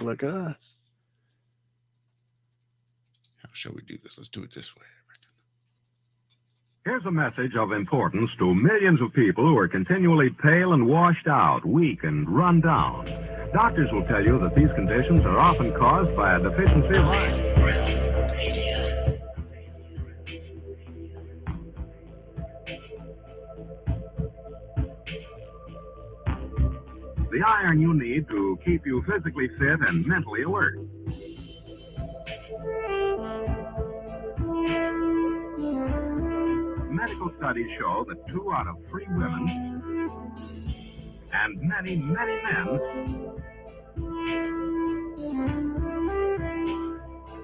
Look at us. How shall we do this? Let's do it this way. Here's a message of importance to millions of people who are continually pale and washed out, weak and run down. Doctors will tell you that these conditions are often caused by a deficiency of iron. The iron you need to keep you physically fit and mentally alert. Medical studies show that 2 out of 3 women and many, many men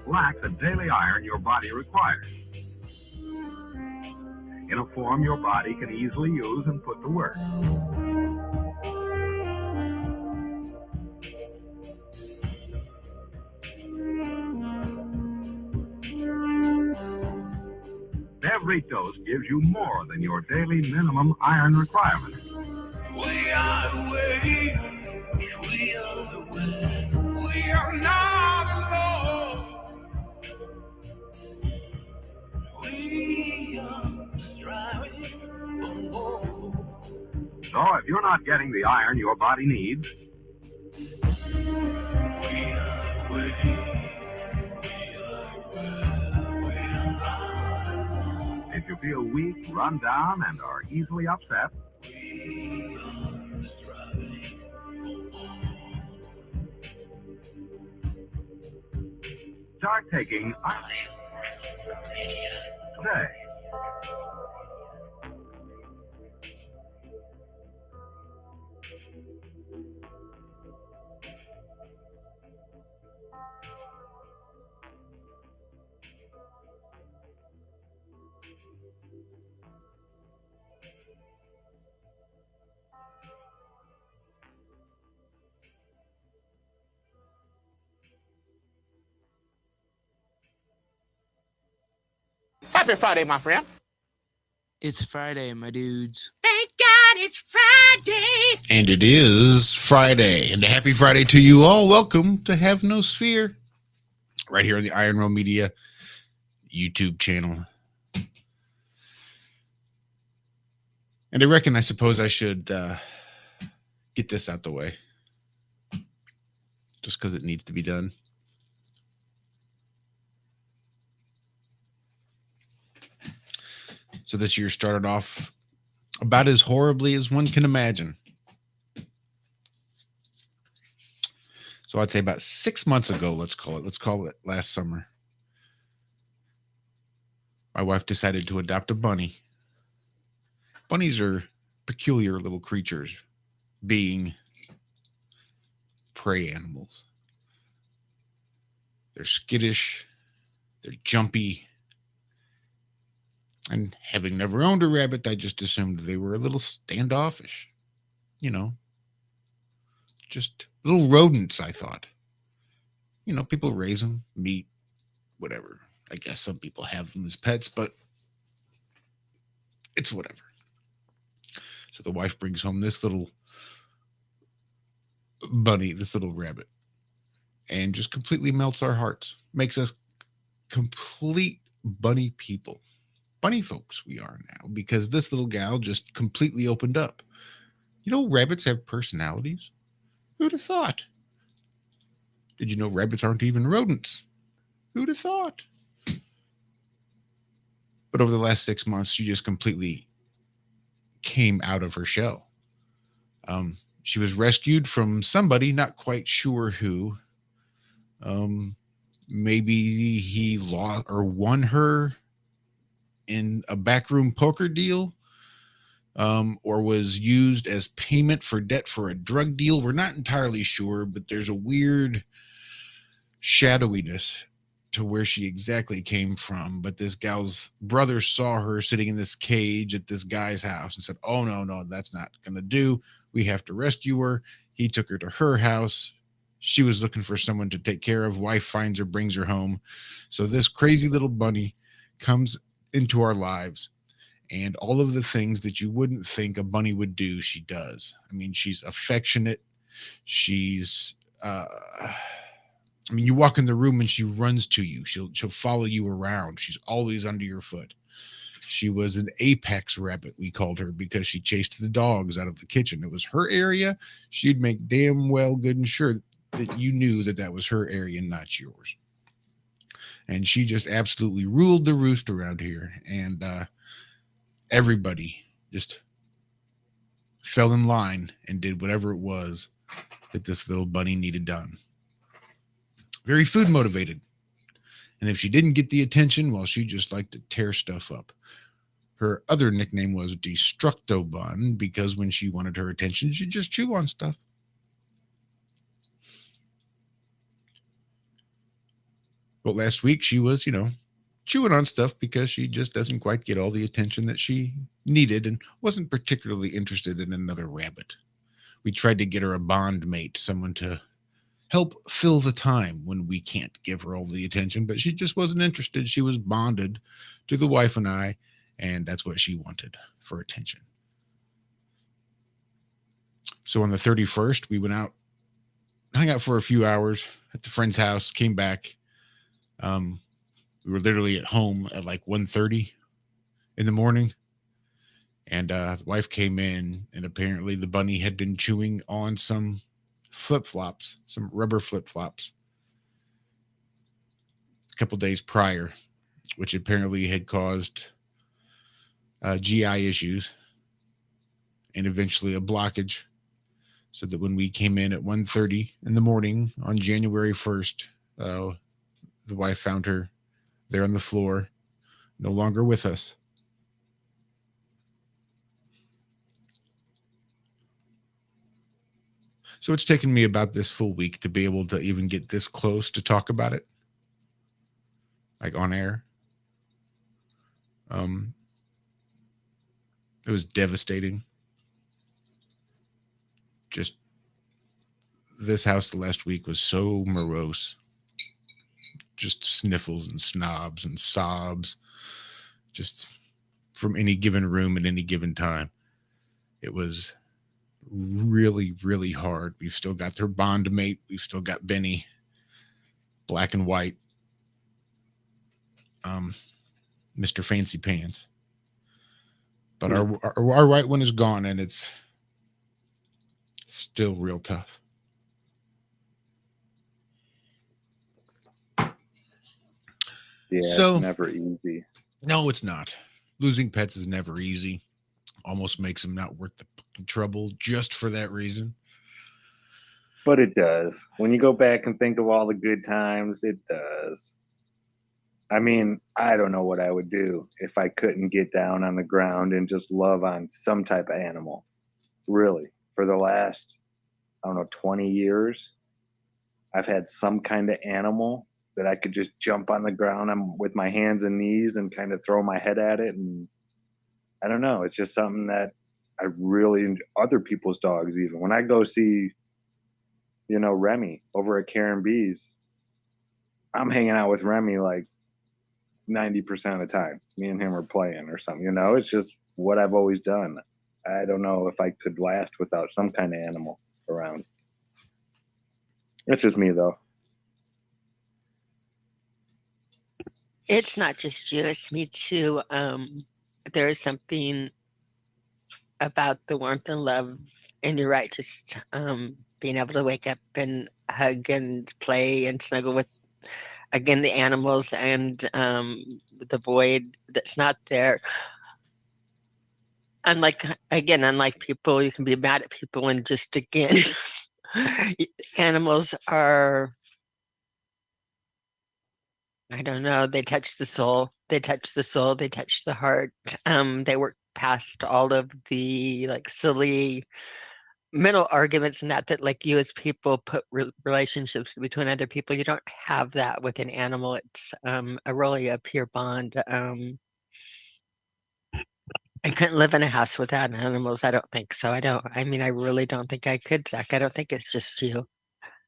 lack the daily iron your body requires in a form your body can easily use and put to work. Every dose gives you more than your daily minimum iron requirement. We are the way. We are the way. We are not alone. We are striving for more. So if you're not getting the iron your body needs, if you feel weak, run down, and are easily upset, start taking iron today. Happy Friday, my friend. It's Friday, my dudes. Thank God it's Friday. And it is Friday. And a happy Friday to you all. Welcome to Have No Sphere. Right here on the Iron Row Media YouTube channel. And I suppose I should get this out the way. Just because it needs to be done. So this year started off about as horribly as one can imagine. So I'd say about 6 months ago, let's call it last summer. My wife decided to adopt a bunny. Bunnies are peculiar little creatures, being prey animals. They're skittish, they're jumpy. And having never owned a rabbit, I just assumed they were a little standoffish. You know, just little rodents, I thought. You know, people raise them, meat, whatever. I guess some people have them as pets, but it's whatever. So the wife brings home this little bunny, this little rabbit, and just completely melts our hearts. Makes us complete bunny people. Bunny folks we are now, because this little gal just completely opened up. You know, rabbits have personalities. Who'd have thought? Did you know rabbits aren't even rodents? Who'd have thought? But over the last 6 months, she just completely came out of her shell. She was rescued from somebody, not quite sure who. Maybe he lost or won her in a backroom poker deal, or was used as payment for debt for a drug deal. We're not entirely sure, but there's a weird shadowiness to where she exactly came from. But this gal's brother saw her sitting in this cage at this guy's house and said, oh, no, that's not going to do. We have to rescue her. He took her to her house. She was looking for someone to take care of. Wife finds her, brings her home. So this crazy little bunny comes into our lives, and all of the things that you wouldn't think a bunny would do, she does. I mean, she's affectionate. She's I mean, you walk in the room and she runs to you. She'll follow you around. She's always under your foot. She was an apex rabbit, we called her, because she chased the dogs out of the kitchen. It was her area. She'd make damn well good and sure that you knew that that was her area, not yours. And she just absolutely ruled the roost around here. And everybody just fell in line and did whatever it was that this little bunny needed done. Very food motivated. And if she didn't get the attention, well, she just liked to tear stuff up. Her other nickname was Destructo Bun because when she wanted her attention, she'd just chew on stuff. But last week she was, chewing on stuff because she just doesn't quite get all the attention that she needed and wasn't particularly interested in another rabbit. We tried to get her a bond mate, someone to help fill the time when we can't give her all the attention, but she just wasn't interested. She was bonded to the wife and I, and that's what she wanted for attention. So on the 31st, we went out, hung out for a few hours at the friend's house, came back. We were literally at home at like 1:30 in the morning, and the wife came in, and apparently the bunny had been chewing on some flip-flops, some rubber flip-flops a couple days prior, which apparently had caused GI issues and eventually a blockage, so that when we came in at 1:30 in the morning on January 1st, the wife found her there on the floor, no longer with us. So it's taken me about this full week to be able to even get this close to talk about it, like on air. It was devastating. Just this house the last week was so morose. Just sniffles and snobs and sobs, just from any given room at any given time. It was really, really hard. We've still got their bond mate. We've still got Benny, black and white, Mr. Fancy Pants. But our white one is gone, and it's still real tough. Yeah, So, it's never easy. No, it's not. Losing pets is never easy. Almost makes them not worth the fucking trouble just for that reason. But it does. When you go back and think of all the good times, it does. I mean, I don't know what I would do if I couldn't get down on the ground and just love on some type of animal. Really. For the last, 20 years, I've had some kind of animal that I could just jump on the ground with my hands and knees and kind of throw my head at it. And I don't know. It's just something that I really enjoy. Other people's dogs, even. When I go see, Remy over at Karen B's, I'm hanging out with Remy like 90% of the time. Me and him are playing or something, It's just what I've always done. I don't know if I could last without some kind of animal around. It's just me, though. It's not just you, it's me too. There is something about the warmth and love, and you're right, just being able to wake up and hug and play and snuggle with, again, the animals and the void that's not there. Unlike people, you can be mad at people, and just, again, animals are, I don't know, they touch the soul. They touch the heart. They work past all of the silly mental arguments and that like you as people put relationships between other people. You don't have that with an animal. It's really a pure bond. I couldn't live in a house without animals. I don't think so. I really don't think I could, Zack. I don't think it's just you.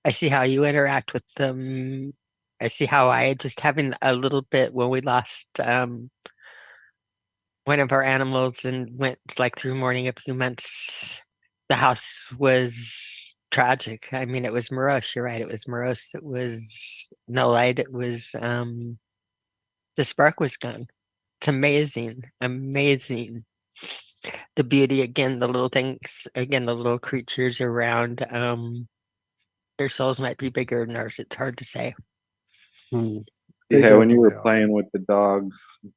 I see how you interact with them. I see how I just having a little bit when we lost one of our animals and went through mourning a few months. The house was tragic. It was morose. You're right. It was morose. It was no light. It was the spark was gone. It's amazing, amazing. The beauty again, the little things again, the little creatures around. Their souls might be bigger than ours. It's hard to say. They Yeah, when you were definitely are. playing with the dogs, I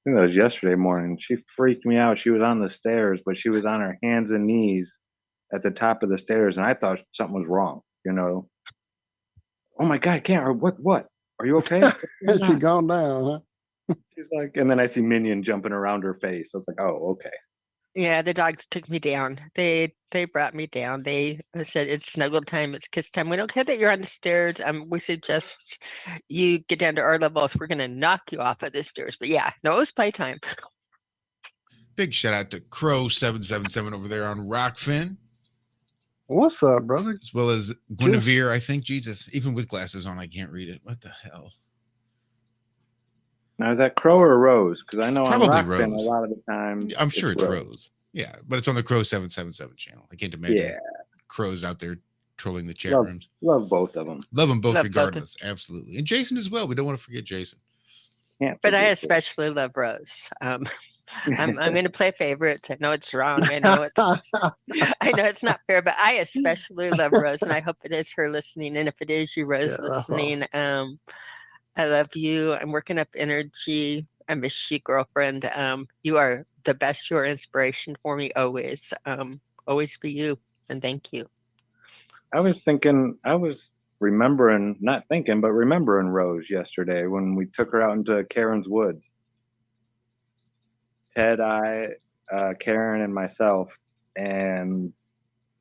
think that was yesterday morning. She freaked me out. She was on the stairs, but she was on her hands and knees at the top of the stairs, and I thought something was wrong. You know, oh my God, I can't. What? Are you okay? What's going Has she on? gone down, huh? She's like, and then I see Minion jumping around her face. I was like, oh, okay. Yeah, the dogs took me down. They brought me down. They said it's snuggle time, it's kiss time. We don't care that you're on the stairs. We suggest you get down to our levels. We're gonna knock you off of the stairs. But yeah, no, it was playtime. Big shout out to Crow777 over there on Rockfin, What's up, brother? as well as Guinevere. I think, Jesus, even with glasses on, I can't read it. What the hell? Now is that Crow or Rose? Because I know on Probably Rockfin Rose. a lot of the time. I'm sure it's Rose. Yeah, but it's on the Crow777 channel. I can't imagine Yeah, Crows out there trolling the chat love, rooms. love both of them. Love them both Love both of- regardless. Absolutely. And Jason as well. We don't want to forget Jason. Can't But I forget especially love Rose. I'm gonna play favorites. I know it's wrong. I know it's not fair, but I especially love Rose, and I hope it is her listening. And if it is you, Rose, Yeah, that's listening, I love you. I'm working up energy. I miss you, girlfriend. You are the best. You are inspiration for me always. Always be you, and thank you. I was remembering, not thinking, but remembering Rose yesterday when we took her out into Karen's woods. Ted, Karen, and myself. And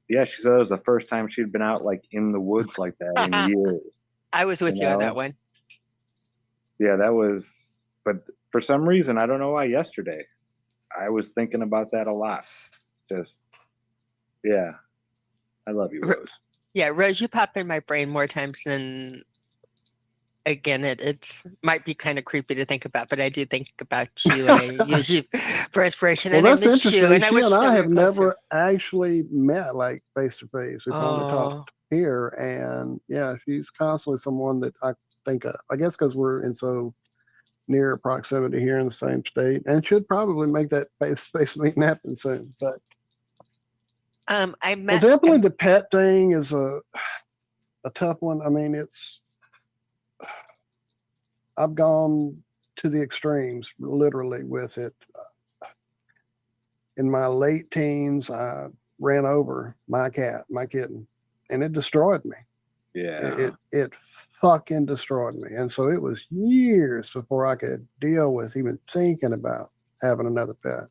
yeah, she said it was the first time she'd been out like in the woods like that in years. I was with you on know? that one. Yeah, that was, but for some reason, I don't know why yesterday, I was thinking about that a lot. Just, yeah, I love you, Rose. Yeah, Rose, you pop in my brain more times than again. It's might be kind of creepy to think about, but I do think about you, and I use you for inspiration. Well, and I that's miss interesting. you, and I She wish and that I we have were closer. never actually met like face to face. We've only talked Oh, here, and yeah, she's constantly someone that I think of. I guess because we're in so near proximity here in the same state, and should probably make that face to face meeting happen soon. But I well, met. definitely the pet thing is a tough one. I mean, I've gone to the extremes literally with it. In my late teens, I ran over my cat, my kitten, and it destroyed me. Yeah. It fucking destroyed me. And so it was years before I could deal with even thinking about having another pet.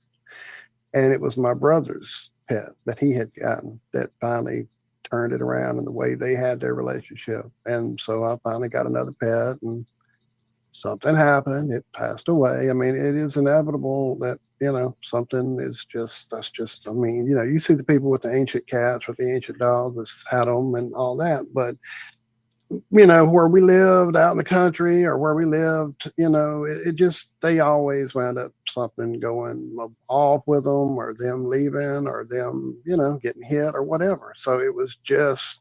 And it was my brother's pet that he had gotten that finally turned it around in the way they had their relationship. And so I finally got another pet, and something happened. It passed away. I mean, it is inevitable that, something is that's just, I mean, you see the people with the ancient cats, with the ancient dogs that's had them and all that. But, where we lived out in the country or where we lived, it just, they always wound up something going off with them, or them leaving, or them, getting hit or whatever. So it was just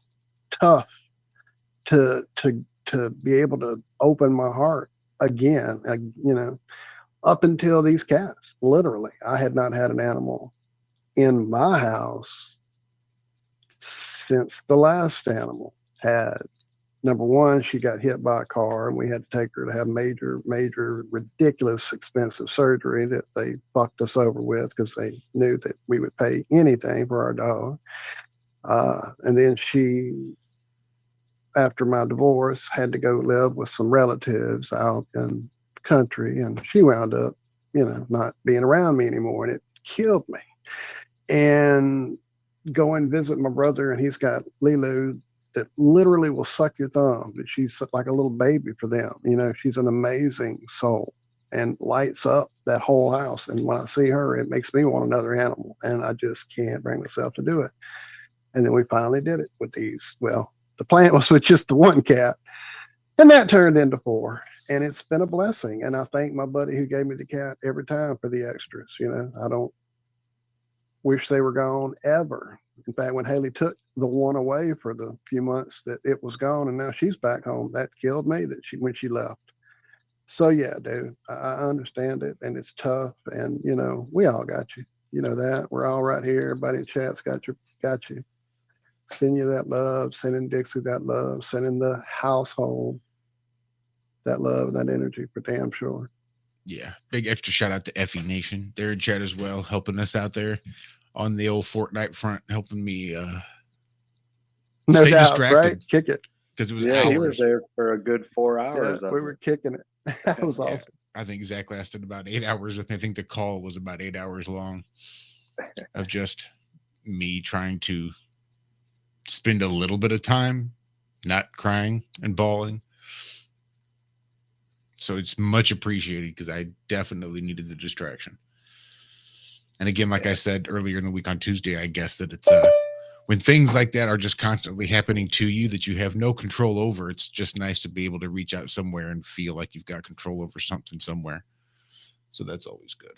tough to be able to open my heart again, up until these cats. Literally, I had not had an animal in my house since the last animal had. Number one, she got hit by a car, and we had to take her to have major, ridiculous, expensive surgery that they fucked us over with because they knew that we would pay anything for our dog. And then she, after my divorce, had to go live with some relatives out in the country, and she wound up, not being around me anymore, and it killed me. And go and visit my brother, and he's got Lilu that literally will suck your thumb, but she's like a little baby for them. She's an amazing soul and lights up that whole house. And when I see her, it makes me want another animal, and I just can't bring myself to do it. And then we finally did it with these. Well, the plan was with just the one cat, and that turned into 4. And it's been a blessing. And I thank my buddy who gave me the cat every time for the extras. I don't wish they were gone ever. In fact, when Haley took the one away for the few months that it was gone, and now she's back home, that killed me when she left. So yeah, dude, I understand it, and it's tough, and we all got you. You know that we're all right here. Everybody in chat's got you. Send you that love, sending Dixie that love, sending the household that love and that energy for damn sure. Yeah, big extra shout out to Effie Nation. They're in chat as well, helping us out there on the old Fortnite front, helping me no stay doubt, distracted. Right? Kick it. Because it was Yeah, hours. he was there for a good 4 hours. Yeah, we were kicking it. That was awesome. I think Zach lasted about 8 hours. I think the call was about 8 hours long of just me trying to spend a little bit of time not crying and bawling. So it's much appreciated because I definitely needed the distraction. And again, like I said earlier in the week on Tuesday, I guess that it's when things like that are just constantly happening to you that you have no control over, it's just nice to be able to reach out somewhere and feel like you've got control over something somewhere. So that's always good.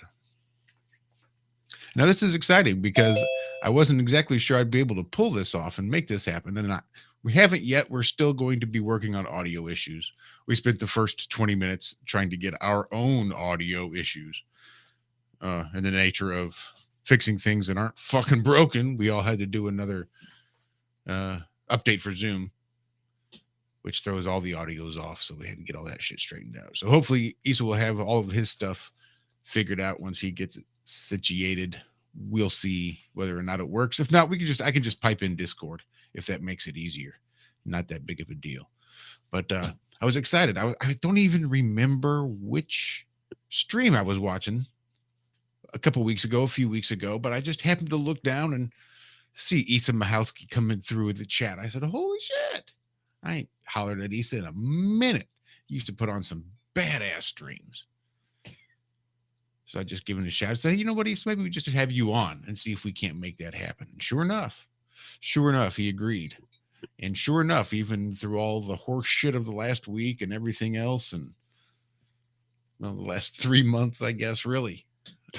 Now, this is exciting because I wasn't exactly sure I'd be able to pull this off and make this happen. And we haven't yet. We're still going to be working on audio issues. We spent the first 20 minutes trying to get our own audio issues. In the nature of fixing things that aren't fucking broken. We all had to do another update for Zoom, which throws all the audios off. So we had to get all that shit straightened out. So hopefully Issa will have all of his stuff figured out once he gets it situated. We'll see whether or not it works. If not, I can just pipe in Discord if that makes it easier. Not that big of a deal. But I was excited. I don't even remember which stream I was watching a few weeks ago, but I just happened to look down and see Issa Mahalski coming through the chat. I said, holy shit. I ain't hollered at Issa in a minute. He used to put on some badass streams. So I just given a shout. I said, hey, you know what, Issa, maybe we just have you on and see if we can't make that happen. And sure enough, he agreed. And sure enough, even through all the horse shit of the last week and everything else, and the last 3 months, I guess, really,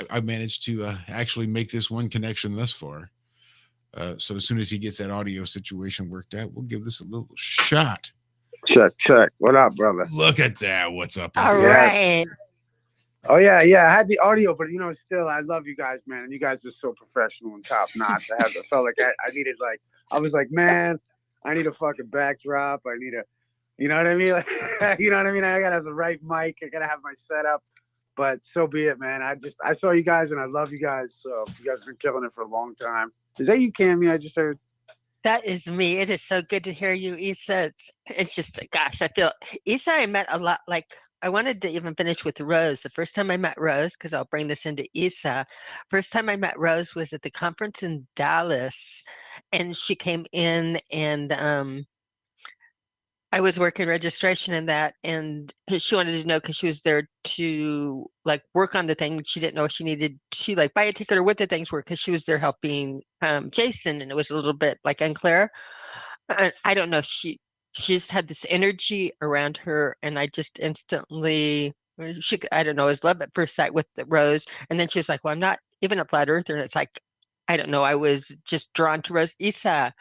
I managed to actually make this one connection thus far. So as soon as he gets that audio situation worked out, we'll give this a little shot. Check. What up, brother? Look at that. What's up? All right. Oh, yeah. I had the audio, but, still, I love you guys, man. And you guys are so professional and top notch. I felt like I needed, I was like, man, I need a fucking backdrop. I need you know what I mean? Like, you know what I mean? I got to have the right mic. I got to have my setup. But so be it, man. I saw you guys and I love you guys. So you guys have been killing it for a long time. Is that you, Cami? I just heard. That is me. It is so good to hear you, Issa. It's just, gosh, I feel Issa, I met a lot. Like, I wanted to even finish with Rose. The first time I met Rose, because I'll bring this into Issa. First time I met Rose was at the conference in Dallas, and she came in and I was working registration in that, and she wanted to know because she was there to work on the thing. She didn't know if she needed to buy a ticket or what the things were because she was there helping Jason, and it was a little bit unclear. I don't know. She just had this energy around her, and I just instantly I don't know. It was love at first sight with the Rose, and then she was like, "Well, I'm not even a flat earther," and it's like, I don't know. I was just drawn to Rose. Issa,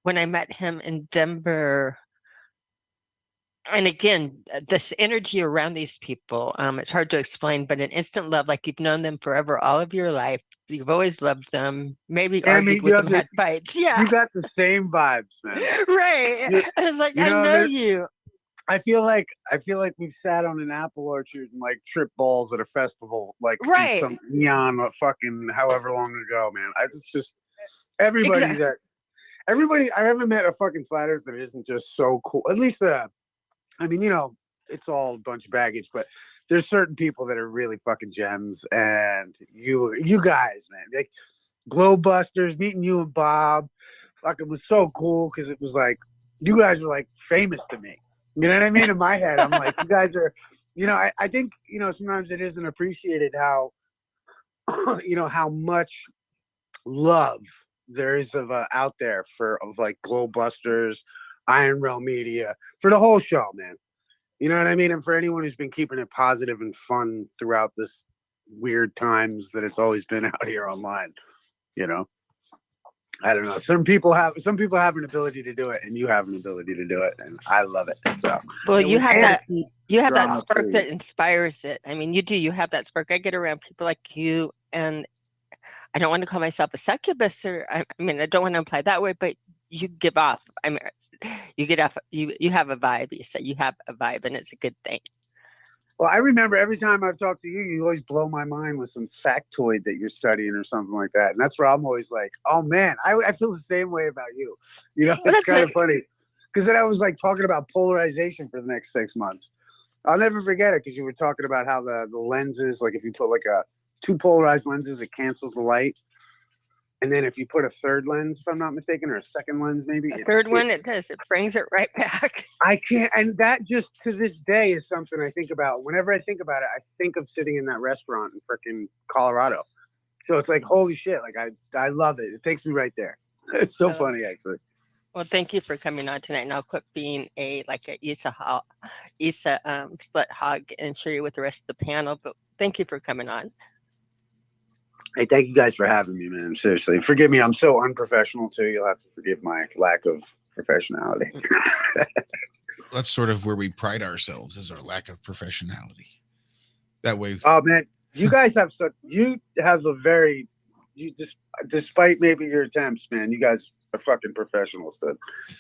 when I met him in Denver. And again, this energy around these people, it's hard to explain, but an instant love, like you've known them forever, all of your life. You've always loved them. Maybe argued with them, had fights. Yeah. You got the same vibes, man. Right. I was like, I know you. I feel like we've sat on an apple orchard and tripped balls at a festival, in some neon fucking however long ago, man. It's just everybody I haven't met a fucking flat earth that isn't just so cool. At least it's all a bunch of baggage, but there's certain people that are really fucking gems. And you guys, man, Glowbusters, meeting you and Bob, fucking was so cool because it was you guys were famous to me. You know what I mean? In my head, I'm like, you guys are, I think, sometimes it isn't appreciated how, how much love there is out there of Glowbusters, Iron Realm Media, for the whole show, man. You know what I mean? And for anyone who's been keeping it positive and fun throughout this weird times that it's always been out here online, I don't know. Some people have an ability to do it, and you have an ability to do it, and I love it. So, well, you have that. You have that drama spark free. that inspires it. I mean, you do. You have that spark. I get around people like you, and I don't want to call myself a succubus, or I mean, I don't want to imply that way, but you give off. I mean, you get off. You have a vibe. You say you have a vibe, and it's a good thing. well, I remember every time I've talked to you, you always blow my mind with some factoid that you're studying or something like that, and that's where I'm always like, oh man, I feel the same way about you. You know, Well, it's that's kind of funny because then I was like talking about polarization for the next 6 months. I'll never forget it because you were talking about how the lenses, like if you put like two polarized lenses, it cancels the light. And then if you put a third lens, if I'm not mistaken, or a second lens, maybe. A third one, it does. It brings it right back. I can't. And that just to this day is something I think about. Whenever I think about it, I think of sitting in that restaurant in frickin' Colorado. So it's like, holy shit. Like, I love it. It takes me right there. It's so funny, actually. Well, thank you for coming on tonight. And I'll quit being a slut hog and share you with the rest of the panel. But thank you for coming on. Hey, thank you guys for having me, man. Seriously. Forgive me. I'm so unprofessional, too. You'll have to forgive my lack of professionality. That's sort of where we pride ourselves, is our lack of professionality. That way. Oh, man. You guys have despite maybe your attempts, man, you guys are fucking professionals. That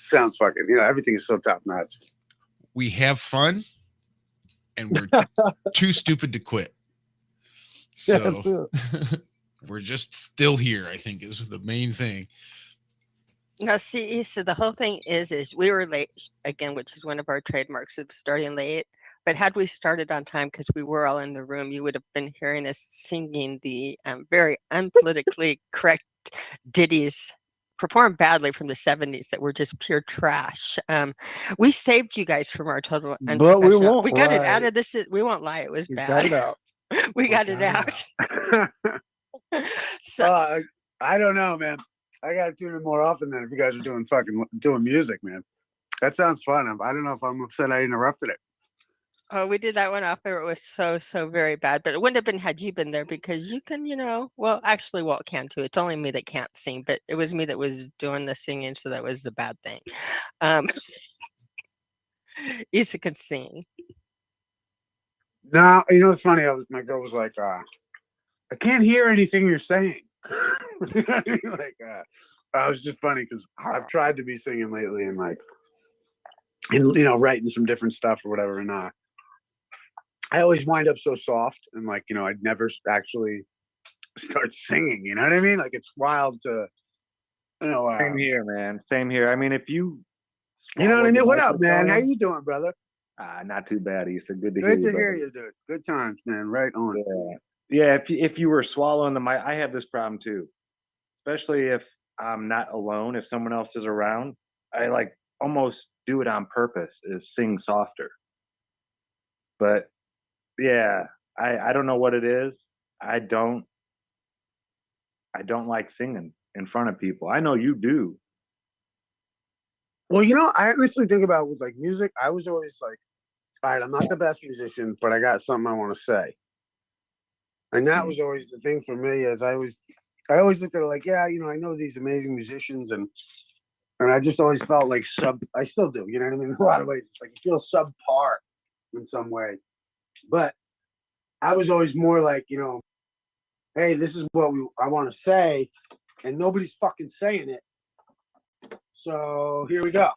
sounds fucking, everything is so top notch. We have fun and we're too stupid to quit. So we're just still here, I think, is the main thing. Now, see, so the whole thing is we were late again, which is one of our trademarks of starting late. But had we started on time, because we were all in the room, you would have been hearing us singing the very unpolitically correct ditties performed badly from the 70s that were just pure trash. We saved you guys from our total But we won't. We got it lie. out of this. We won't lie. It was We bad. got it out. We got it out. So I don't know, man. I got to tune in more often than if you guys are doing music, man. That sounds fun. I don't know if I'm upset I interrupted it. Oh, we did that one off there. It was so very bad, but it wouldn't have been had you been there because you can, well, actually Walt can too. It's only me that can't sing, but it was me that was doing the singing. So that was the bad thing. Issa could sing. No, it's funny. My girl was like, I can't hear anything you're saying. I was just funny because I've tried to be singing lately and writing some different stuff or whatever. And I always wind up so soft and I'd never actually start singing. You know what I mean? Like it's wild to, Same here, man. Same here. I mean, if you know what I mean? What up, man? How you doing, brother? Not too bad, Issa. Good to hear you, dude. Good times, man. Right on. Yeah. If you were swallowing the mic, I have this problem too. Especially if I'm not alone. If someone else is around, I almost do it on purpose. Is sing softer. But yeah, I don't know what it is. I don't like singing in front of people. I know you do. Well, I honestly think about with music. I was always like, all right, I'm not the best musician, but I got something I want to say. And that was always the thing for me. Is I always looked at it like, yeah, I know these amazing musicians, and I just always felt like I still do. You know what I mean? In a lot of ways, it's like you feel subpar in some way. But I was always more like, hey, this is what I want to say, and nobody's fucking saying it. So here we go.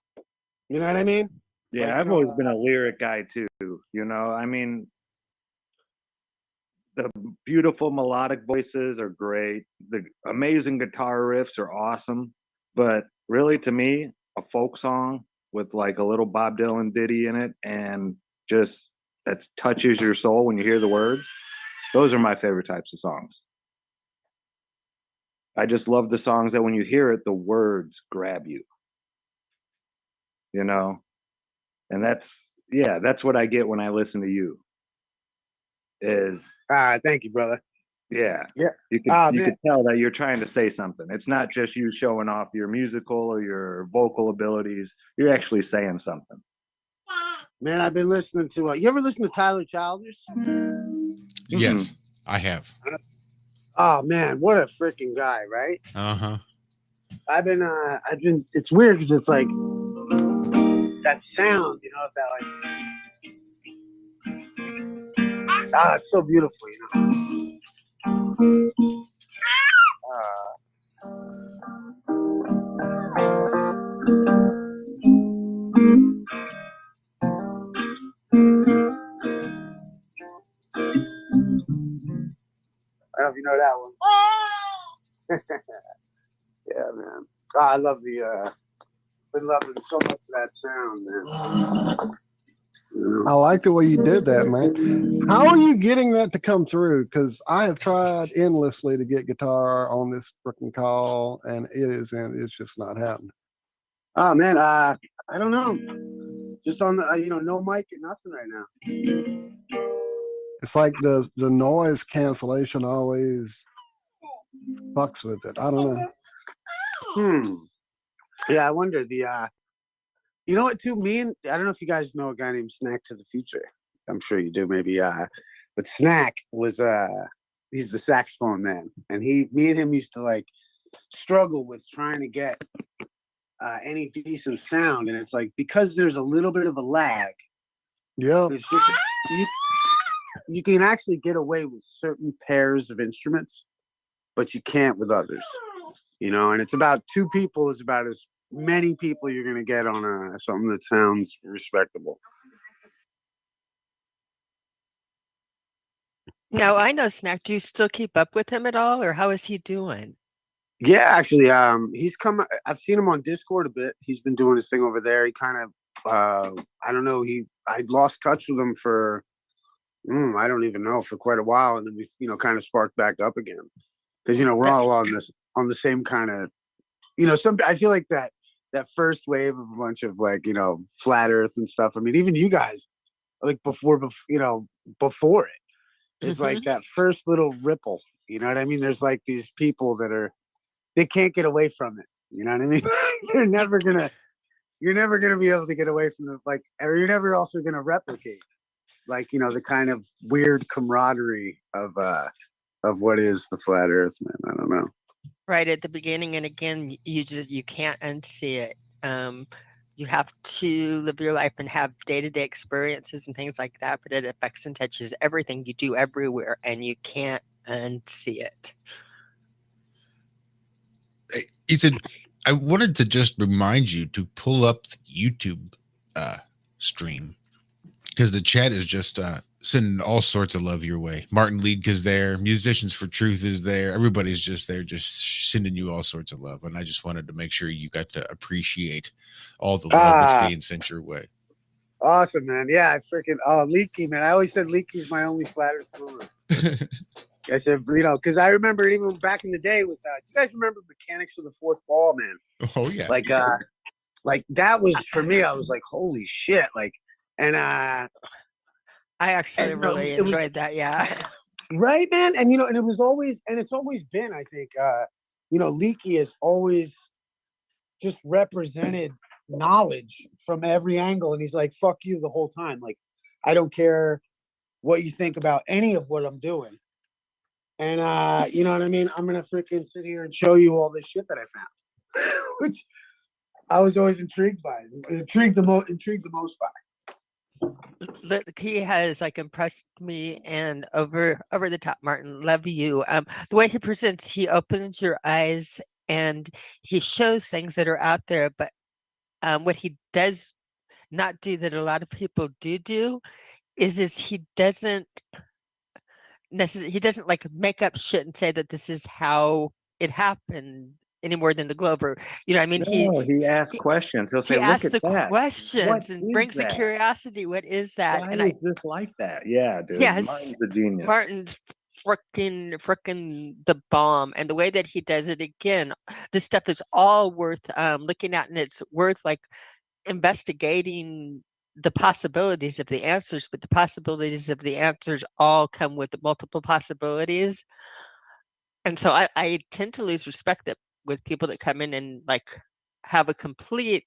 You know what I mean? Yeah, I've always been a lyric guy too. I mean, the beautiful melodic voices are great. The amazing guitar riffs are awesome. But really, to me, a folk song with a little Bob Dylan ditty in it and just that touches your soul when you hear the words, those are my favorite types of songs. I just love the songs that when you hear it, the words grab you. And that's what I get when I listen to you. Thank you, brother. Yeah. You could tell that you're trying to say something. It's not just you showing off your musical or your vocal abilities. You're actually saying something. Man, I've been listening to. You ever listen to Tyler Childers? Yes, I have. Oh man, what a freaking guy, right? Uh-huh. I've been. It's weird because it's like that sound. You know, that like. It's so beautiful. You know. I don't know if you know that one. Yeah, man. I love the. Been loving so much of that sound, man. I like the way you did that, man. How are you getting that to come through? Because I have tried endlessly to get guitar on this freaking call, and it's just not happening. Oh man, I don't know. Just on the no mic and nothing right now. It's like the noise cancellation always fucks with it. I don't know. Yeah, I wonder you know what too, I don't know if you guys know a guy named Snack to the Future. I'm sure you do, maybe. But Snack was he's the saxophone man, and me and him used to like struggle with trying to get any decent sound, and it's like because there's a little bit of a lag. Yeah, it's just you can actually get away with certain pairs of instruments, but you can't with others. You know, and it's about two people is about as many people you're going to get on something that sounds respectable. Now, I know Snack. Do you still keep up with him at all, or how is he doing? Yeah, actually, he's come. I've seen him on Discord a bit. He's been doing his thing over there. He kind of, I don't know. I lost touch with him for, I don't even know, for quite a while, and then we, kind of sparked back up again because we're all on the same kind of, I feel like that first wave of a bunch of like flat Earth and stuff. I mean, even you guys, like before it, it's like that first little ripple. You know what I mean? There's like these people that they can't get away from it. You know what I mean? You're never gonna be able to get away from it. Like, or you're never also gonna replicate, like the kind of weird camaraderie of what is the flat Earth, man. I don't know. Right at the beginning, and again, you can't unsee it. You have to live your life and have day-to-day experiences and things like that, but it affects and touches everything you do everywhere, and you can't unsee it. He said, I wanted to just remind you to pull up the YouTube stream because the chat is just sending all sorts of love your way. Martin Liedke's there. Musicians for Truth is there. Everybody's just there, just sending you all sorts of love. And I just wanted to make sure you got to appreciate all the love that's being sent your way. Awesome, man. Yeah, I freaking Leaky, man. I always said Leaky's my only flat Earth guru. I said, because I remember even back in the day with you guys remember Mechanics of the Fourth Ball, man? Oh yeah. Like that was for me. I was like, holy shit! Like, and I actually really enjoyed that. Yeah. Right, man. And and it was always, and it's always been. I think Leaky has always just represented knowledge from every angle, and he's like, fuck you the whole time. Like, I don't care what you think about any of what I'm doing. And you know what I mean? I'm gonna freaking sit here and show you all this shit that I found. Which I was always intrigued by. Intrigued the most by. He has like impressed me, and over the top, Martin. Love you. The way he presents, he opens your eyes and he shows things that are out there, but what he does not do that a lot of people do is he doesn't like make up shit and say that this is how it happened any more than the Globe. Or, you know what I mean? He asks questions. He'll say, he look asks at the that. questions What and is brings that? the curiosity. What is that? Why and is this like that? Yeah, dude. Yes, Martin's a genius. Martin's frickin' the bomb. And the way that he does it, again, this stuff is all worth looking at, and it's worth like investigating the possibilities of the answers, but the possibilities of the answers all come with multiple possibilities. And so I tend to lose respect with people that come in and like have a complete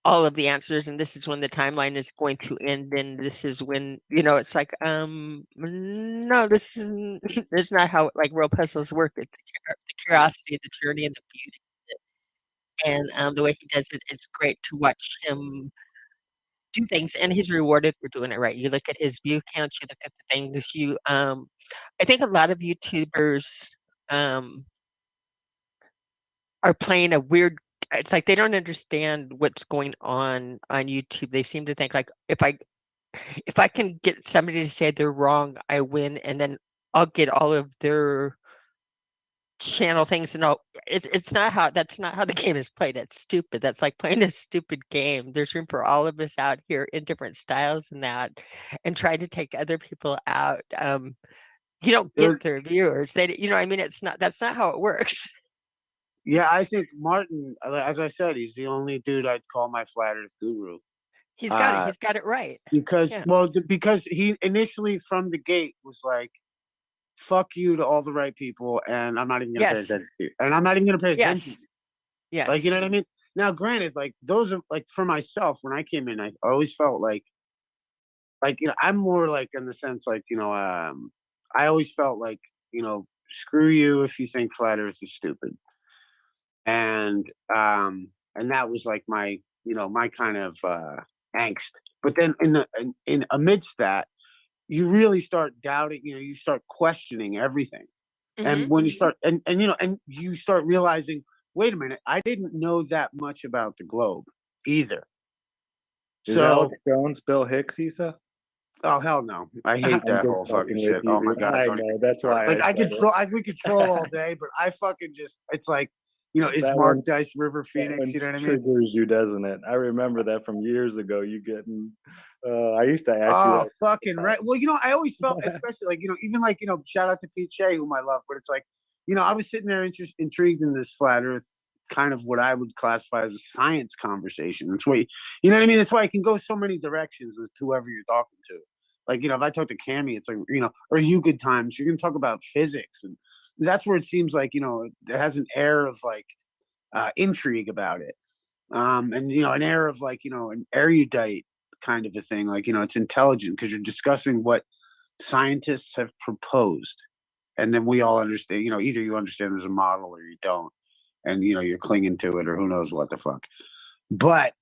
all of the answers, and this is when the timeline is going to end, and this is when, it's like, no, this isn't, it's not how like real puzzles work. It's the curiosity, the journey, and the beauty of it. And the way he does it, it's great to watch him do things, and he's rewarded for doing it right. You look at his view counts, you look at the things I think a lot of YouTubers are playing a weird. It's like they don't understand what's going on YouTube. They seem to think like if I can get somebody to say they're wrong, I win, and then I'll get all of their channel things and all. That's not how the game is played. That's stupid. That's like playing a stupid game. There's room for all of us out here in different styles and and try to take other people out. You don't get their viewers. They, I mean, that's not how it works. Yeah, I think Martin, as I said, he's the only dude I'd call my flat Earth guru. He's got it right. Because he initially from the gate was like, fuck you to all the right people, and I'm not even gonna pay attention to you. And I'm not even gonna pay attention to you. Yes. Like, you know what I mean? Now, granted, like those are like for myself, when I came in, I always felt like I'm more like in the sense like, I always felt like, screw you if you think flat Earth is stupid. And that was like my, my kind of angst. But then in amidst that, you really start doubting, you start questioning everything. Mm-hmm. And when you start and you start realizing, wait a minute, I didn't know that much about the globe either. Is Alex Jones Bill Hicks, Issa? Oh hell no! I hate that whole fucking shit. Oh my god! I know, that's why. Like we could troll all day, but I fucking it's like, is Mark Dice River Phoenix? You know what I mean? Triggers you, doesn't it? I remember that from years ago. You getting? I used to ask you. Oh, fucking right. Well, I always felt, especially like, even like, shout out to Pete Shea, whom I love, but it's like, I was sitting there intrigued in this flat Earth, kind of what I would classify as a science conversation. That's why, you know what I mean? That's why it can go so many directions with whoever you're talking to. Like, if I talk to Cami, it's like, or you good times, you're going to talk about physics. And that's where it seems like, it has an air of like intrigue about it. And, an air of like, an erudite kind of a thing. Like, it's intelligent because you're discussing what scientists have proposed. And then we all understand, either you understand there's a model or you don't. And, you're clinging to it or who knows what the fuck. But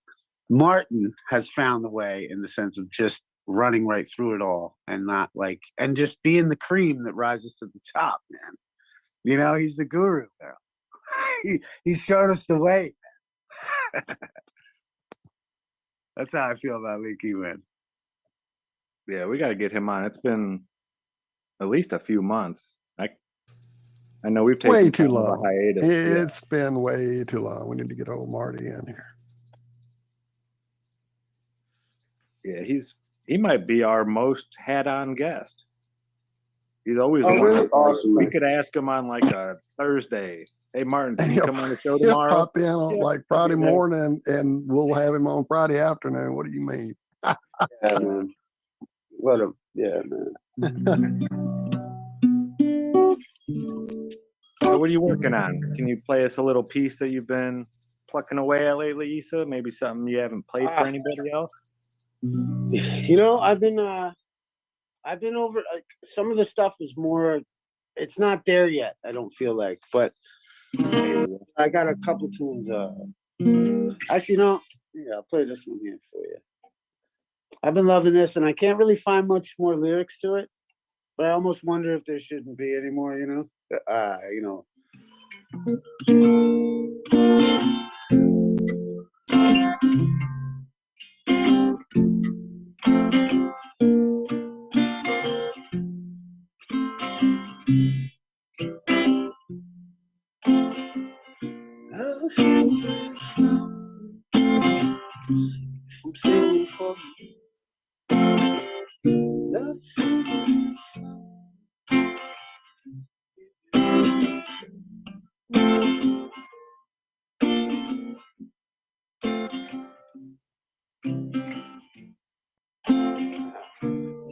Martin has found the way in the sense of just running right through it all and not like, and just being the cream that rises to the top, man. He's the guru. He showed us the way. That's how I feel about Leaky, man. Yeah, we got to get him on. It's been at least a few months. I know we've taken way too long. A hiatus. It's been way too long. We need to get old Marty in here. Yeah, he might be our most had-on guest. He's always really awesome. We could ask him on like a Thursday. Hey, Martin, can you come on the show tomorrow? He'll pop in on like Friday morning, and we'll have him on Friday afternoon. What do you mean? Yeah, man. Man. So what are you working on? Can you play us a little piece that you've been plucking away at lately, Issa? Maybe something you haven't played for anybody else? I've been over some of the stuff is more. It's not there yet. I don't feel like, but I got a couple tunes. Actually, I'll play this one here for you. I've been loving this, and I can't really find much more lyrics to it, but I almost wonder if there shouldn't be any more. I'm singing for you. Let's sing.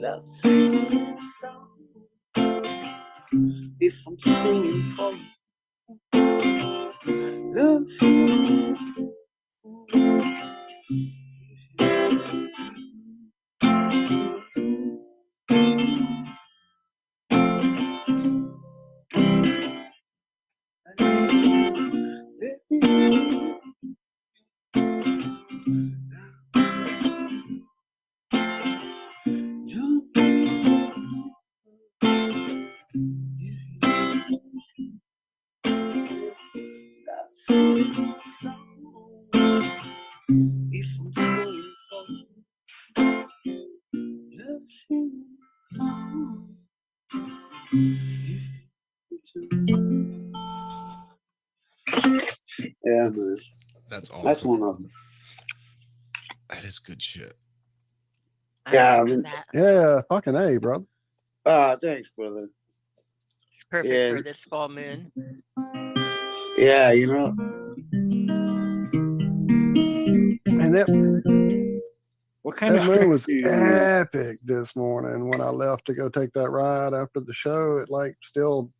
Let's sing a song. If I'm singing for you, let's sing. Yeah, man. That's awesome. That's one of them. That is good shit. I remember that. Yeah, fucking A, brother. Thanks, brother. It's perfect for this full moon. Yeah, you know. And what kind of moon was do you- epic this morning when I left to go take that ride after the show. It like still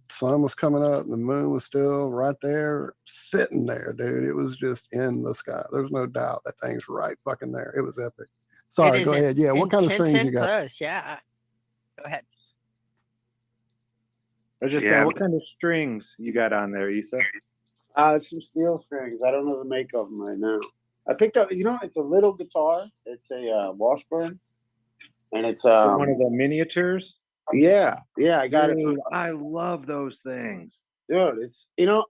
sun was coming up and the moon was still right there sitting there, dude. It was just in the sky. There's no doubt that thing's right fucking there. It was epic. Sorry, go ahead. Yeah, what kind of strings you got? Close, yeah. Go ahead. I was just saying, what kind of strings you got on there, Issa? It's some steel strings. I don't know the make of them right now. I picked up, you know, it's a little guitar. It's a Washburn, and it's one of the miniatures. Yeah, I got it. I love those things, dude. It's the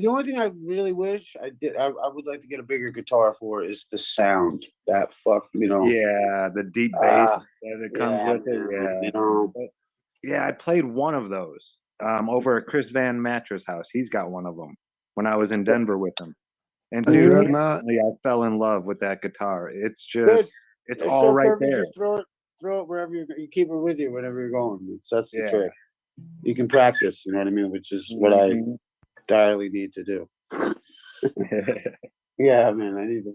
only thing I really wish I did. I would like to get a bigger guitar for is the sound. That Yeah, the deep bass that it comes with it. Yeah, Yeah, yeah. I played one of those over at Chris Van Mattress House. He's got one of them when I was in Denver with him. And dude, I fell in love with that guitar. It's just, it's all so right perfect. There. Just throw it wherever you keep it with you whenever you're going. That's the trick. You can practice, you know what I mean? Which is what I direly need to do. Yeah, man, I need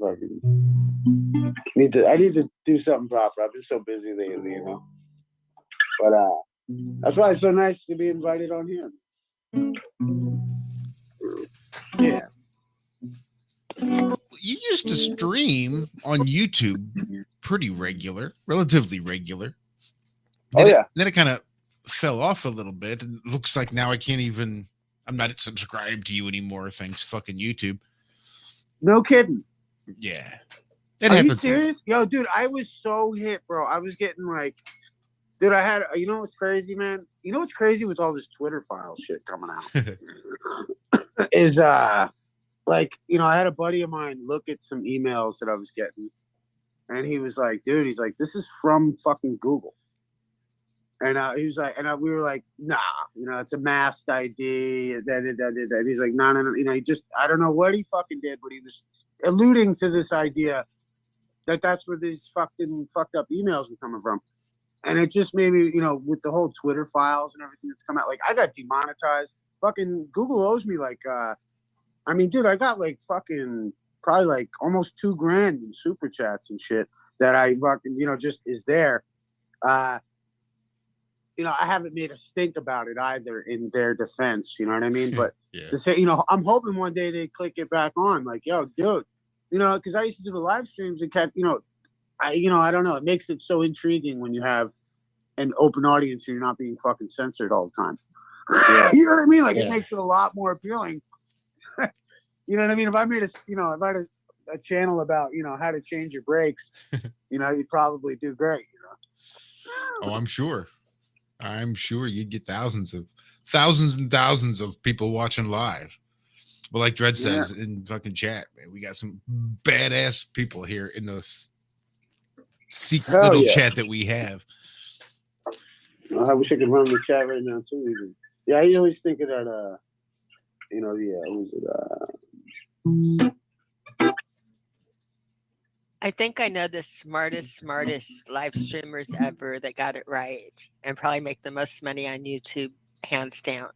to do something proper. I've been so busy lately, you know. But that's why it's so nice to be invited on here. Yeah. You used to stream on YouTube pretty relatively regular. Then it kind of fell off a little bit. And it looks like now I'm not subscribed to you anymore. Thanks fucking YouTube. No kidding. Yeah. Are you serious? Yo, dude, I was so hit, bro. I was getting like, dude, I had, you know what's crazy, man? You know what's crazy with all this Twitter file shit coming out? Is, like, you know, I had a buddy of mine look at some emails that I was getting, and he was like, dude, he's like, this is from fucking Google. And he was like, we were like, nah, you know, it's a masked ID. And he's like, no. You know, I don't know what he fucking did, but he was alluding to this idea that that's where these fucked up emails were coming from. And it just made me, you know, with the whole Twitter files and everything that's come out, like, I got demonetized. Fucking Google owes me like, I mean, dude, I got like fucking probably like almost $2,000 in super chats and shit that I fucking, you know, just is there. You know, I haven't made a stink about it either in their defense, you know what I mean? But to say, you know, I'm hoping one day they click it back on, like, yo, dude, you know, because I used to do the live streams and kept, you know, I don't know, it makes it so intriguing when you have an open audience and you're not being fucking censored all the time. Yeah. You know what I mean? Like, it makes it a lot more appealing. You know what I mean? If I made a channel about, you know, how to change your brakes, you know, you'd probably do great, you know? Oh, I'm sure you'd get thousands and thousands of people watching live. But like Dredd says in fucking chat, man, we got some badass people here in the secret little chat that we have. I wish I could run the chat right now too. Even. Yeah, I always think of that. You know, was it? I think I know the smartest live streamers ever that got it right and probably make the most money on YouTube, hands down.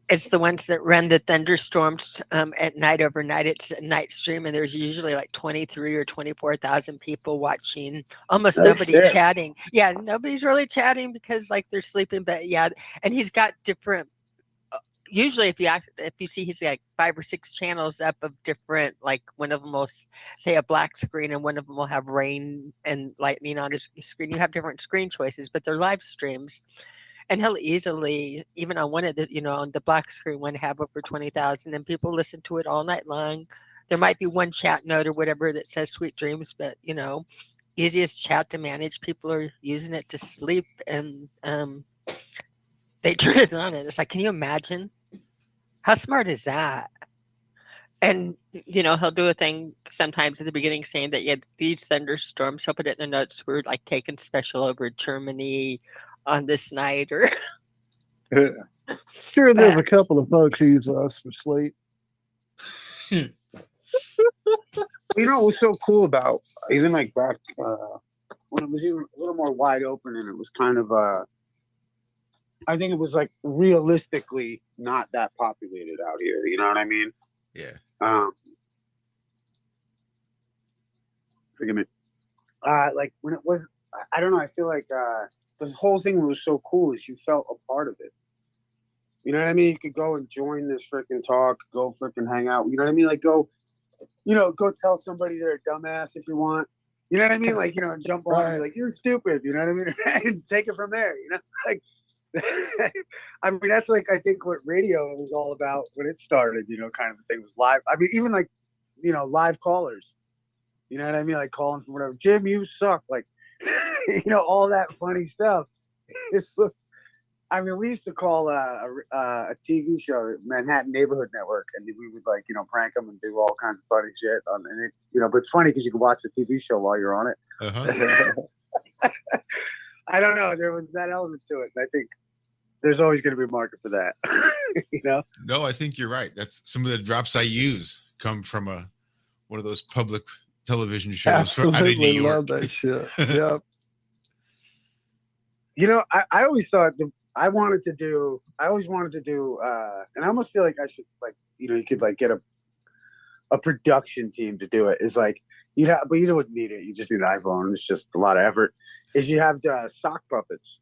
It's the ones that run the thunderstorms at night overnight. It's a night stream, and there's usually like 23 or 24,000 people watching. Almost nobody chatting. Yeah, nobody's really chatting because like they're sleeping. But yeah, and he's got different. Usually, if you see, he's like 5 or 6 channels up of different. Like one of them will say a black screen, and one of them will have rain and lightning on his screen. You have different screen choices, but they're live streams. And he'll easily, even on one of the, you know, on the black screen one, have over 20,000, and people listen to it all night long. there might be one chat note or whatever that says sweet dreams, but easiest chat to manage. People are using it to sleep, and they turn it on, and it's like, can you imagine? How smart is that? And he'll do a thing sometimes at the beginning saying that these thunderstorms. He'll put it in the notes. We're like taking special over Germany on this night, or Sure, there's a couple of folks who use us for sleep. What was so cool about even like back when it was even a little more wide open, and it was kind of I think it was like realistically not that populated out here. You know what I mean? Yeah. Forgive me. Like when it was, I don't know. I feel like the whole thing was so cool is you felt a part of it. You know what I mean? You could go and join this freaking talk, go freaking hang out. You know what I mean? Like go tell somebody they're a dumbass if you want. You know what I mean? Like, jump on and be like, you're stupid. You know what I mean? And take it from there. Like, I mean, that's like, I think what radio was all about when it started, kind of thing was live. I mean, even like, live callers. You know what I mean? Like calling from whatever. Jim, you suck. Like, all that funny stuff. I mean, we used to call a TV show, Manhattan Neighborhood Network, and we would like, prank them and do all kinds of funny shit. And it, but it's funny because you can watch the TV show while you're on it. Uh-huh. I don't know. There was that element to it. And I think there's always going to be a market for that. No, I think you're right. That's some of the drops I use come from one of those public television shows Absolutely out of New York. love that shit. Yep. I always thought I always wanted to do, and I almost feel like I should, like, you could like get a production team to do it. It's like, but you wouldn't need it. You just need an iPhone. It's just a lot of effort. Is you have sock puppets.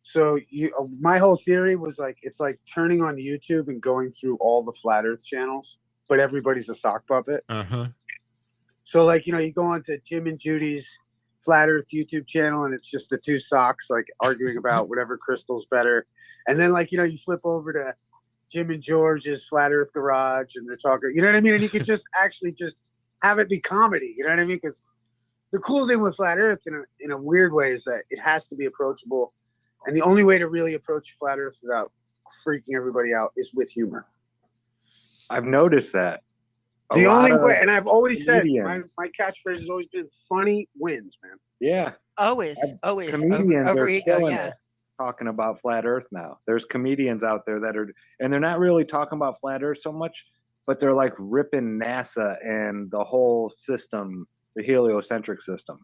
So my whole theory was like, it's like turning on YouTube and going through all the Flat Earth channels, but everybody's a sock puppet. Uh-huh. So like, you go on to Jim and Judy's Flat Earth YouTube channel, and it's just the two socks like arguing about whatever crystal's better. And then like, you flip over to Jim and George's Flat Earth Garage, and they're talking, you know what I mean? And you could just actually just have it be comedy, you know what I mean? Because the cool thing with Flat Earth in a weird way is that it has to be approachable. And the only way to really approach Flat Earth without freaking everybody out is with humor. I've noticed that. The only way, and I've always said, my catchphrase has always been funny wins, man. Yeah. Always. Comedians over are ego, killing it talking about Flat Earth now. There's comedians out there that are, and they're not really talking about Flat Earth so much, but they're like ripping NASA and the whole system, the heliocentric system.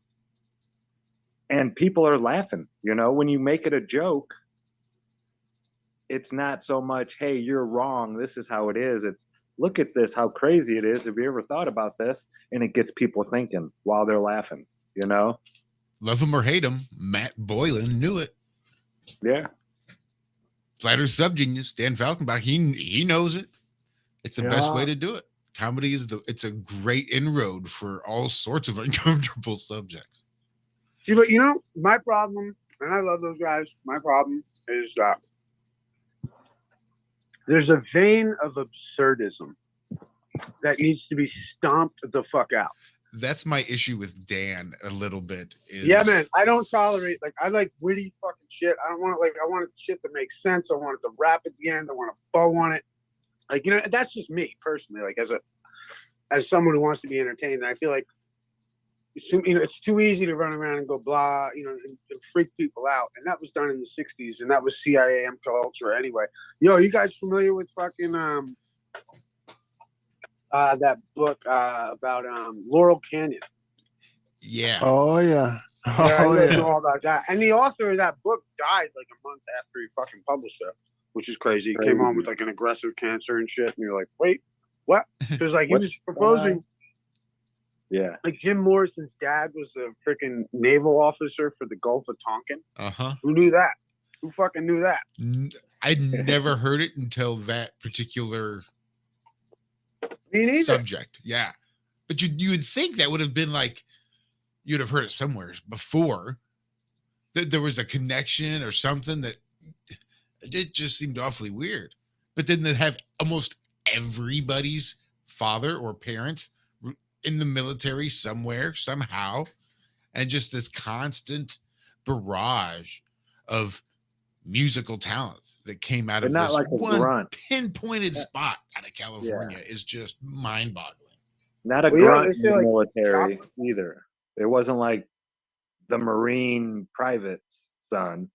And people are laughing, when you make it a joke, it's not so much, hey, you're wrong, this is how it is. It's, look at this, how crazy it is. Have you ever thought about this? And it gets people thinking while they're laughing, Love him or hate him, Matt Boylan knew it. Yeah. Flat Earth subgenius, Dan Falkenbach, he knows it. It's the best way to do it. Comedy it's a great inroad for all sorts of uncomfortable subjects. See, but my problem, and I love those guys, my problem is that there's a vein of absurdism that needs to be stomped the fuck out. That's my issue with Dan a little bit. Yeah, man. I don't tolerate, like, I like witty fucking shit. I don't want it, like, I want shit to make sense. I want it to rap at the end. I want a bow on it. Like, that's just me personally, like, as someone who wants to be entertained. And I feel like, it's too easy to run around and go blah, and freak people out. And that was done in the 60s, and that was CIAM culture anyway. You guys familiar with fucking that book about Laurel Canyon? Yeah. Oh yeah. I know all about that. And the author of that book died like a month after he fucking published it, which is crazy. He came on with like an aggressive cancer and shit, and you're like, wait, what? Because like he was proposing. Yeah. Like Jim Morrison's dad was a freaking naval officer for the Gulf of Tonkin. Uh-huh. Who knew that? Who fucking knew that? I'd never heard it until that particular subject. Yeah. But you would think that would have been like, you'd have heard it somewhere before, that there was a connection or something, that it just seemed awfully weird. But then they have almost everybody's father or parent in the military somewhere, somehow, and just this constant barrage of musical talent that came out But of not this like a one grunt. pinpointed spot out of California is just mind-boggling. Not a Well, yeah, grunt they in say, the like, military either. It wasn't like the Marine private's son.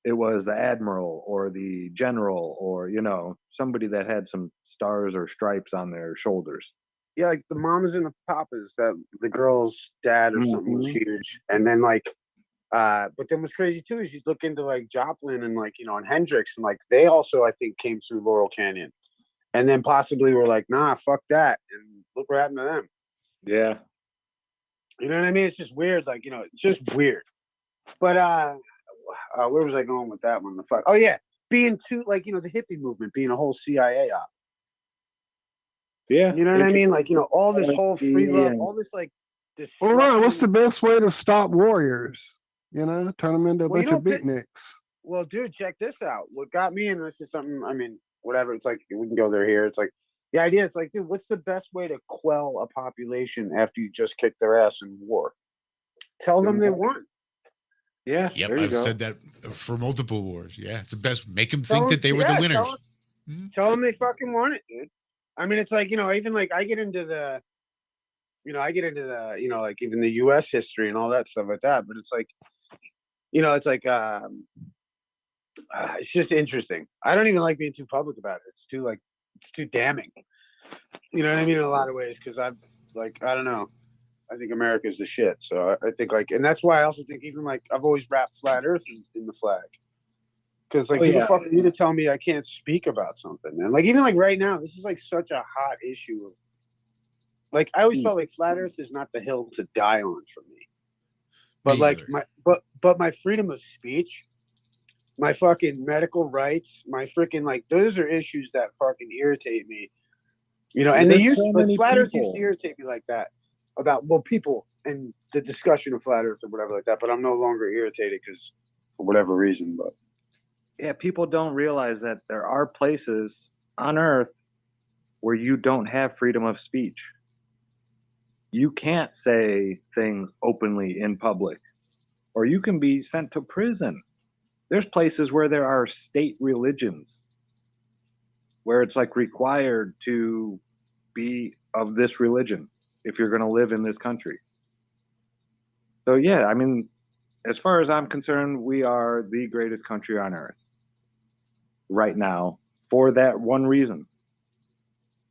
It was the admiral or the general or, you know, somebody that had some stars or stripes on their shoulders. Yeah, like the mamas and the papas, that the girl's dad or something was huge. And then like but then what's crazy too is you look into like Joplin and like, you know, and Hendrix, and like they also I think came through Laurel Canyon. And then possibly were like, nah, fuck that. And look what happened to them. Yeah. You know what I mean? It's just weird, like, you know, it's just weird. But where was I going with that one? The fuck. Oh yeah, being too, like, you know, the hippie movement being a whole CIA op. Yeah. You know what I mean? Like, you know, all this whole free love, all this like. Well, right. What's the best way to stop warriors? You know, turn them into a Well, bunch of beatniks. Well, dude, check this out. What got me, and this is something, I mean, whatever. It's like, we can go there here. It's like, the idea, it's like, dude, what's the best way to quell a population after you just kicked their ass in war? Tell them they won. Yeah. Yep, I've said that for multiple wars. Yeah, it's the best. Make them think that they were the winners. Tell them they fucking won it, dude. I mean, it's like, you know, even like I get into the, you know, like even the U.S. history and all that stuff like that. But it's like, you know, it's like, it's just interesting. I don't even like being too public about it. It's too, like, it's too damning. You know what I mean? In a lot of ways, because I'm like, I don't know. I think America's the shit. So I think, like, and that's why I also think even like I've always wrapped flat Earth in the flag. Because like, who the fuck are you to tell me I can't speak about something, man? Like, even like right now, this is like such a hot issue of, like, I always felt like flat Earth is not the hill to die on for me. But like my freedom of speech, my fucking medical rights, my freaking, like, those are issues that fucking irritate me. You know, and they used to, like, flat Earth used to irritate me like that about, well, people and the discussion of flat Earth or whatever like that. But I'm no longer irritated because for whatever reason. But yeah, people don't realize that there are places on Earth where you don't have freedom of speech. You can't say things openly in public, or you can be sent to prison. There's places where there are state religions where it's like required to be of this religion if you're going to live in this country. So yeah, I mean, as far as I'm concerned, we are the greatest country on earth right now for that one reason: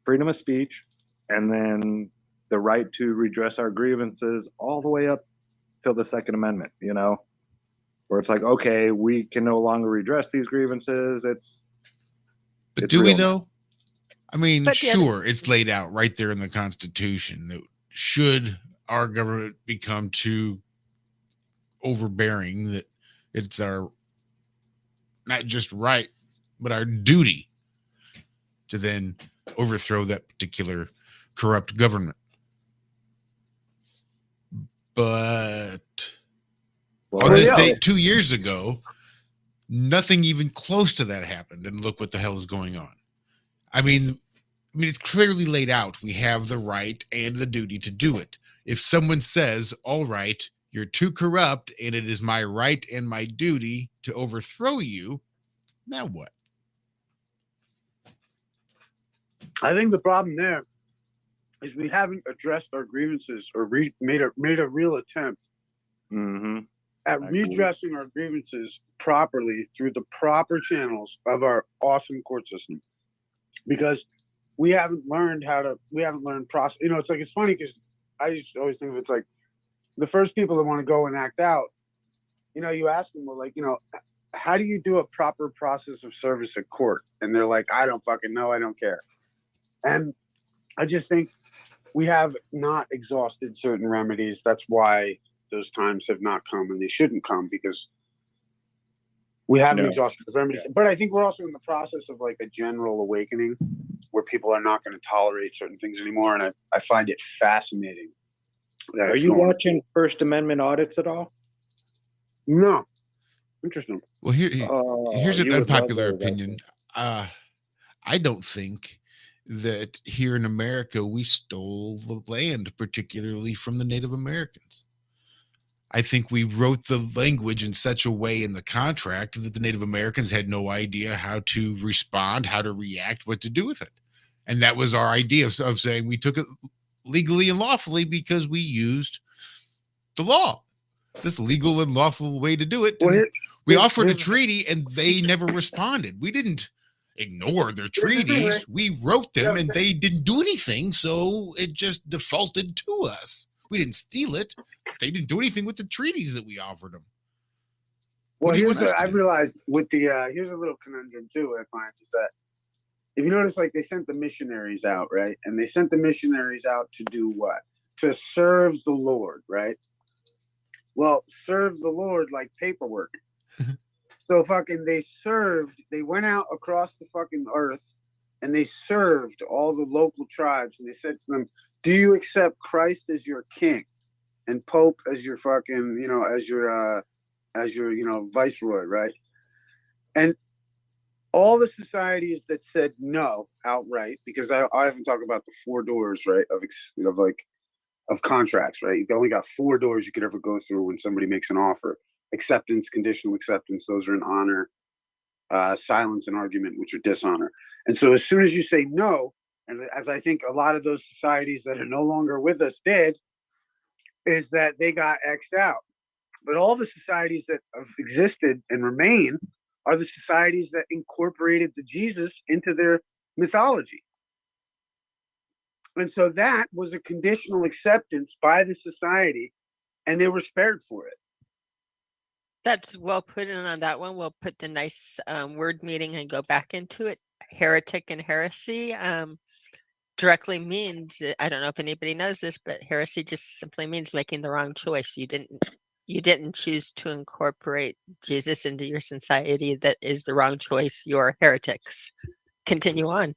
freedom of speech, and then the right to redress our grievances all the way up till the Second Amendment, you know, where it's like, okay, we can no longer redress these grievances. But do we though? I mean, sure, it's laid out right there in the Constitution that should our government become too overbearing, that it's our not just right, but our duty to then overthrow that particular corrupt government. But on this date 2 years ago, nothing even close to that happened. And look what the hell is going on. I mean, it's clearly laid out. We have the right and the duty to do it. If someone says, all right, you're too corrupt and it is my right and my duty to overthrow you, now what? I think the problem there is we haven't addressed our grievances or made a real attempt at redressing our grievances properly through the proper channels of our awesome court system. Because we haven't learned process. You know, it's like, it's funny because I just always think of it's like the first people that want to go and act out, you know, you ask them, well, like, you know, how do you do a proper process of service at court? And they're like, I don't fucking know. I don't care. And I just think we have not exhausted certain remedies. That's why those times have not come, and they shouldn't come, because we haven't exhausted the remedies. But I think we're also in the process of like a general awakening where people are not going to tolerate certain things anymore. And I find it fascinating. Are you watching First Amendment audits at all? No. Interesting. Well, here's an unpopular opinion. I don't think that here in America, we stole the land, particularly from the Native Americans. I think we wrote the language in such a way in the contract that the Native Americans had no idea how to respond, how to react, what to do with it. And that was our idea of saying we took it legally and lawfully because we used the law, this legal and lawful way to do it. Well, we offered a treaty and they never responded. We didn't ignore their treaties. We wrote them and they didn't do anything. So it just defaulted to us. We didn't steal it. They didn't do anything with the treaties that we offered them. Well, here's what I realized with the here's a little conundrum too. I find is that if you notice, like they sent the missionaries out, right? And they sent the missionaries out to do what? To serve the Lord, right? Well, serve the Lord like paperwork. So fucking they went out across the fucking earth and they served all the local tribes and they said to them, do you accept Christ as your king and Pope as your fucking, as your, viceroy, right? And all the societies that said no outright, because I haven't talked about the 4 doors, right, of contracts, right? You've only got 4 doors you could ever go through when somebody makes an offer. Acceptance, conditional acceptance, those are in honor, silence and argument, which are dishonor. And so as soon as you say no, and as I think a lot of those societies that are no longer with us did, is that they got X'd out. But all the societies that have existed and remain are the societies that incorporated the Jesus into their mythology. And so that was a conditional acceptance by the society, and they were spared for it. That's well put in on that one. We'll put the nice word meeting and go back into it. Heretic and heresy directly means, I don't know if anybody knows this, but heresy just simply means making the wrong choice. You didn't choose to incorporate Jesus into your society. That is the wrong choice. You're heretics. Continue on.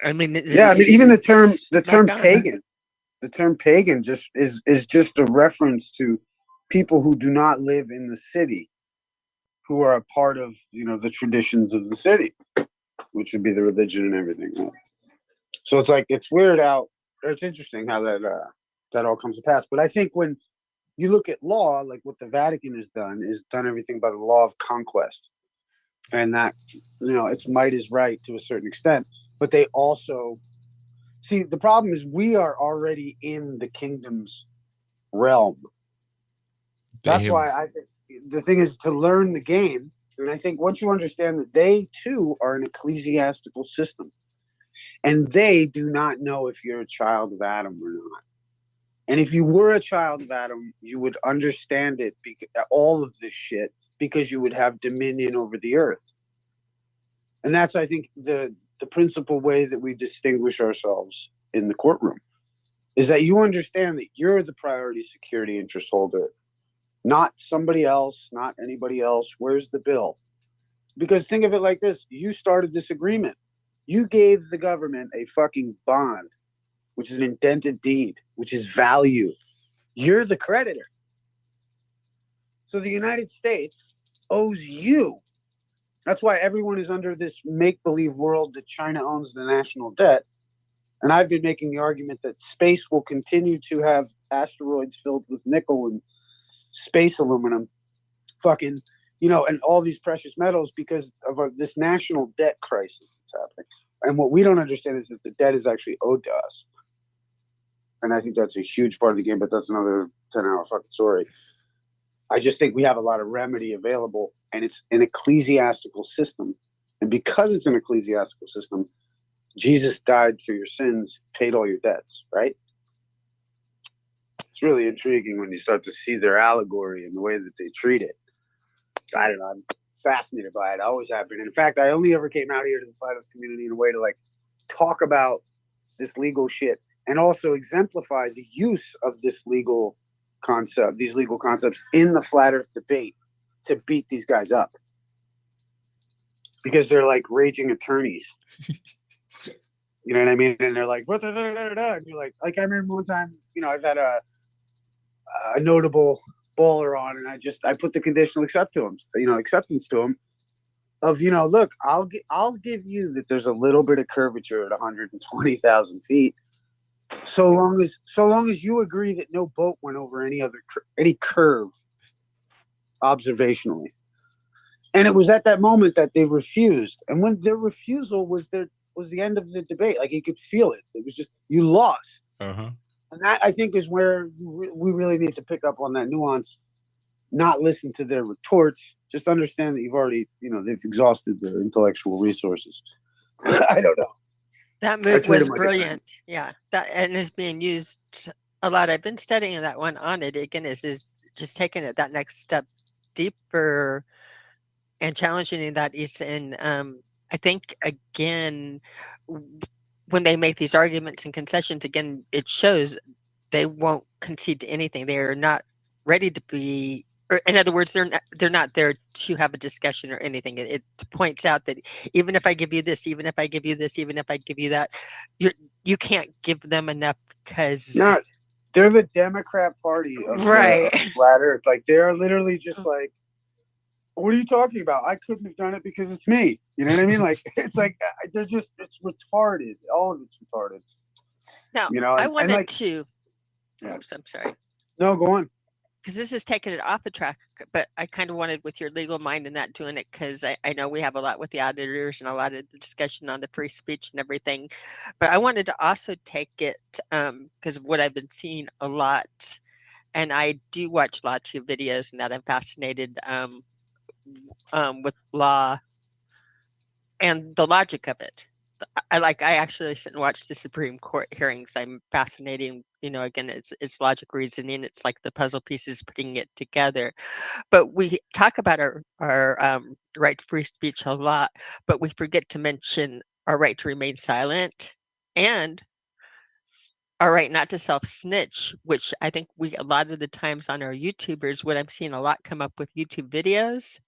I mean, even the term pagan. The term pagan just is just a reference to people who do not live in the city, who are a part of the traditions of the city, which would be the religion and everything. So it's like it's weird how it's interesting how that all comes to pass. But I think when you look at law, like what the Vatican has done is done everything by the law of conquest, and that its might is right to a certain extent, but they also. See, the problem is we are already in the kingdom's realm. That's why I think the thing is to learn the game. And I think once you understand that they too are an ecclesiastical system and they do not know if you're a child of Adam or not. And if you were a child of Adam, you would understand it, all of this shit, because you would have dominion over the earth. And that's, I think, the principal way that we distinguish ourselves in the courtroom is that you understand that you're the priority security interest holder, not somebody else, not anybody else. Where's the bill? Because think of it like this. You started this agreement. You gave the government a fucking bond, which is an indented deed, which is value. You're the creditor. So the United States owes you. That's why everyone is under this make-believe world that China owns the national debt. And I've been making the argument that space will continue to have asteroids filled with nickel and space aluminum, and all these precious metals because of this national debt crisis that's happening. And what we don't understand is that the debt is actually owed to us. And I think that's a huge part of the game, but that's another 10-hour fucking story. I just think we have a lot of remedy available, and it's an ecclesiastical system. And because it's an ecclesiastical system, Jesus died for your sins, paid all your debts, right? It's really intriguing when you start to see their allegory and the way that they treat it. I don't know. I'm fascinated by it. I always have been. In fact, I only ever came out here to the flat community in a way to talk about this legal shit and also exemplify the use of these legal concepts in the flat earth debate to beat these guys up. Because they're like raging attorneys. You know what I mean? And they're like, and you're like I remember one time, I've had a notable baller on, and I put the conditional acceptance to him, look, I'll give you that there's a little bit of curvature at 120,000 feet. So long as you agree that no boat went over any curve observationally. And it was at that moment that they refused. And when their refusal was the end of the debate, like you could feel it. It was just, you lost. Uh-huh. And that, I think, is where we really need to pick up on that nuance, not listen to their retorts, just understand that you've already, they've exhausted their intellectual resources. I don't know. That move was brilliant. Yeah, that and is being used a lot. I've been studying that one on it. Again, is just taking it that next step deeper and challenging that is in. I think again, when they make these arguments and concessions, again, it shows they won't concede to anything. They are not ready to be. Or in other words, they're not there to have a discussion or anything. It points out that even if I give you this, even if I give you this, even if I give you that, you can't give them enough because they're the Democrat Party of right. The flat Earth. Like they're literally just like, what are you talking about? I couldn't have done it because it's me. You know what I mean? Like it's like it's retarded. All of it's retarded. Now, I wanted to. Yeah. Oops, I'm sorry. No, go on. Because this is taking it off the track, but I kind of wanted with your legal mind and not doing it because I know we have a lot with the auditors and a lot of the discussion on the free speech and everything. But I wanted to also take it because of what I've been seeing a lot. And I do watch lots of videos and that I'm fascinated with law and the logic of it. I actually sit and watch the Supreme Court hearings. I'm fascinating, again, it's logic reasoning. It's like the puzzle pieces putting it together. But we talk about our right to free speech a lot, but we forget to mention our right to remain silent and our right not to self-snitch, which I think a lot of the times on our YouTubers, what I'm seeing a lot come up with YouTube videos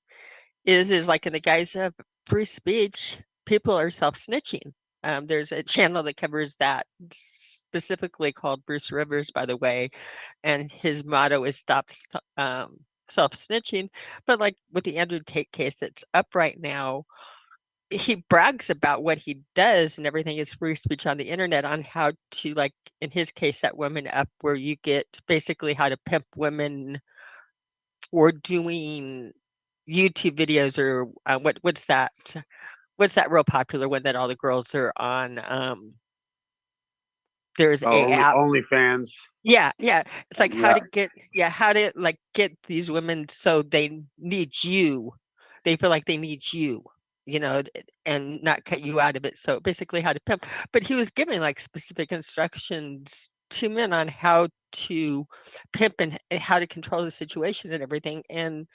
is like in the guise of free speech, people are self-snitching. There's a channel that covers that specifically called Bruce Rivers, by the way, and his motto is stop self-snitching. But like with the Andrew Tate case that's up right now, he brags about what he does and everything is free speech on the internet on how to, like in his case, set women up where you get basically how to pimp women for doing YouTube videos or what's that real popular one that all the girls are on? There's a app. OnlyFans. Yeah. It's like how to like get these women so they need you. They feel like they need you, and not cut you out of it. So basically how to pimp. But he was giving like specific instructions to men on how to pimp and how to control the situation and everything. And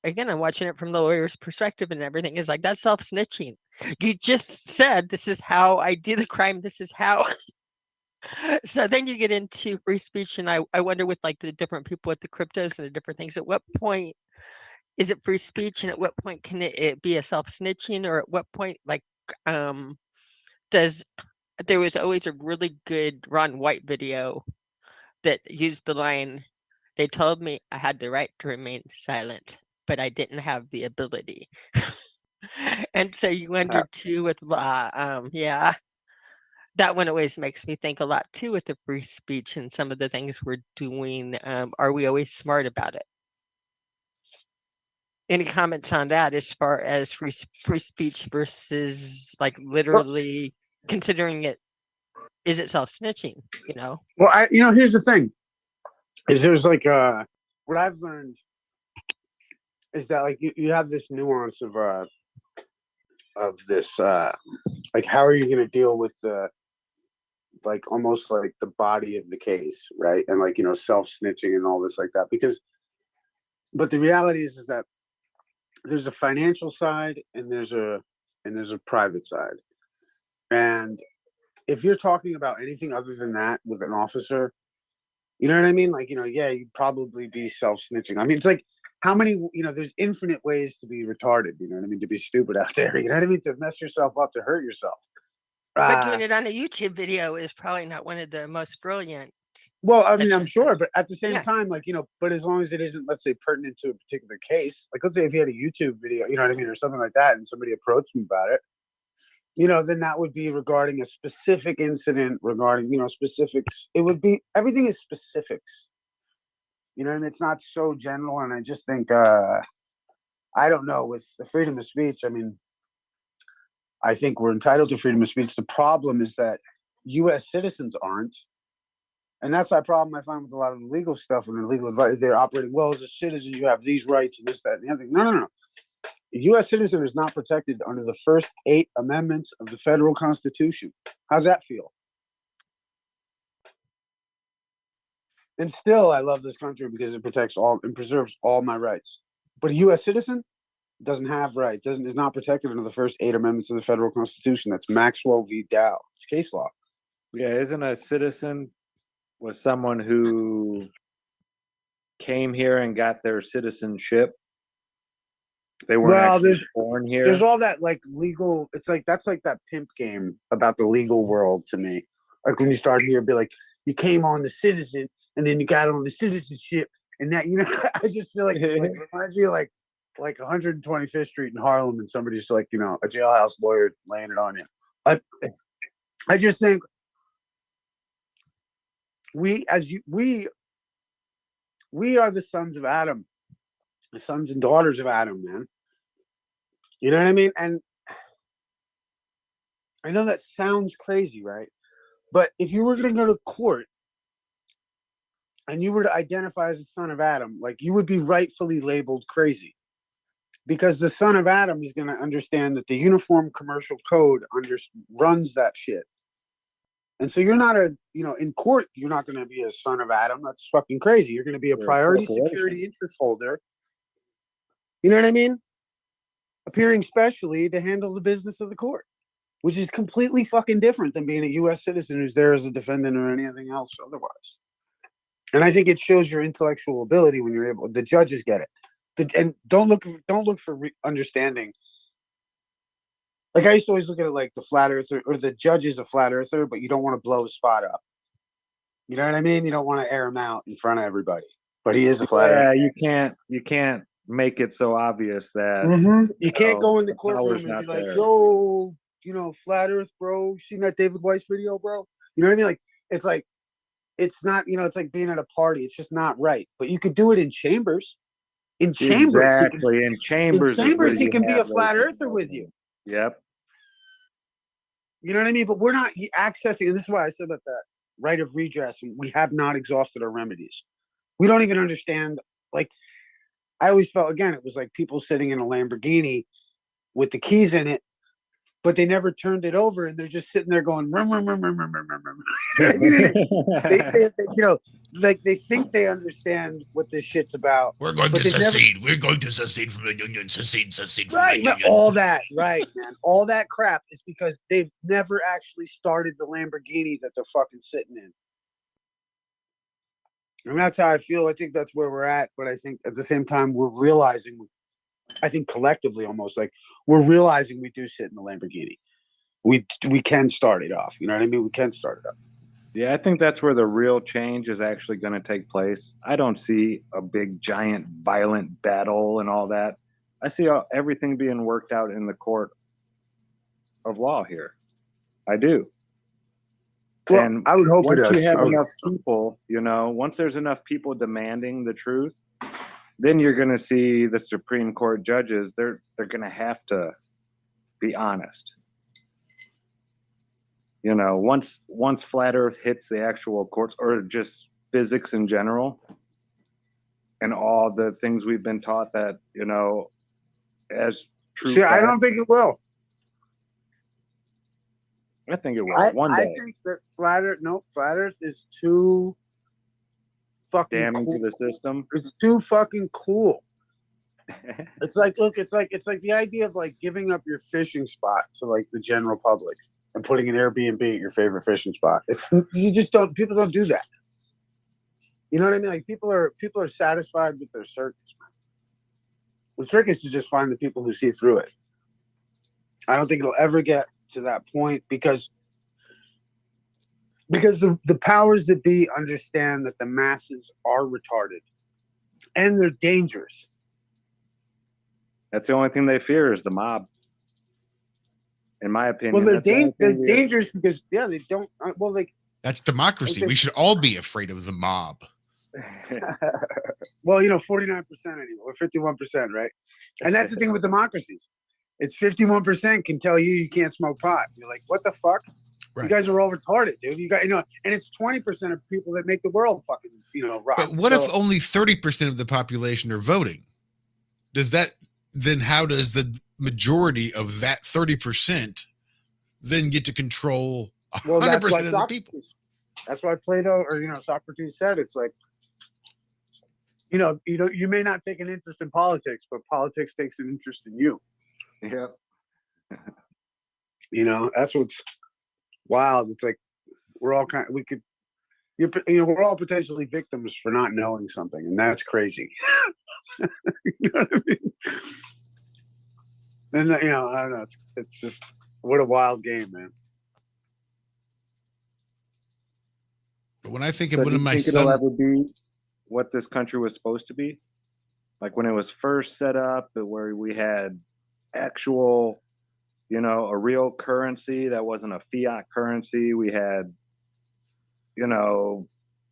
again, I'm watching it from the lawyer's perspective and everything is like, that's self-snitching. You just said, this is how I do the crime. This is how. So then you get into free speech. And I wonder with like the different people with the cryptos and the different things, at what point is it free speech? And at what point can it be a self-snitching? Or at what point, like, there was always a really good Ron White video that used the line, they told me I had the right to remain silent, but I didn't have the ability. And so you wonder too with law, that one always makes me think a lot too with the free speech and some of the things we're doing. Are we always smart about it? Any comments on that as far as free speech versus like literally considering it? Is it self-snitching? Well, here's the thing: is there's like what I've learned is that like you have this nuance of this like how are you going to deal with the like almost like the body of the case, right? And like self-snitching and all this like that but the reality is that there's a financial side and there's a private side. And if you're talking about anything other than that with an officer, you know what I mean? Like, you'd probably be self-snitching. I mean, it's like how many, there's infinite ways to be retarded, you know what I mean? To be stupid out there, you know what I mean? To mess yourself up, to hurt yourself. But doing it on a YouTube video is probably not one of the most brilliant Well, I mean, I'm sure, but at the same time, like, but as long as it isn't, let's say, pertinent to a particular case, like, let's say if you had a YouTube video, you know what I mean, or something like that, and somebody approached me about it, then that would be regarding a specific incident, regarding, specifics. It would be, everything is specifics, and it's not so general. And I just think, I don't know, with the freedom of speech, I mean, I think we're entitled to freedom of speech. The problem is that U.S. citizens aren't. And that's that problem I find with a lot of the legal stuff and the legal advice. They're operating, well, as a citizen, you have these rights and this, that, and the other thing. No. A U.S. citizen is not protected under the first 8 amendments of the federal Constitution. How's that feel? And still, I love this country because it protects all and preserves all my rights. But a U.S. citizen doesn't have rights, is not protected under the first 8 amendments of the federal Constitution. That's Maxwell v. Dow. It's case law. Yeah, isn't a citizen was someone who came here and got their citizenship? They weren't actually born here. There's all that like legal. It's like that's like that pimp game about the legal world to me. Like when you start here, be like you came on the citizen and then you got on the citizenship, and that I just feel like it reminds me of like 125th Street in Harlem, and somebody's like a jailhouse lawyer laying it on you. I just think we are the sons of Adam, the sons and daughters of Adam, man. You know what I mean? And I know that sounds crazy, right? But if you were going to go to court and you were to identify as a son of Adam, like you would be rightfully labeled crazy, because the son of Adam is going to understand that the Uniform Commercial Code runs that shit. And so you're not in court, you're not going to be a son of Adam. That's fucking crazy. You're going to be a priority security interest holder. You know what I mean? Appearing specially to handle the business of the court, which is completely fucking different than being a U.S. citizen who's there as a defendant or anything else otherwise. And I think it shows your intellectual ability when you're able. The judges get it, and don't look for understanding. Like I used to always look at it like the flat earther or the judge is a flat earther, but you don't want to blow his spot up. You know what I mean? You don't want to air him out in front of everybody, but he is a flat earther. Yeah, you can't make it so obvious that you can't go in the courtroom and be like, yo, flat earth, bro. Seen that David Weiss video, bro? You know what I mean? Like, it's not, it's like being at a party. It's just not right. But you could do it in chambers. In chambers. Exactly. In chambers, he can be a flat earther with you. Yep. You know what I mean? But we're not accessing, and this is why I said about that right of redress. We have not exhausted our remedies. We don't even understand. Like, I always felt, again, it was like people sitting in a Lamborghini with the keys in it, but they never turned it over, and they're just sitting there going, rum, rum, rum, rum, rum, rum, rum, rum. They think they understand what this shit's about. We're going to secede. We're going to secede from the union. Secede from the union. All that, right, man. All that crap is because they've never actually started the Lamborghini that they're fucking sitting in. And that's how I feel. I think that's where we're at. But I think at the same time, we're realizing, I think collectively almost, like we're realizing we do sit in the Lamborghini. We can start it off. You know what I mean? We can start it up. Yeah, I think that's where the real change is actually going to take place. I don't see a big, giant, violent battle and all that. I see everything being worked out in the court of law here. I do. Well, and I would hope once it does. you have enough people, once there's enough people demanding the truth, then you're going to see the Supreme Court judges. They're going to have to be honest. Once flat Earth hits the actual courts, or just physics in general, and all the things we've been taught that as true. See, I don't think it will. I think it will. One day. I think that flat Earth is too fucking damning cool. to the system. It's too fucking cool. It's like the idea of like giving up your fishing spot to like the general public and putting an Airbnb at your favorite fishing spot. People don't do that. You know what I mean? Like people are satisfied with their circus. The trick is to just find the people who see through it. I don't think it'll ever get to that point, because Because the powers that be understand that the masses are retarded and they're dangerous. That's the only thing they fear is the mob. In my opinion. Well, they're they're dangerous because they don't. That's democracy. We should all be afraid of the mob. Well, 49% anyway, or 51%, right? And that's the thing with democracies. It's 51% can tell you can't smoke pot. You're like, what the fuck? Right. You guys are all retarded, dude. You got, and it's 20% of people that make the world fucking, rock. But what if only 30% of the population are voting? Then how does the majority of that 30% then get to control 100% of the people? That's why Plato or Socrates said it's like, you may not take an interest in politics, but politics takes an interest in you. Yeah. That's what's wild. It's like we're all we're all potentially victims for not knowing something, and that's crazy. You know what I mean? And I don't know. It's just what a wild game, man. But when I think of one of my sons, it'll ever be what this country was supposed to be, like when it was first set up, where we had actual, a real currency that wasn't a fiat currency. We had,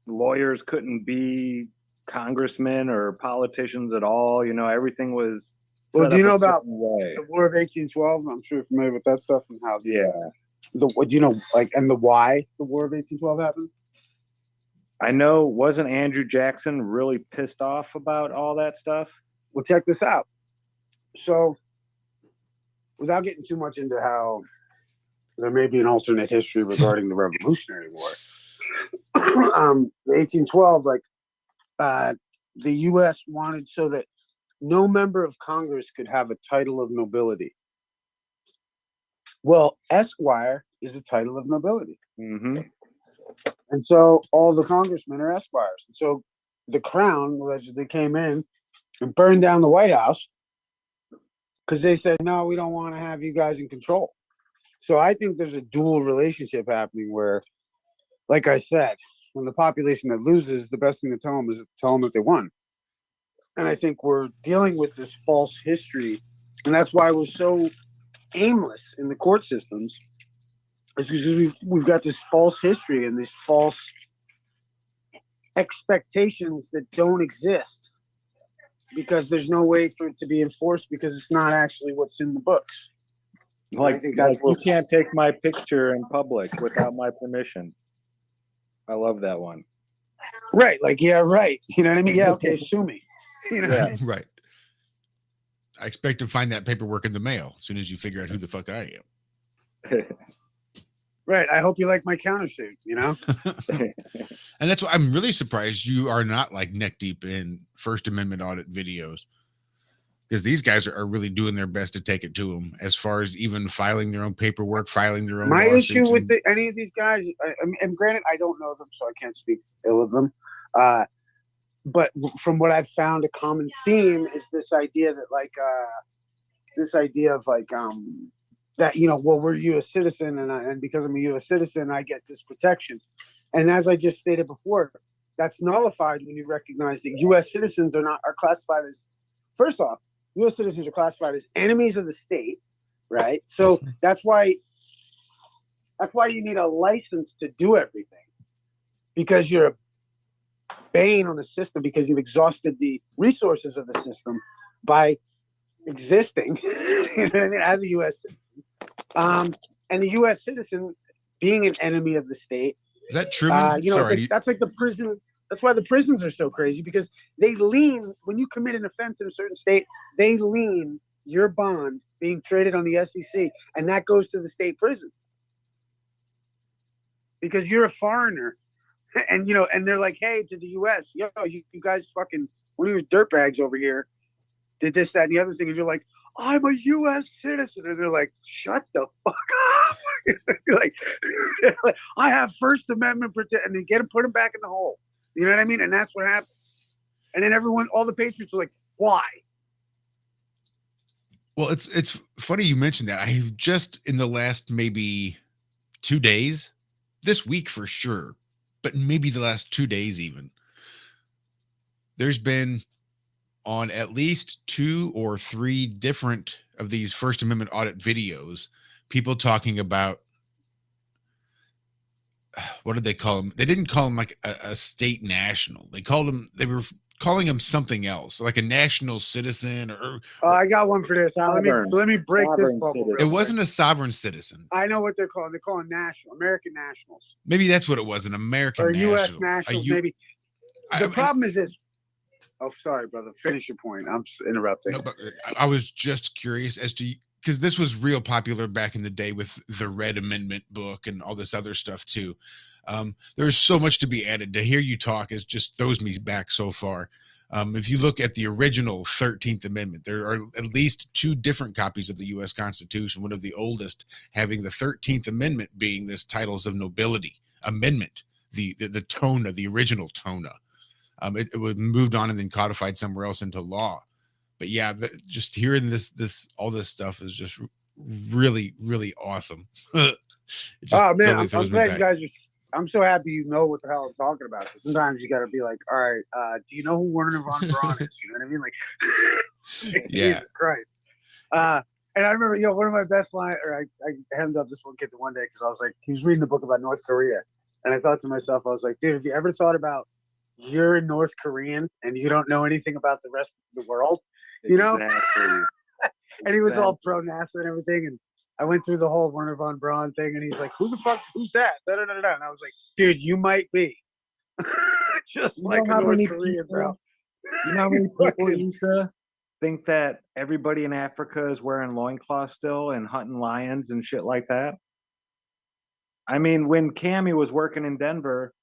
lawyers couldn't be congressmen or politicians at all. Everything was. Well, do you know about the War of 1812? I'm sure you're familiar with that stuff and how and the why the War of 1812 happened. I know. Wasn't Andrew Jackson really pissed off about all that stuff? Well, check this out. So, without getting too much into how there may be an alternate history regarding the Revolutionary War, the 1812, the U.S. wanted so that no member of Congress could have a title of nobility. Well, Esquire is a title of nobility. Mm-hmm. And so all the congressmen are esquires. And so the crown allegedly came in and burned down the White House because they said, no, we don't want to have you guys in control. So I think there's a dual relationship happening where, like I said, when the population that loses, the best thing to tell them is to tell them that they won. And I think we're dealing with this false history. And that's why we're so aimless in the court systems. It's because we've got this false history and these false expectations that don't exist because there's no way for it to be enforced because it's not actually what's in the books. I think you can't take my picture in public without my permission. I love that one. Right. Right. You know what I mean? Yeah. Okay. Sue me. Right. I expect to find that paperwork in the mail as soon as you figure out who the fuck I am. Right. I hope you like my countersuit, And that's why I'm really surprised you are not neck deep in First Amendment audit videos, because these guys are really doing their best to take it to them as far as even filing their own paperwork, filing their own. My issue with any of these guys, and granted, I don't know them, so I can't speak ill of them. But from what I've found, a common theme is this idea that that, well, we're a U.S. citizen, and because I'm a U.S. citizen, I get this protection. And as I just stated before, that's nullified when you recognize that U.S. citizens are classified as, first off, U.S. citizens are classified as enemies of the state, right? So that's why you need a license to do everything, because you're a bane on the system, because you've exhausted the resources of the system by existing as a U.S. citizen. And the U.S. citizen being an enemy of the state. Is that true? That's like the prison. That's why the prisons are so crazy, because they lean, when you commit an offense in a certain state, they lean your bond being traded on the SEC, and that goes to the state prison. Because you're a foreigner. And, and they're like, hey, to the U.S., you guys fucking, one of your dirtbags over here did this, that, and the other thing. And you're like, I'm a U.S. citizen. And they're like, shut the fuck up. You're like, I have First Amendment protection. And they put them back in the hole. You know what I mean? And that's what happens. And then all the patriots are like, why? Well, it's funny you mentioned that. I just, in the last maybe 2 days, this week for sure, but maybe the last 2 days even, there's been on at least 2 or 3 different of these First Amendment audit videos, people talking about, what did they call them? They didn't call them like a state national. They were calling him something else, like a national citizen or I got one for this. Let me break this bubble. It wasn't a sovereign citizen. I know what they're calling. They're calling American nationals. Maybe that's what it was, an American or national. U.S. nationals, maybe. The problem is this. Oh, sorry, brother. Finish your point. I'm interrupting. No, but I was just curious as to, because this was real popular back in the day with the Red Amendment book and all this other stuff too. There's so much to be added. To hear you talk is just throws me back so far. If you look at the original 13th Amendment, there are at least 2 different copies of the U.S. Constitution, one of the oldest having the 13th Amendment being this Titles of Nobility Amendment, the tona, the original tona. It was moved on and then codified somewhere else into law. But yeah, just hearing all this stuff is just really, really awesome. Oh man, I'm glad you guys I'm so happy you know what the hell I'm talking about. Sometimes you got to be like, all right, do you know who Werner von Braun is? You know what I mean? Like, yeah. Jesus Christ. And I remember, one of my best lines, or I hemmed up this one kid the one day because I was like, he was reading a book about North Korea. And I thought to myself, I was like, dude, have you ever thought about you're North Korean and you don't know anything about the rest of the world? You know? Exactly. And he was all pro NASA and everything. And I went through the whole Werner von Braun thing, and he's like, who's that? Da, da, da, da. And I was like, dude, you might be. Just like a North Korean, bro. You know how many people, Issa, think that everybody in Africa is wearing loincloths still and hunting lions and shit like that? I mean, when Cami was working in Denver,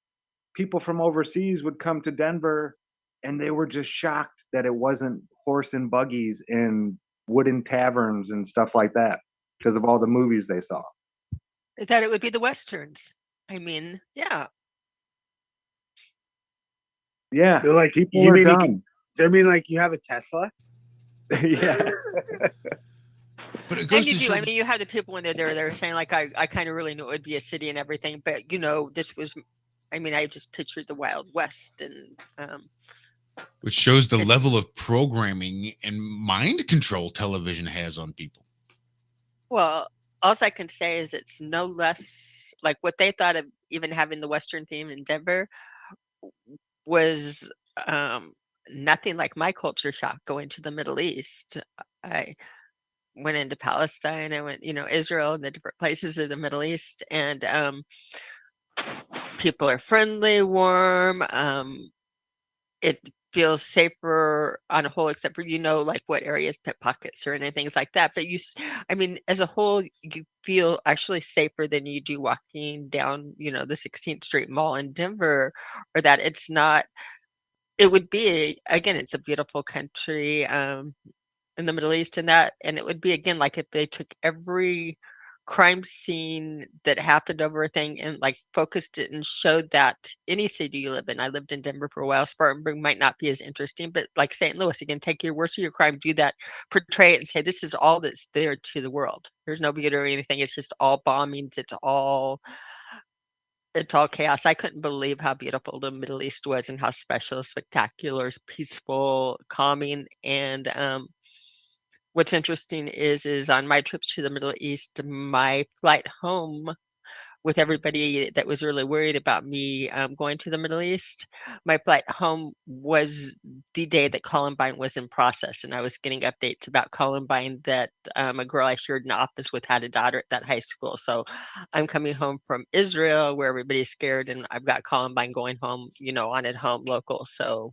people from overseas would come to Denver, and they were just shocked that it wasn't horse and buggies in wooden taverns and stuff like that because of all the movies they saw. That it would be the Westerns. I mean, yeah. Yeah. They're like, people are dumb. They mean like you have a Tesla? Yeah. But it goes and you to do. show... I mean, you have the people when they're saying like, I kind of really knew it would be a city and everything, but this was, I mean, I just pictured the Wild West and which shows the level of programming and mind control television has on people. Well, all I can say is it's no less like what they thought of even having the Western theme in Denver was nothing like my culture shock going to the Middle East. I went into Palestine, I went, Israel and the different places of the Middle East, and people are friendly, warm. It feels safer on a whole, except for, like what areas, pickpockets or anything like that. But as a whole, you feel actually safer than you do walking down, the 16th Street Mall in Denver, or that it's not, it would be, again, it's a beautiful country in the Middle East and it would be, again, like if they took every crime scene that happened over a thing and like focused it and showed that any city you live in. I lived in Denver for a while. Spartanburg might not be as interesting, but like St. Louis, again, take your worst of your crime, do that, portray it and say, this is all that's there to the world. There's no beauty or anything. It's just all bombings. It's all chaos. I couldn't believe how beautiful the Middle East was and how special, spectacular, peaceful, calming. And what's interesting is on my trips to the Middle East, my flight home with everybody that was really worried about me going to the Middle East, my flight home was the day that Columbine was in process. And I was getting updates about Columbine that a girl I shared an office with had a daughter at that high school. So I'm coming home from Israel where everybody's scared, and I've got Columbine going home, on at home local. So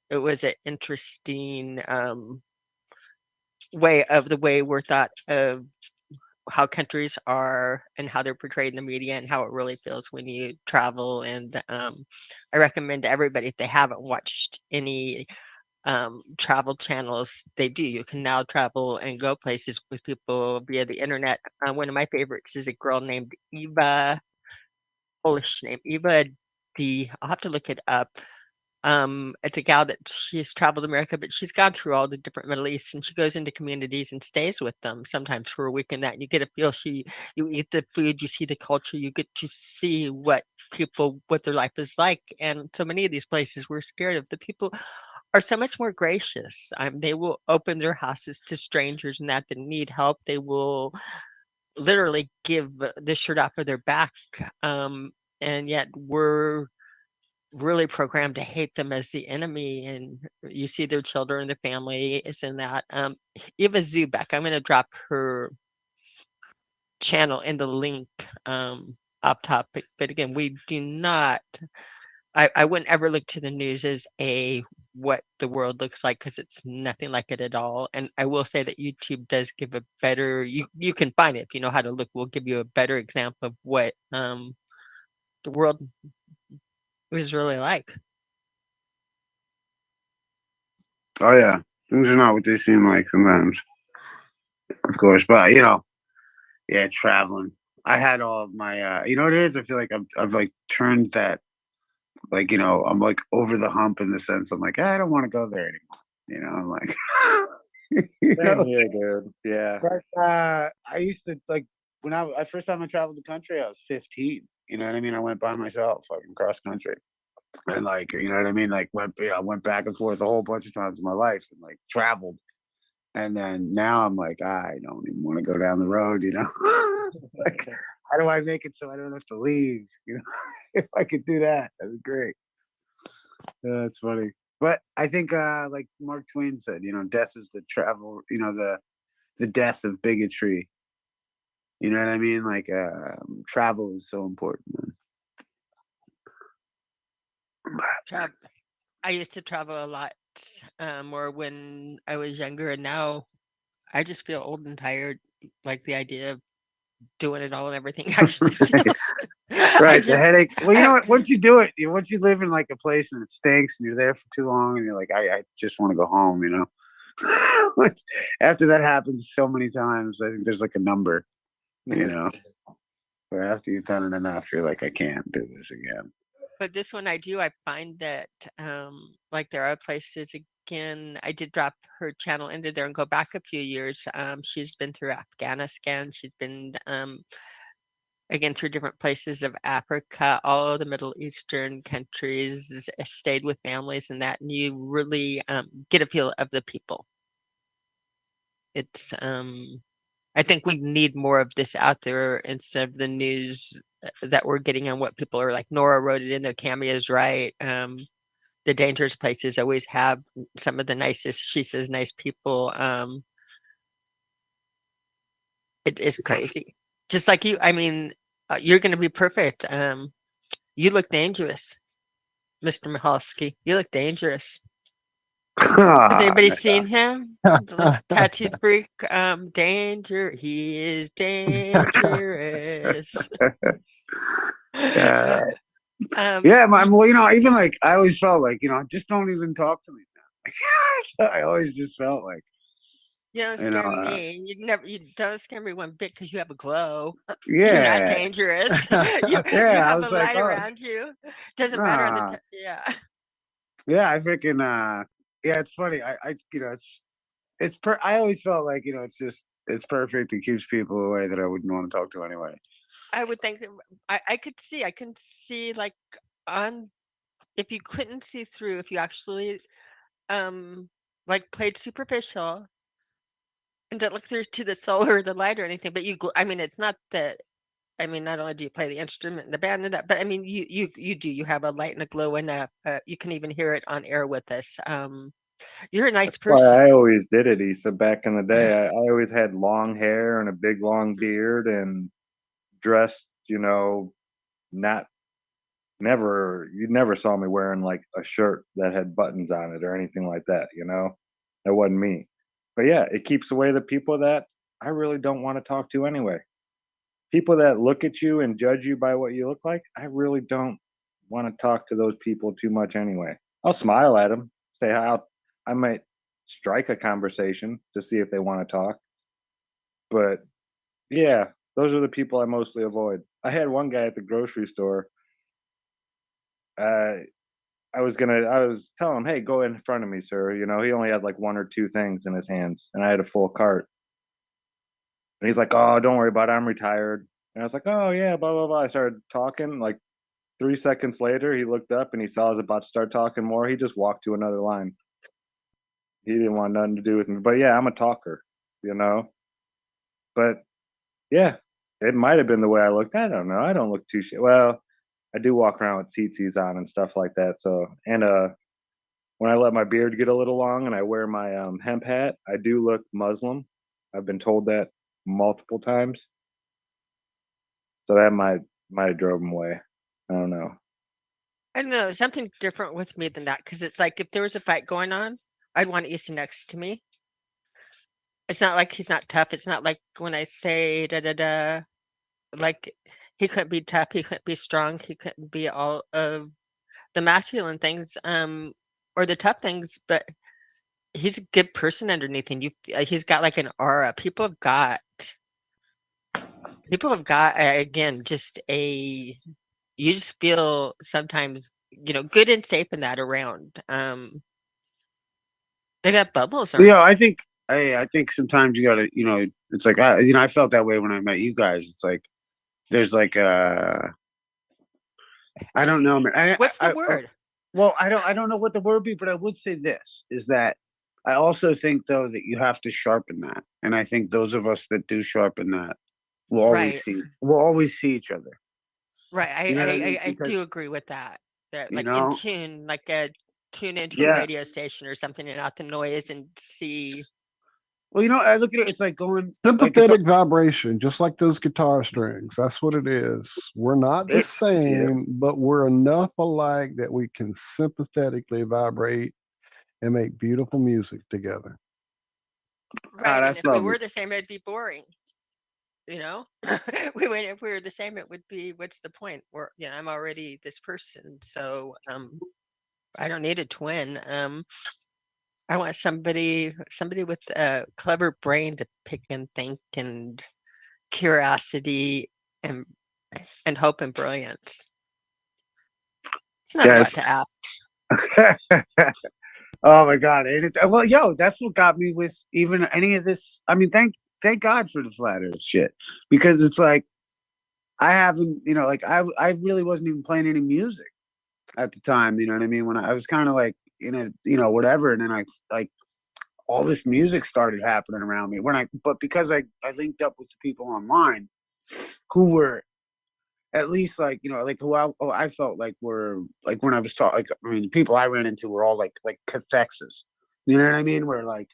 it was an interesting way we're thought of how countries are and how they're portrayed in the media and how it really feels when you travel. And I recommend to everybody, if they haven't watched any travel channels, they do. You can now travel and go places with people via the internet. One of my favorites is a girl named Eva, Polish name, Eva D. I'll have to look it up. It's a gal that she's traveled America, but she's gone through all the different Middle East, and she goes into communities and stays with them sometimes for a week and that. And you get a feel. You eat the food, you see the culture, you get to see what their life is like. And so many of these places we're scared of. The people are so much more gracious. They will open their houses to strangers and that need help. They will literally give the shirt off of their back. And yet we're really programmed to hate them as the enemy, and you see their children, their family is in that. Eva Zubek, I'm going to drop her channel in the link up top, but again, we do not, I wouldn't ever look to the news as what the world looks like, because it's nothing like it at all. And I will say that YouTube does give a better, you can find it if you know how to look, will give you a better example of what the world was really like. Oh yeah, things are not what they seem like sometimes, of course. But yeah, traveling. I had all of my, you know what it is? I feel like I've like turned that, like, I'm like over the hump in the sense I'm like, I don't want to go there anymore. I'm like, Same here, dude. Yeah. But I used to, like, when I first time I traveled the country, I was 15. You know what I mean? I went by myself, fucking cross country. And like, you know what I mean? Like went back and forth a whole bunch of times in my life and like traveled. And then now I'm like, I don't even want to go down the road, Like, how do I make it so I don't have to leave? If I could do that, that'd be great. Yeah, that's funny. But I think like Mark Twain said, death is the travel, the death of bigotry. You know what I mean? Like travel is so important, man. I used to travel a lot more when I was younger, and now I just feel old and tired. Like the idea of doing it all and everything actually feels right. The headache. Well, you know what? Once you do it, once you live in like a place and it stinks and you're there for too long and you're like, I just want to go home, After that happens so many times, I think there's like a number, But after you've done it enough, you're like, I can't do this again. But this one I find that like there are places, again, I did drop her channel into there and go back a few years. She's been through Afghanistan. She's been again through different places of Africa, all of the Middle Eastern countries, stayed with families and that, and you really get a feel of the people. It's I think we need more of this out there instead of the news that we're getting on what people are like. Nora wrote it in there. Cami is right. The dangerous places always have some of the nicest, she says, nice people. It's crazy. Just like you, I mean, you're going to be perfect. You look dangerous, Mr. Mahalski. You look dangerous. Has anybody seen him? The tattooed freak. Danger. He is dangerous. Yeah. Well, even like I always felt like, just don't even talk to me now. I always just felt like, you don't scare me. You don't scare me one bit because you have a glow. Yeah. You're not dangerous. you have a light around you. Doesn't matter on the yeah. Yeah, I freaking yeah, it's funny. I I always felt like, it's perfect. It keeps people away that I wouldn't want to talk to anyway. I would think I can see like on, if you couldn't see through, if you actually like played superficial and didn't look through to the soul or the light or anything, but I mean, it's not that, I mean, not only do you play the instrument and the band and that, but I mean, you have a light and a glow, and you can even hear it on air with us. You're a nice person. Well, I always did it, Issa. Back in the day, I always had long hair and a big long beard and dressed, you never saw me wearing like a shirt that had buttons on it or anything like that, That wasn't me. But yeah, it keeps away the people that I really don't want to talk to anyway. People that look at you and judge you by what you look like, I really don't want to talk to those people too much anyway. I'll smile at them, say hi. I might strike a conversation to see if they want to talk. But yeah, those are the people I mostly avoid. I had one guy at the grocery store. I was telling him, hey, go in front of me, sir. You know, he only had like one or two things in his hands, and I had a full cart. And he's like, oh, don't worry about it. I'm retired. And I was like, oh yeah, blah blah blah. I started talking. Like 3 seconds later, he looked up and he saw I was about to start talking more. He just walked to another line. He didn't want nothing to do with me. But yeah, I'm a talker, you know. But yeah, it might have been the way I looked. I don't know. I don't look too shit. Well, I do walk around with tzitzis on and stuff like that. So, and when I let my beard get a little long and I wear my hemp hat, I do look Muslim. I've been told that multiple times. So that might have drove him away. I don't know. I don't know, something different with me than that, because it's like if there was a fight going on, I'd want to sit next to me. It's not like he's not tough. It's not like when I say da da da, like he couldn't be tough, he couldn't be strong, he couldn't be all of the masculine things, or the tough things, but he's a good person underneath, and he's got like an aura. People have got again just a. You just feel sometimes, good and safe in that around. They got bubbles on. Yeah, I think sometimes you gotta, it's like I felt that way when I met you guys. It's like there's like I don't know, man. What's the word? Well, I don't know what the word be, but I would say this is that I also think though that you have to sharpen that, and I think those of us that do sharpen that will always see each other. Right, I do agree with that. That like in tune, like tune into a radio station or something, and out the noise and see. Well, I look at it. It's like going sympathetic vibration, just like those guitar strings. That's what it is. We're not the same, but we're enough alike that we can sympathetically vibrate and make beautiful music together. Right, and if we were the same, it'd be boring. If we were the same, it would be, what's the point? I'm already this person, so I don't need a twin. I want somebody with a clever brain to pick and think, and curiosity, and hope and brilliance. It's not a lot to ask. Oh my God! Well, that's what got me with even any of this. I mean, thank God for the flat Earth shit, because it's like I haven't, I really wasn't even playing any music at the time. You know what I mean? When I was kind of like whatever, and then I like all this music started happening around me but because I linked up with people online who were at least like who I felt like were like when I was talking, the people I ran into were all like cathexis. You know what I mean? Where like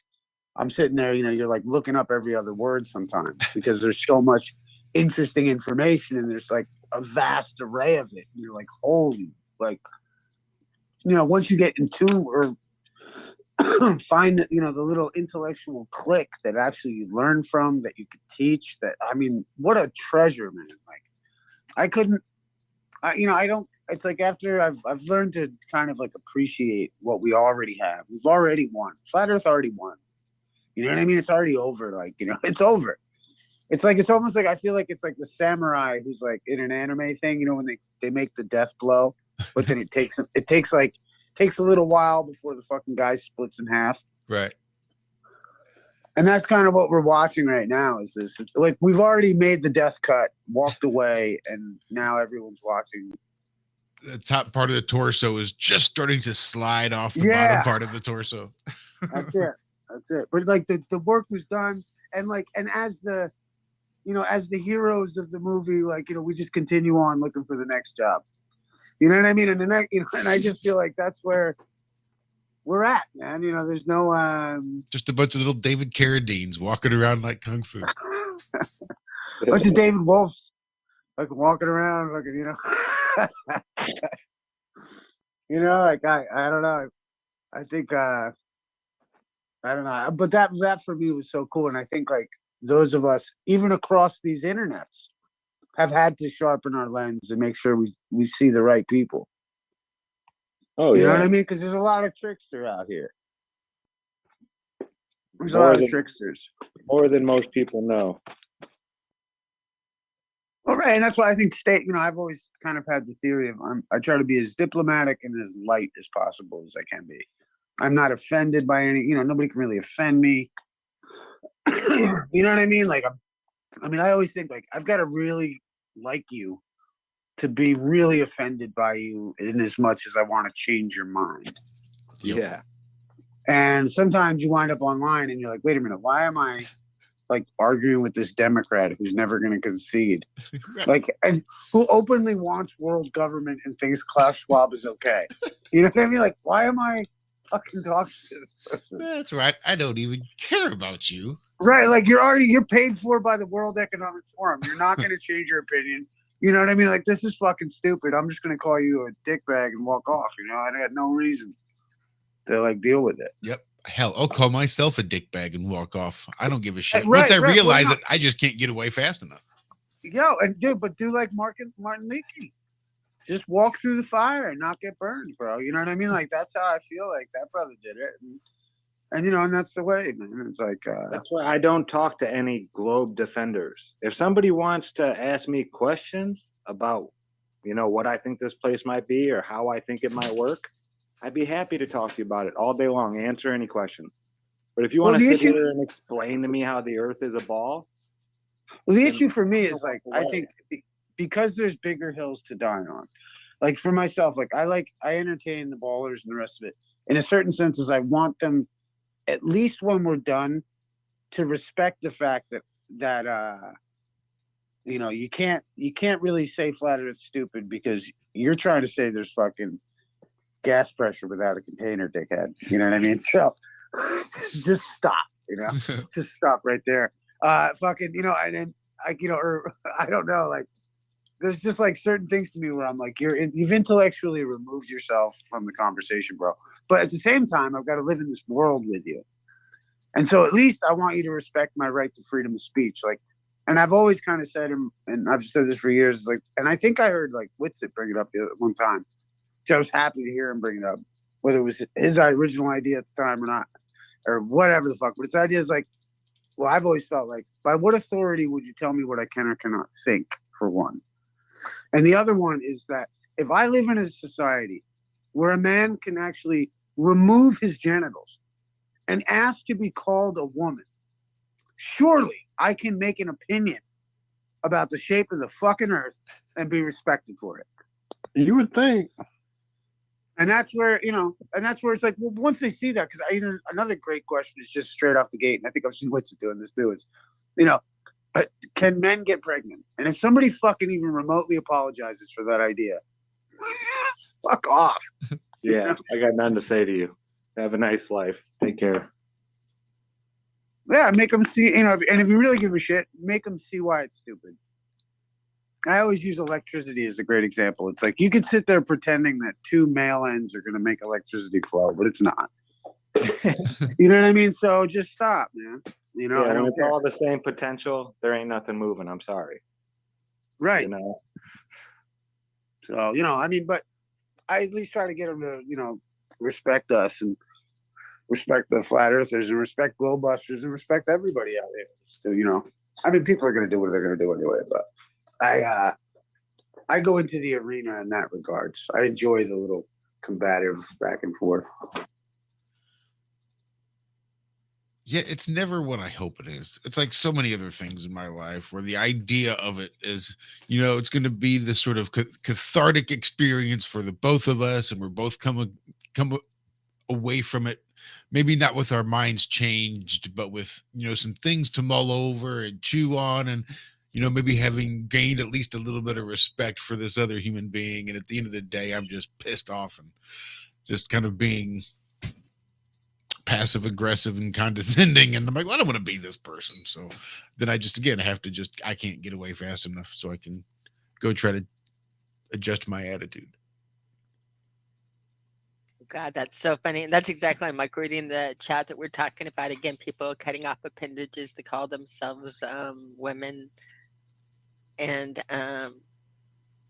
I'm sitting there, you're like looking up every other word sometimes because there's so much interesting information and there's like a vast array of it. And you're like, holy, like, once you get in tune or find that, the little intellectual click that actually you learn from, that you could teach, that, what a treasure, man. Like I couldn't, I don't, it's like after I've learned to kind of like appreciate what we already have. We've already won. Flat Earth already won. You know what I mean? It's already over. Like, it's over. It's like, it's almost like, I feel like it's like the samurai who's like in an anime thing, when they make the death blow, but then it takes a little while before the fucking guy splits in half. Right. And that's kind of what we're watching right now is this. Like, we've already made the death cut, walked away, and now everyone's watching. The top part of the torso is just starting to slide off the bottom part of the torso. That's it. But like the work was done, and as the heroes of the movie, we just continue on looking for the next job. You know what I mean? And the next, and I just feel like that's where we're at, man. There's no just a bunch of little David Carradines walking around like kung fu. Bunch of David Wolfs walking around, like I don't know. I think I don't know, but that for me was so cool, and I think like those of us, even across these internets, have had to sharpen our lens and make sure we see the right people. Oh, you know what I mean? Because there's a lot of trickster out here. There's a lot of tricksters. More than most people know. Well, right, and that's why I think I've always kind of had the theory of I try to be as diplomatic and as light as possible as I can be. I'm not offended by any. Nobody can really offend me. You know what I mean? Like, I always think like I've got to really like you to be really offended by you in as much as I want to change your mind. Yeah. And sometimes you wind up online and you're like, wait a minute, why am I like arguing with this Democrat who's never going to concede? Like, and who openly wants world government and thinks Klaus Schwab is okay. You know what I mean? Like, why am I fucking talking to this person? That's right. I don't even care about you. Right. Like you're paid for by the World Economic Forum. You're not going to change your opinion. You know what I mean? Like, this is fucking stupid. I'm just going to call you a dickbag and walk off. I got no reason to like deal with it. Yep. Hell, I'll call myself a dickbag and walk off. I don't give a shit. Right, Once I realize well, it, I just can't get away fast enough. Yo, and do like Martin Leakey. Just walk through the fire and not get burned, bro. You know what I mean? Like, that's how I feel like that brother did it. And and that's the way, man. It's like that's why I don't talk to any globe defenders. If somebody wants to ask me questions about, what I think this place might be or how I think it might work, I'd be happy to talk to you about it all day long, answer any questions. But if you want to sit here and explain to me how the earth is a ball. Well, the issue for me is like, I think because there's bigger hills to die on. Like for myself, like I entertain the ballers and the rest of it. In a certain sense, I want them, at least when we're done, to respect the fact that you can't really say flat earth stupid because you're trying to say there's fucking gas pressure without a container, dickhead. You know what I mean? So just stop, just stop right there. Fucking, and then or I don't know, like there's just like certain things to me where I'm like, you've intellectually removed yourself from the conversation, bro. But at the same time, I've got to live in this world with you. And so at least I want you to respect my right to freedom of speech. Like, and I've always kind of said, and I've said this for years, like, and I think I heard like Whitsitt bring it up the other one time. So I was happy to hear him bring it up, whether it was his original idea at the time or not, or whatever the fuck. But his idea is like, well, I've always felt like, by what authority would you tell me what I can or cannot think, for one? And the other one is that if I live in a society where a man can actually remove his genitals and ask to be called a woman, surely I can make an opinion about the shape of the fucking earth and be respected for it. You would think. And that's where, it's like, well, once they see that, because another great question is just straight off the gate, and I think I've seen Whitsitt doing this too, is, can men get pregnant? And if somebody fucking even remotely apologizes for that idea, fuck off. Yeah, I got nothing to say to you. Have a nice life. Take care. Yeah, make them see, and if you really give a shit, make them see why it's stupid. I always use electricity as a great example. It's like you could sit there pretending that two male ends are going to make electricity flow, but it's not. You know what I mean? So just stop, man. I don't it's care. all the same potential. There ain't nothing moving. I'm sorry. Right. So, but I at least try to get them to, respect us and respect the flat earthers and respect globebusters and respect everybody out there. So, people are going to do what they're going to do anyway, but I go into the arena in that regards. I enjoy the little combative back and forth. Yeah, it's never what I hope it is. It's like so many other things in my life where the idea of it is, it's going to be this sort of cathartic experience for the both of us, and we're both come away from it, maybe not with our minds changed, but with some things to mull over and chew on, and maybe having gained at least a little bit of respect for this other human being. And at the end of the day, I'm just pissed off and just kind of being passive aggressive and condescending, and I'm like, well, I don't want to be this person. So then I just again have to I can't get away fast enough so I can go try to adjust my attitude. God, that's so funny. And that's exactly, I'm like reading the chat that we're talking about. Again, people cutting off appendages to call themselves women. And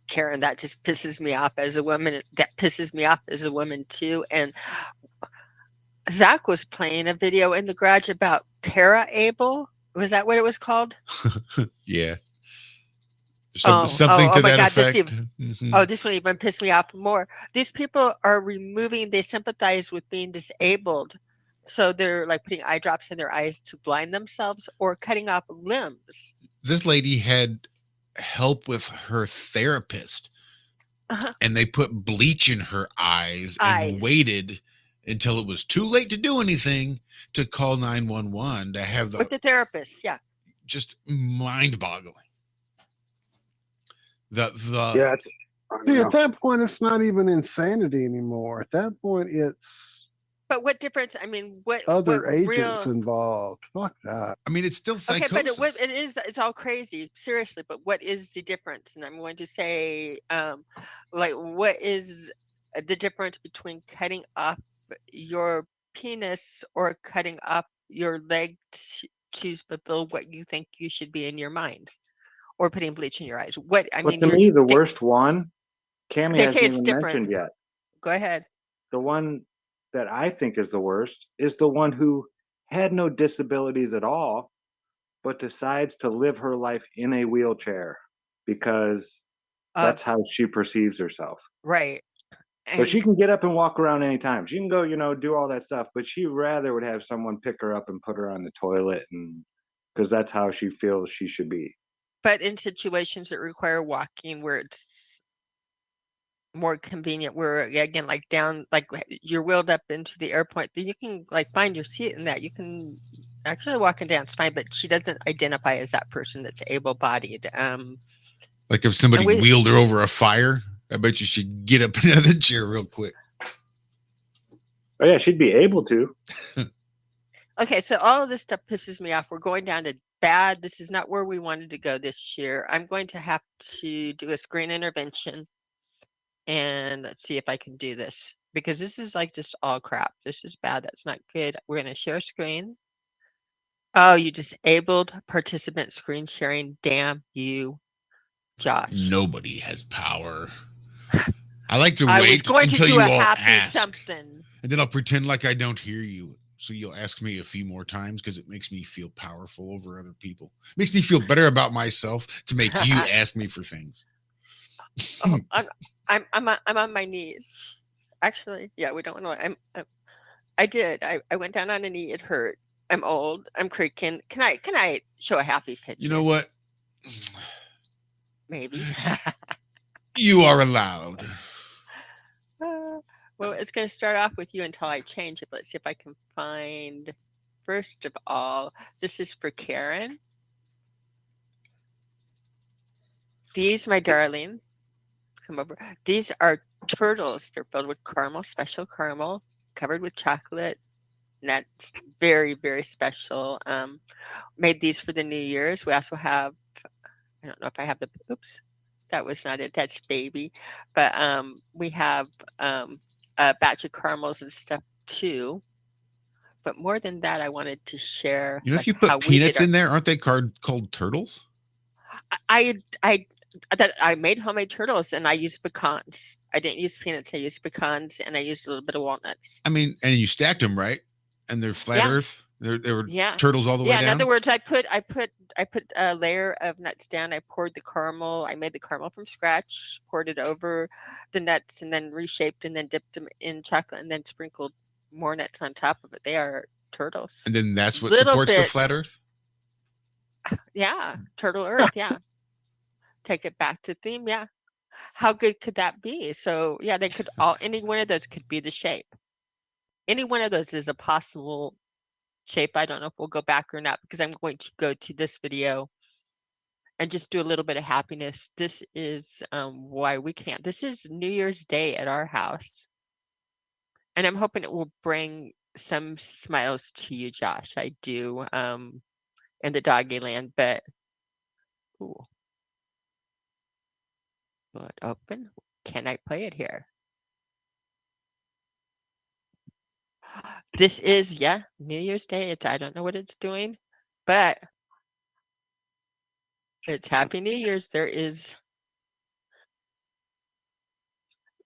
Karen, that just pisses me off as a woman. That pisses me off as a woman too. And Zack was playing a video in the garage about para-able. Was that what it was called? Yeah. Something to my that God, effect. This one even pissed me off more. These people are they sympathize with being disabled. So they're like putting eye drops in their eyes to blind themselves or cutting off limbs. This lady had help with her therapist, and they put bleach in her eyes and waited until it was too late to do anything to call 911 to have with the therapist. Yeah. Just mind-boggling. See, at that point, it's not even insanity anymore. At that point, it's. But what difference? I mean, what other agents involved? Fuck that. I mean, it's still psychosis. Okay, but it is. It's all crazy, seriously. But what is the difference? And I'm going to say, like, what is the difference between cutting off your penis or cutting off your leg to fulfill what you think you should be in your mind, or putting bleach in your eyes? What I mean, to me, the worst one, Cami hasn't even mentioned yet. Go ahead. The one that I think is the worst is the one who had no disabilities at all, but decides to live her life in a wheelchair because that's how she perceives herself. Right. So she can get up and walk around anytime. She can go, do all that stuff, but she rather would have someone pick her up and put her on the toilet, and because that's how she feels she should be. But in situations that require walking, where it's more convenient, where again, like down, like you're wheeled up into the airport, then you can like find your seat in that. You can actually walk and dance fine, but she doesn't identify as that person that's able-bodied. Like if somebody wheeled her over a fire, I bet you she'd get up out of the chair real quick. Oh yeah, she'd be able to. Okay, so all of this stuff pisses me off. We're going down to bad. This is not where we wanted to go this year. I'm going to have to do a screen intervention. And let's see if I can do this, because this is like just all crap. This is bad. That's not good. We're going to share screen. Oh, you disabled participant screen sharing. Damn you, Josh. Nobody has power. I like to wait until you all ask. Something. And then I'll pretend like I don't hear you. So you'll ask me a few more times because it makes me feel powerful over other people. It makes me feel better about myself to make you ask me for things. I'm on my knees. Actually, yeah, we don't want to. I did. I went down on a knee. It hurt. I'm old. I'm creaking. Can I show a happy picture? You know what? Maybe. You are allowed. Well, it's going to start off with you until I change it. But let's see if I can find. First of all, this is for Karen. These, my darling. Come over. These are turtles. They're filled with caramel, special caramel, covered with chocolate. That's very, very special. Made these for the New Year's. We also have, I don't know if I have the, oops, that was not it. That's baby. But we have a batch of caramels and stuff too. But more than that, I wanted to share. If you put peanuts in there, aren't they called turtles? I made homemade turtles and I used pecans. I didn't use peanuts. I used pecans and I used a little bit of walnuts. I mean, and you stacked them, right? And they're flat earth. They were turtles all the way down. In other words, I put a layer of nuts down. I poured the caramel. I made the caramel from scratch, poured it over the nuts, and then reshaped and then dipped them in chocolate and then sprinkled more nuts on top of it. They are turtles. And then that's what supports the flat earth? Yeah. Turtle earth. Yeah. Take it back to theme. Yeah. How good could that be? So yeah, they could any one of those could be the shape. Any one of those is a possible shape. I don't know if we'll go back or not, because I'm going to go to this video and just do a little bit of happiness. This is why we can't. This is New Year's Day at our house. And I'm hoping it will bring some smiles to you, Josh. I do in the doggy land, but ooh. But open. Can I play it here? This is, New Year's Day. I don't know what it's doing, but it's Happy New Year's. It's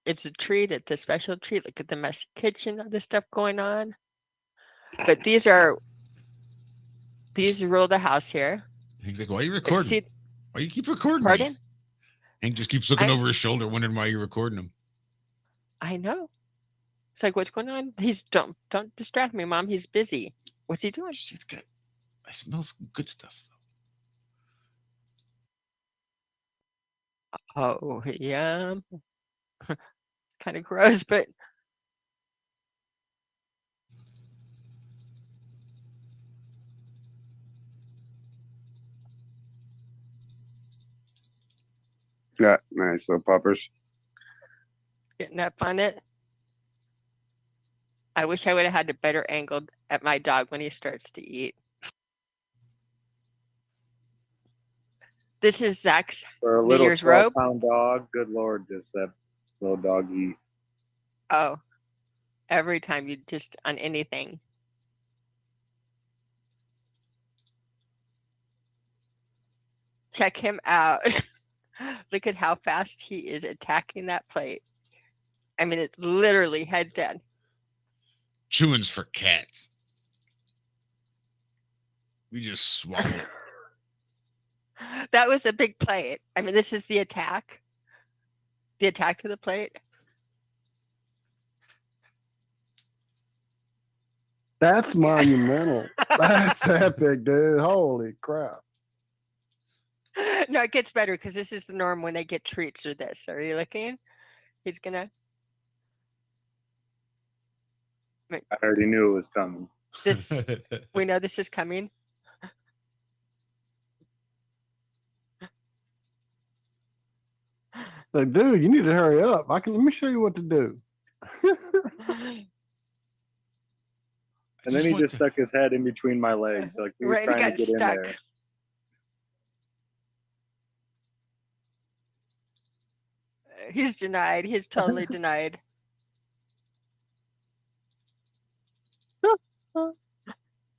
a treat. It's a special treat. Look at the messy kitchen, all this stuff going on. But these rule the house here. He's like, why are you recording? Why you keep recording? Pardon? Me? Hank just keeps looking over his shoulder, wondering why you're recording him. I know. It's like, what's going on? He's don't distract me, Mom. He's busy. What's he doing? I smell some good stuff though. Oh yeah. It's kind of gross, but yeah, nice little puppers. getting up on it. I wish I would have had a better angle at my dog when he starts to eat. This is Zack's For a New little Year's robe. 12-pound dog, good Lord, does that little dog eat. Oh, every time you just on anything. Check him out. Look at how fast he is attacking that plate. I mean, it's literally head down. Chewing's for cats. We just swallow it. That was a big plate. I mean, this is the attack. The attack to the plate. That's monumental. That's epic, dude. Holy crap. No, it gets better because this is the norm when they get treats or this. Are you looking? He's gonna. I already knew it was coming. This we know this is coming. Like, dude, you need to hurry up. Let me show you what to do. And then he just stuck his head in between my legs, like he was Right, he trying got to get stuck. in there. He's denied. He's totally denied. Oh,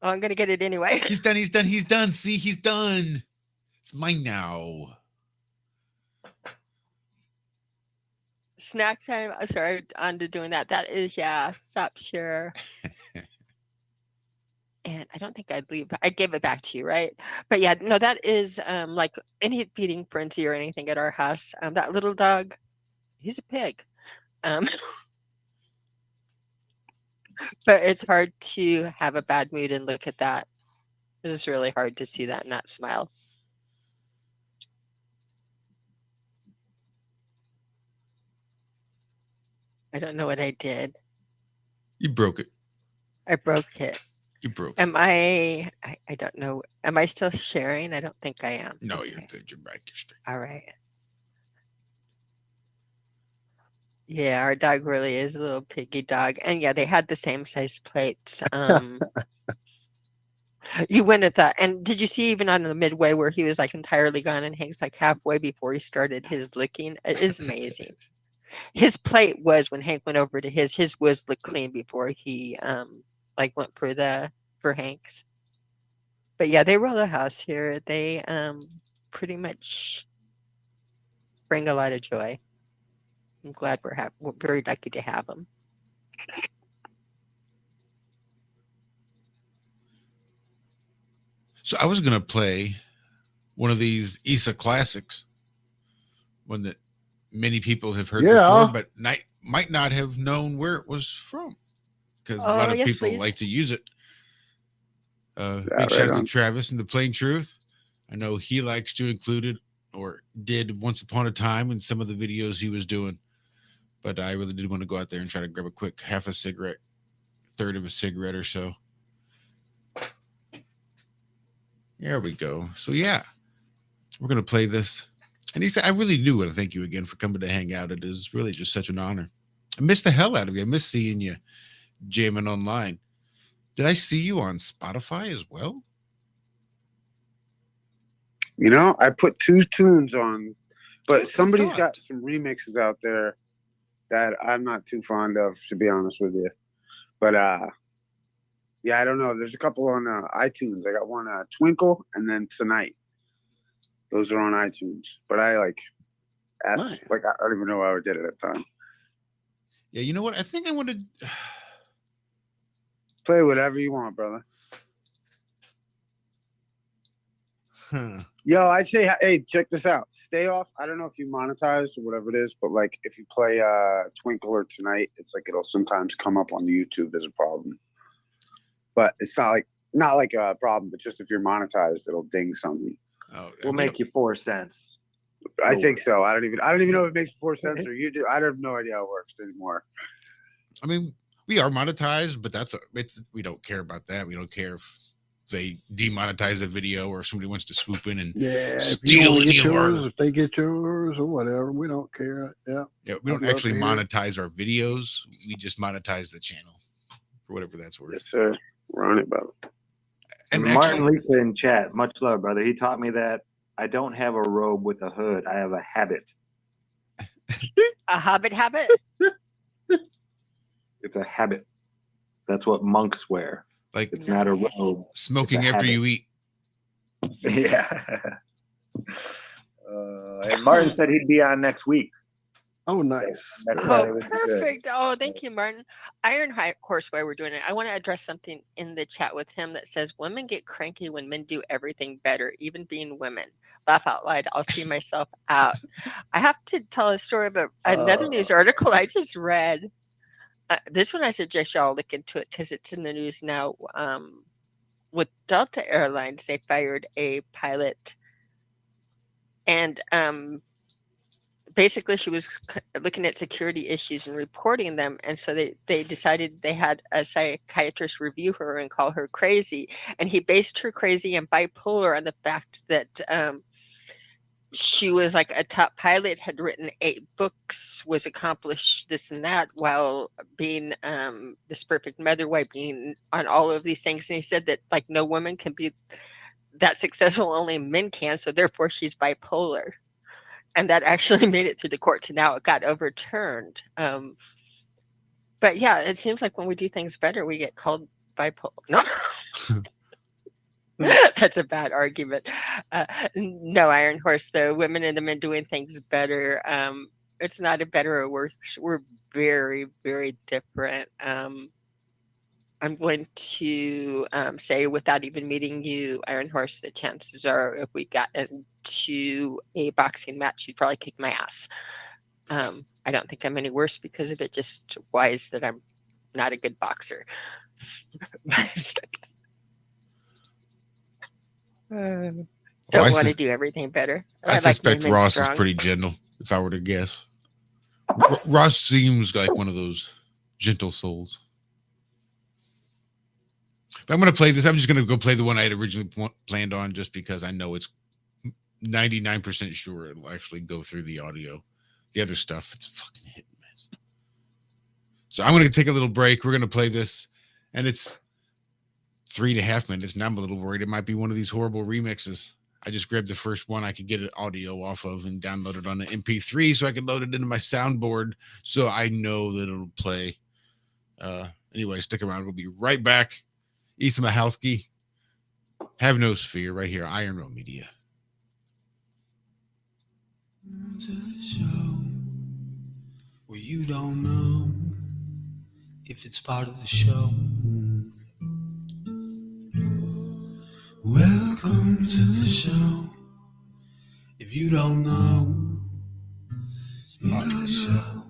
I'm gonna get it anyway. He's done. He's done. He's done. See, he's done. It's mine now. Snack time. Sorry, on to doing that. That is, yeah, stop share. And I don't think I'd leave. I gave it back to you, right? But yeah, no, that is like any feeding frenzy or anything at our house. That little dog, he's a pig. But it's hard to have a bad mood and look at that. It is really hard to see that and not smile. I don't know what I did. You broke it. I broke it. You broke Am I don't know. Am I still sharing? I don't think I am. No, Okay. you're good. You're back. You're straight. All right. Yeah, our dog really is a little piggy dog. And yeah, they had the same size plates. You wouldn't have thought. And did you see even on the midway where he was like entirely gone and Hank's like halfway before he started his licking? It is amazing. His plate was when Hank went over to his was looked clean before he like went for Hank's. But yeah, they rule the house here. They pretty much bring a lot of joy. I'm glad we're very lucky to have them. So I was gonna play one of these Issa classics, one that many people have heard before, but might not have known where it was from, because a lot of people like to use it. Big shout out to Travis and the Plain Truth. I know he likes to include it, or did once upon a time in some of the videos he was doing. But I really did want to go out there and try to grab a quick half a cigarette, third of a cigarette or so. There we go. So yeah, we're going to play this. And he said, I really do want to thank you again for coming to hang out. It is really just such an honor. I miss the hell out of you. I miss seeing you jamming online. Did I see you on Spotify as well? You know, I put 2 tunes on, but somebody's got some remixes out there that I'm not too fond of, to be honest with you. But yeah, I don't know. There's a couple on iTunes. I got one Twinkle and then Tonight. Those are on iTunes. But I asked, I don't even know how I did it at the time. Yeah, you know what? I think I want to play whatever you want, brother. Yo, I'd say, hey, check this out. Stay off. I don't know if you monetized or whatever it is, but like if you play Twinkle or Tonight, it's like it'll sometimes come up on the YouTube as a problem. But it's not like a problem, but just if you're monetized, it'll ding something. Oh, We'll make you 4 cents. I think so. I don't even know if it makes 4 cents or you do. I have no idea how it works anymore. I mean, we are monetized, but we don't care about that. We don't care if they demonetize a video or somebody wants to swoop in and steal any of ours. If they get yours or whatever, we don't care. Yeah, we don't actually monetize our videos. We just monetize the channel for whatever that's worth. Yes, sir. We're on it, brother. And Martin Lisa in chat, much love, brother. He taught me that I don't have a robe with a hood. I have a habit. A habit? It's a habit. That's what monks wear. Like it's not a robe. Smoking after you eat. Yeah. And Martin said he'd be on next week. Oh, nice. Oh, perfect. Oh, thank you, Martin. Iron Horse, while we're doing it, I want to address something in the chat with him that says women get cranky when men do everything better, even being women. Laugh out loud. I'll see myself out. I have to tell a story about another news article I just read. This one I suggest y'all look into it because it's in the news now. With Delta Airlines, they fired a pilot, and basically she was looking at security issues and reporting them, and so they decided they had a psychiatrist review her and call her crazy, and he based her crazy and bipolar on the fact that she was like a top pilot, had written 8 books, was accomplished this and that while being this perfect mother, while being on all of these things. And he said that like no woman can be that successful, only men can, so therefore she's bipolar. And that actually made it through the courts, and now it got overturned. But yeah, it seems like when we do things better, we get called bipolar. No. That's a bad argument. No, Iron Horse, the women and the men doing things better. It's not a better or worse. We're very, very different. I'm going to say, without even meeting you, Iron Horse, the chances are if we got into a boxing match, you'd probably kick my ass. I don't think I'm any worse because of it, just wise that I'm not a good boxer. Don't want to do everything better. I suspect Ross is pretty gentle, if I were to guess. Ross seems like one of those gentle souls. But I'm going to play this. I'm just going to go play the one I had originally planned on just because I know it's 99% sure it'll actually go through the audio. The other stuff, it's fucking hit and miss. So I'm going to take a little break. We're going to play this, and it's 3.5 minutes. Now I'm a little worried it might be one of these horrible remixes. I just grabbed the first one I could get an audio off of and download it on an MP3 so I could load it into my soundboard so I know that it'll play. Anyway, stick around. We'll be right back. Issa Mahalski, Have No Fear, right here, Iron Row Media. To the show where you don't know if it's part of the show. Welcome to the show. If you don't know, it's part of the show.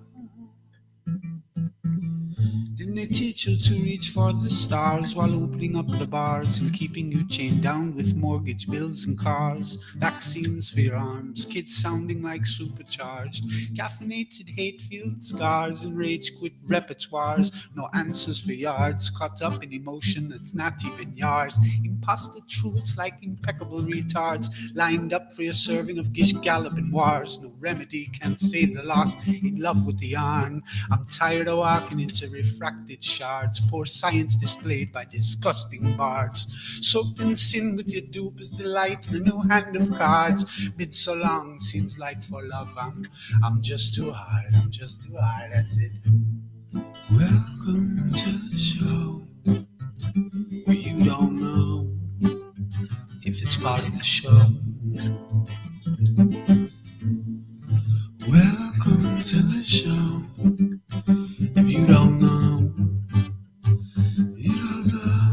Didn't they teach you to reach for the stars while opening up the bars and keeping you chained down with mortgage bills and cars? Vaccines for your arms, kids sounding like supercharged, caffeinated hate-filled scars and rage-quit repertoires. No answers for yards, caught up in emotion that's not even yours. Imposter truths like impeccable retards, lined up for your serving of Gish Gallop and wars. No remedy can save the lost, in love with the yarn. I'm tired of walking into refracted shards, poor science displayed by disgusting bards. Soaked in sin with your dupe is delight for a new hand of cards. Been so long, seems like for love I'm just too hard, that's it. Welcome to the show where you don't know if it's part of the show. Welcome to the show. If you don't know, you don't know.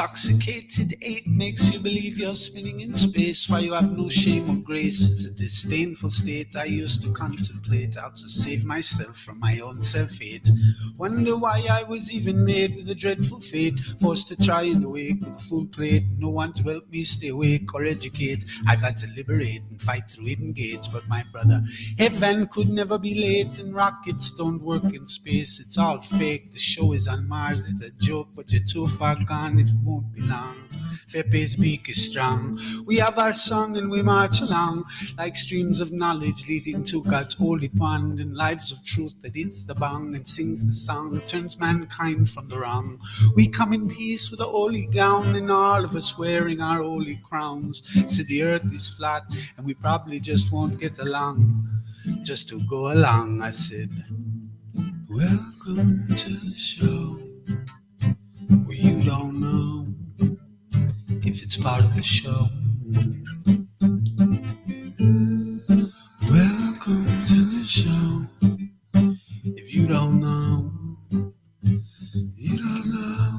Intoxicated hate makes you believe you're spinning in space, why you have no shame or grace. It's a disdainful state I used to contemplate, how to save myself from my own self-hate. Wonder why I was even made with a dreadful fate, forced to try and awake with a full plate. No one to help me stay awake or educate. I've had to liberate and fight through hidden gates, but my brother, heaven could never be late, and rockets don't work in space. It's all fake. The show is on Mars. It's a joke, but you're too far gone. It won't be long. Fepe's beak is strong. We have our song and we march along like streams of knowledge leading to God's holy pond, and lives of truth that hits the bong and sings the song, turns mankind from the wrong. We come in peace with a holy gown, and all of us wearing our holy crowns. So the earth is flat and we probably just won't get along. Just to go along, I said, welcome to the show, where you don't know if it's part of the show. Welcome to the show. If you don't know, you don't know.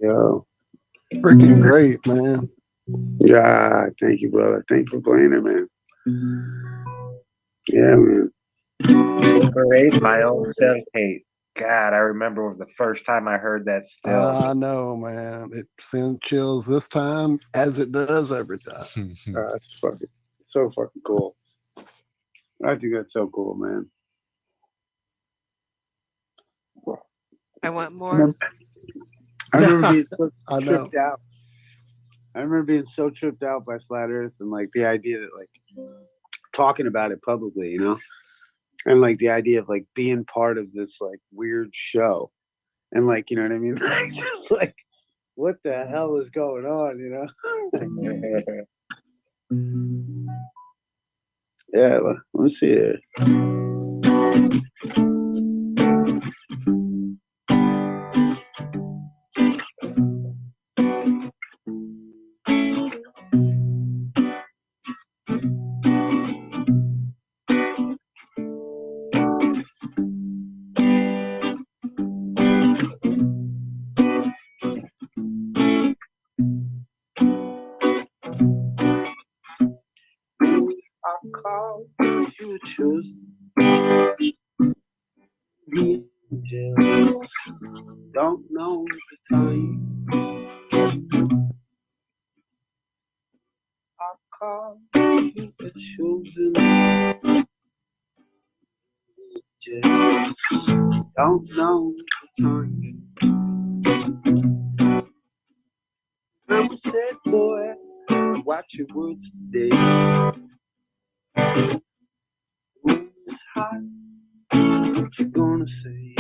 Yo, Freaking great, man. yeah, thank you, brother. Thank you for playing it, man. Yeah, man. Liberate my own self-hate. God, I remember the first time I heard that still. I know, man. It sends chills this time as it does every time. It's fucking so fucking cool. I think that's so cool, man. I want more. I remember being so I know. tripped out. I remember being so tripped out by flat Earth and like the idea that like talking about it publicly, you know, and like the idea of like being part of this like weird show, and like, you know what I mean, like, just like what the hell is going on, you know? Yeah, let me see it. Call you choose the angels, don't know the time. I call you choosing angels, don't know the time. Mama said, boy, watch your words today. It's hot, what you gonna say?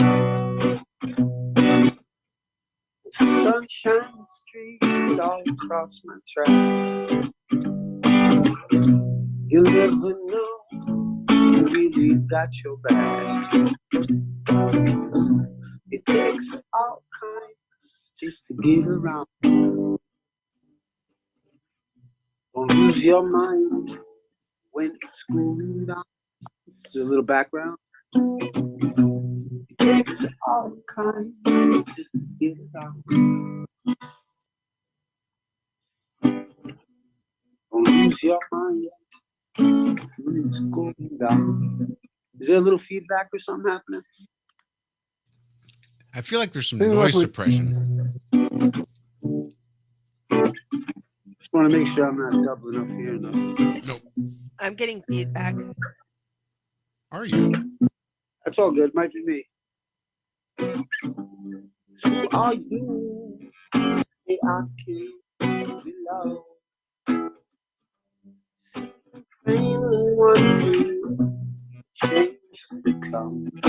Sunshine streets all across my tracks. You'll never know who really got your back. It takes all kinds just to get around. Don't lose your mind when it's going down. There's a little background. It takes all kinds just to get around. Don't lose your mind when it's going down. Is there a little feedback or something happening? I feel like there's some Seems noise like we- suppression. Just want to make sure I'm not doubling up here. Nope. I'm getting feedback. Are you? That's all good. Might be me. Who are you? Hey, I can below. Want to change the come. I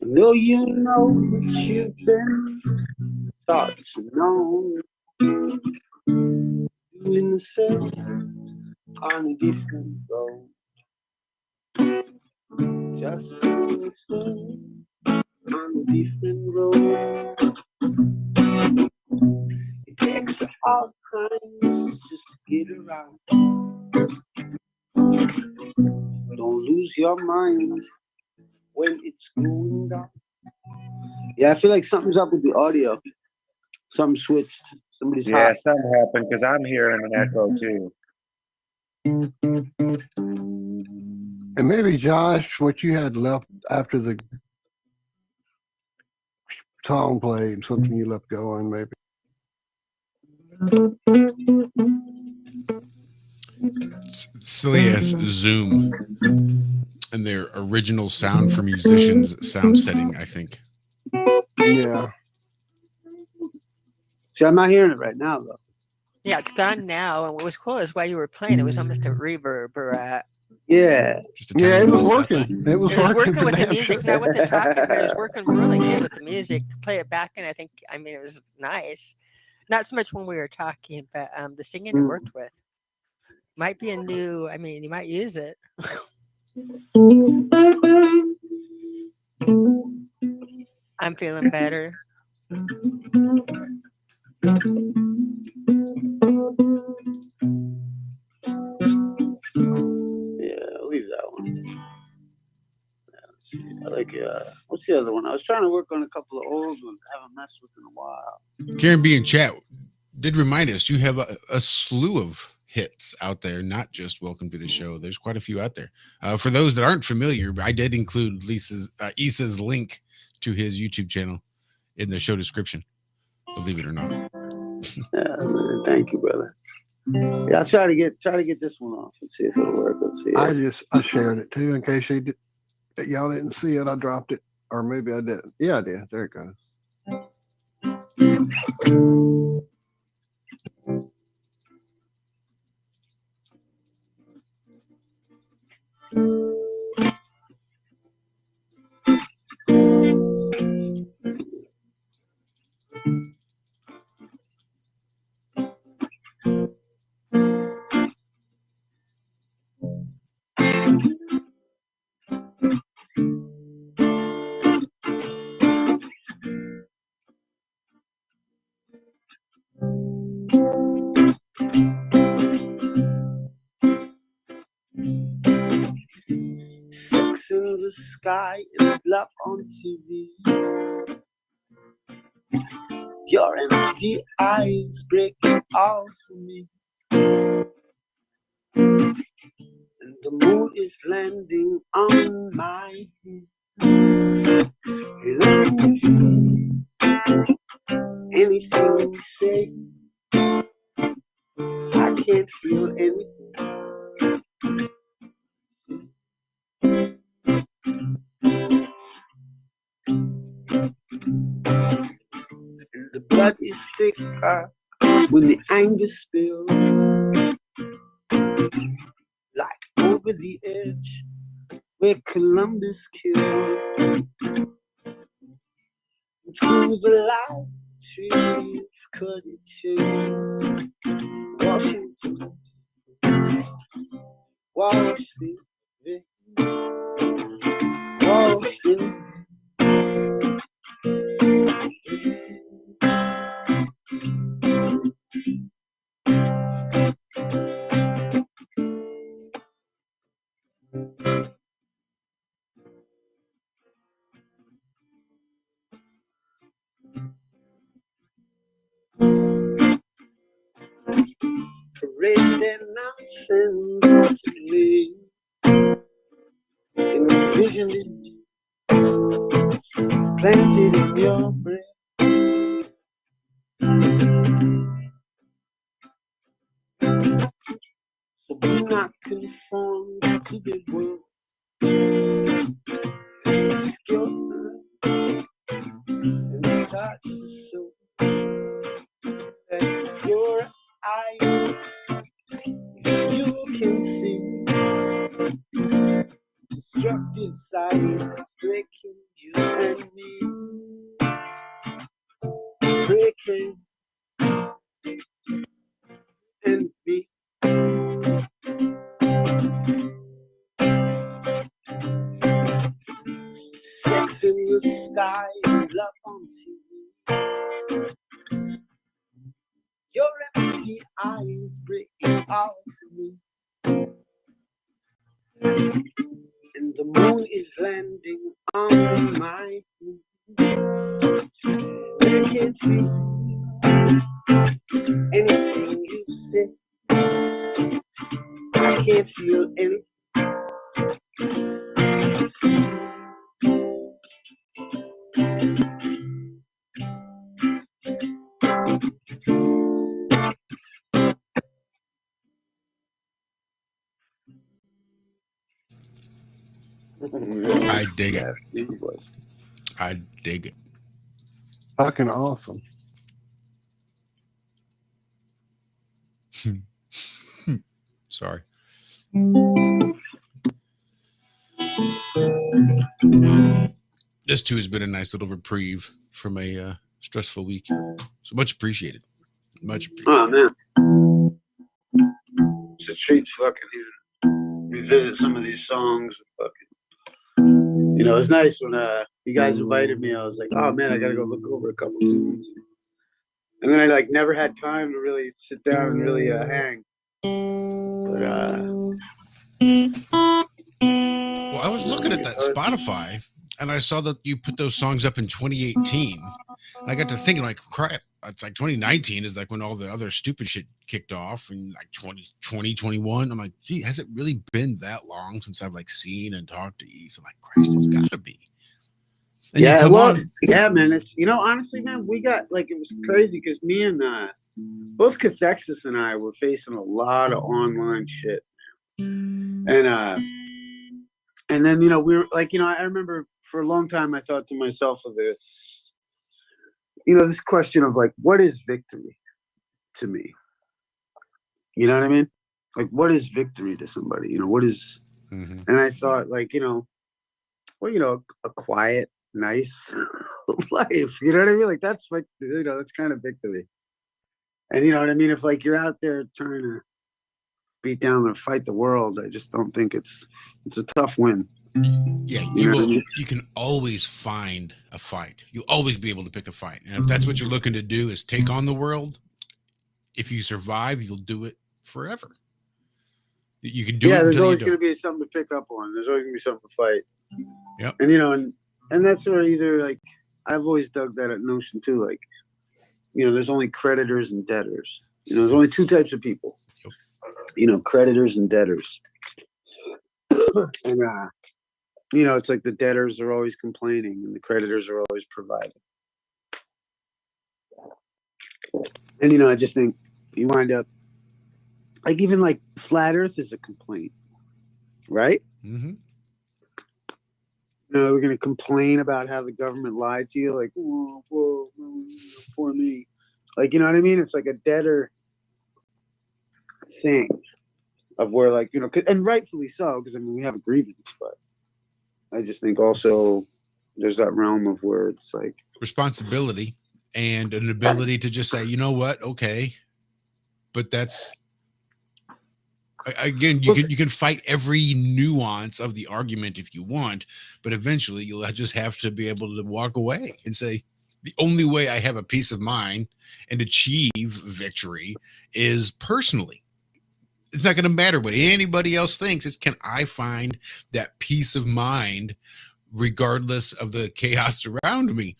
know you know what you've been taught to know. Doing the same on a different road. Just doing the same on a different road. It takes all kinds just to get around. Don't lose your mind when it's going down. Yeah, I feel like something's up with the audio. Something switched. Somebody's hot. Something happened because I'm hearing an echo too. And maybe, Josh, what you had left after the song played, something you left going, maybe. Silly ass Zoom and their original sound for musicians sound setting, I think. Yeah. See, I'm not hearing it right now, though. Yeah, it's gone now. And what was cool is while you were playing, it was almost a reverb or Yeah. Yeah, it was working. It was working with the damn music, sure. not with the talking, but it was working really good with the music to play it back. And I mean, it was nice. Not so much when we were talking, but the singing it worked with. Might be a new, I mean, you might use it. I'm feeling better. Yeah, I'll leave that one. Yeah, let's see. I like, what's the other one? I was trying to work on a couple of old ones. I haven't messed with in a while. Karen B in chat did remind us you have a slew of hits out there, not just Welcome to the Show. There's quite a few out there. For those that aren't familiar, I did include Issa's link to his YouTube channel in the show description, believe it or not. Yeah, man, thank you, brother. Yeah, I'll try to get this one off and see if it'll work. Let's see. I shared it too in case y'all didn't see it. I dropped it, or maybe I didn't. Yeah, I did. There it goes. Sex in the sky and love on TV. Your empty eyes break it all for me. And the moon is landing on my head. And I can feel anything you say. I can't feel anything. And the blood is thicker when the anger spills. Like over the edge where Columbus killed. Through the lights, trees couldn't change. Washington, Washington, Washington. Parade and nonsense to me. Envision it planted in your brain. So do not conform to the world. Ask your mind and touch the soul. That's your eyes. You can see destructive science breaking you and me. Breaking and me. Sex in the sky and love on TV. Your empty eyes breaking out for me. And the moon is landing on my head. I can't feel anything you say. I can't feel anything. I dig it. It was. I dig it. Fucking awesome. Sorry. This too has been a nice little reprieve from a stressful week. So much appreciated. Much appreciated. Oh man, it's a treat to fucking revisit some of these songs. Fucking, you know, it's nice when you guys invited me. I was like, oh man, I gotta go look over a couple tunes. And then I like never had time to really sit down and really hang. But well, I was looking at that Spotify and I saw that you put those songs up in 2018. And I got to thinking, like, crap, it's like 2019 is like when all the other stupid shit kicked off, and like 2020, 21. I'm like, gee, has it really been that long since I've like seen and talked to you? So I'm like, Christ, it's gotta be. And yeah, well, yeah, man. It's, you know, honestly, man, we got like, it was crazy because me and both Cathexis and I were facing a lot of online shit. And then, you know, we were like, you know, I remember for a long time I thought to myself of this, you know, this question of like, what is victory to me? You know what I mean? Like, what is victory to somebody? You know, what is, and I thought like, you know, well, you know, a quiet, nice life, you know what I mean? Like, that's like, you know, that's kind of victory. And you know what I mean? If like you're out there trying to beat down and fight the world, I just don't think it's a tough win. Yeah, you can always find a fight. You'll always be able to pick a fight. And if that's what you're looking to do is take on the world, if you survive, you'll do it forever. You can do it. Yeah, there's always going to be something to pick up on. There's always going to be something to fight. Yep. And you know, and that's where either like I've always dug that notion too, like, you know, there's only creditors and debtors. You know, there's only two types of people. You know, creditors and debtors. And you know, it's like the debtors are always complaining and the creditors are always providing. And you know, I just think you wind up like, even like flat earth is a complaint, right? Mm-hmm. You know, we're going to complain about how the government lied to you, like, whoa, poor me. Like, you know what I mean? It's like a debtor thing of where, like, you know, and rightfully so, because I mean, we have a grievance, but I just think also there's that realm of where it's like responsibility and an ability to just say, you know what, okay, but that's, again, you can fight every nuance of the argument if you want, but eventually you'll just have to be able to walk away and say, the only way I have a peace of mind and achieve victory is personally. It's not going to matter what anybody else thinks. It's, can I find that peace of mind regardless of the chaos around me?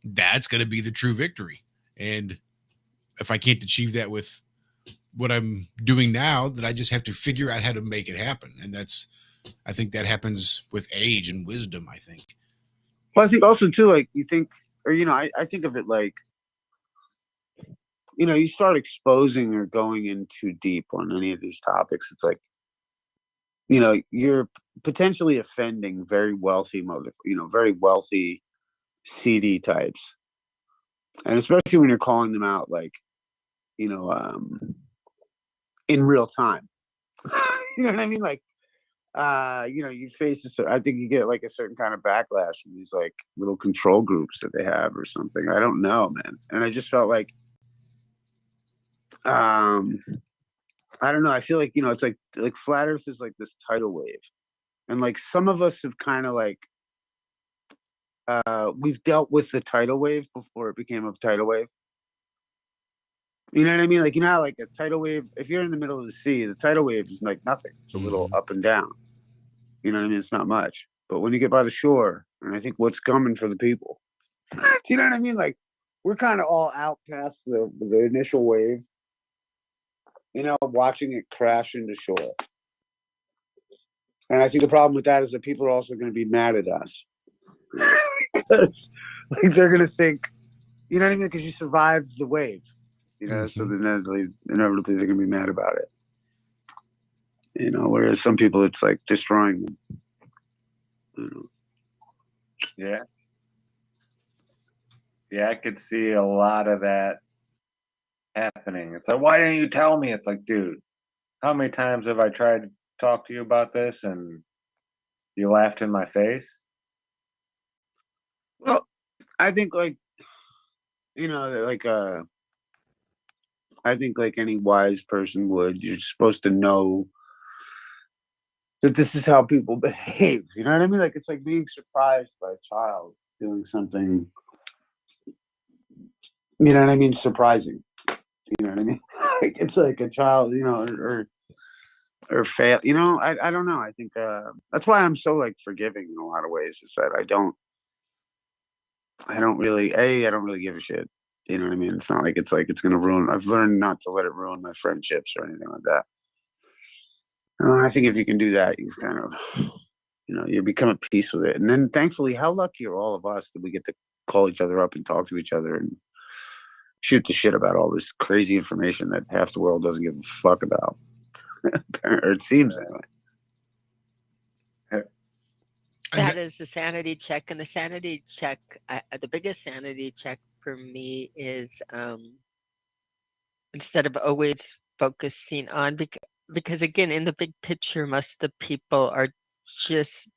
That's going to be the true victory. And if I can't achieve that with what I'm doing now, that I just have to figure out how to make it happen. And that's, I think that happens with age and wisdom, I think. Well, I think also too, like you think, or I think of it like, you start exposing or going in too deep on any of these topics. It's like, you're potentially offending very wealthy very wealthy CD types, and especially when you're calling them out, like, in real time. You know what I mean? Like, you face I think you get like a certain kind of backlash from these like little control groups that they have or something. I don't know, man. And I just felt like, I don't know. I feel like, it's like flat Earth is like this tidal wave, and like some of us have kind of like, we've dealt with the tidal wave before it became a tidal wave. You know what I mean? Like, how like a tidal wave, if you're in the middle of the sea, the tidal wave is like nothing. It's a little up and down. You know what I mean? It's not much. But when you get by the shore, and I think what's coming for the people, do you know what I mean? Like, we're kind of all out past the initial wave, watching it crash into shore. And I think the problem with that is that people are also going to be mad at us. Because, like, they're going to think, you know what I mean? Because you survived the wave, so inevitably they're going to be mad about it. Whereas some people, it's like destroying them. Yeah. Yeah, I could see a lot of that happening. It's like, why didn't you tell me? It's like, dude, how many times have I tried to talk to you about this and you laughed in my face? Well, I think like, like I think like any wise person would, you're supposed to know that this is how people behave. You know what I mean? Like, it's like being surprised by a child doing something, you know what I mean? Surprising. You know what I mean? Like, it's like a child, or fail. I don't know. I think that's why I'm so like forgiving in a lot of ways. Is that I don't really give a shit. You know what I mean? It's not like it's gonna ruin. I've learned not to let it ruin my friendships or anything like that. I think if you can do that, you've kind of, you become at peace with it. And then thankfully, how lucky are all of us that we get to call each other up and talk to each other and shoot the shit about all this crazy information that half the world doesn't give a fuck about. Or it seems anyway. That is the sanity check. And the sanity check, the biggest sanity check for me is instead of always focusing on, because again, in the big picture, most of the people are just,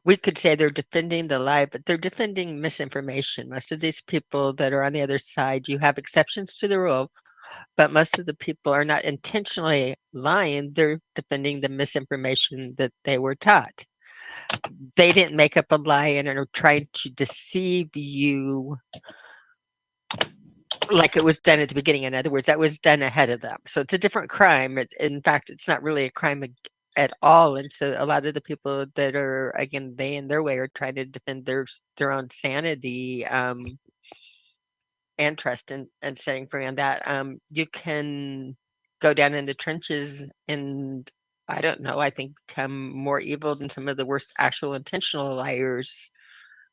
we could say they're defending the lie, but they're defending misinformation. Most of these people that are on the other side, you have exceptions to the rule, but most of the people are not intentionally lying. They're defending the misinformation that they were taught. They didn't make up a lie and are trying to deceive you like it was done at the beginning. In other words, that was done ahead of them. So it's a different crime. In fact, it's not really a crime at all. And so a lot of the people that are, again, they in their way are trying to defend their own sanity and trust and setting free on that. You can go down in the trenches and, I don't know, I think become more evil than some of the worst actual intentional liars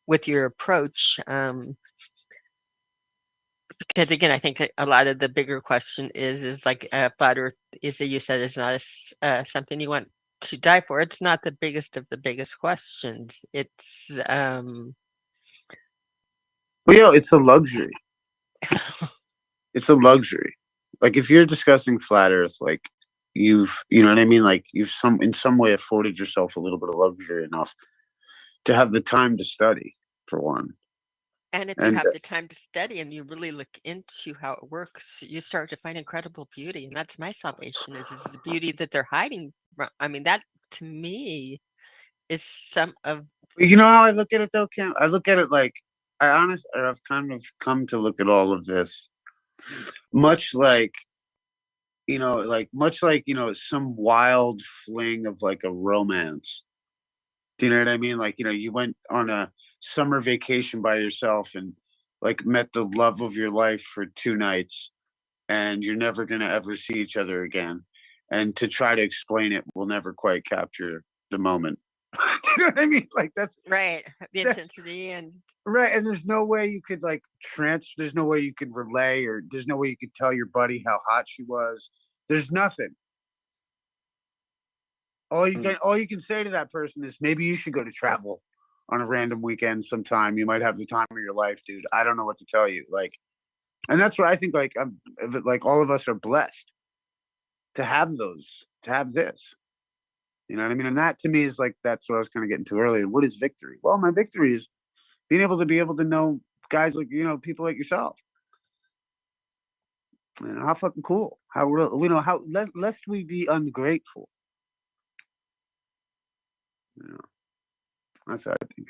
with your approach. Because again, I think a lot of the bigger question is like flat Earth is, you said, is not something you want to die for. It's not the biggest of the biggest questions. It's well, yeah, it's a luxury. It's a luxury. Like, if you're discussing flat Earth, like, you know what I mean? Like, you've in some way afforded yourself a little bit of luxury enough to have the time to study, for one. And if you have the time to study and you really look into how it works, you start to find incredible beauty. And that's my salvation, is the beauty that they're hiding. I mean, that to me is some of... You know how I look at it though, Cam? I look at it like, I've kind of come to look at all of this much like, some wild fling of like a romance. Do you know what I mean? Like, you went on a summer vacation by yourself and like met the love of your life for 2 nights, and you're never going to ever see each other again. And to try to explain it will never quite capture the moment. You know what I mean? Like that's right. The intensity and right. And there's no way you could like there's no way you could relay, or there's no way you could tell your buddy how hot she was. There's nothing. All you can say to that person is maybe you should go to travel on a random weekend sometime. You might have the time of your life, dude. I don't know what to tell you. Like, and that's what I think. Like, all of us are blessed to have this. You know what I mean? And that to me is like, that's what I was kind of getting to earlier. What is victory? Well, my victory is being able to know guys like, people like yourself. How fucking cool. How lest we be ungrateful. That's how I think.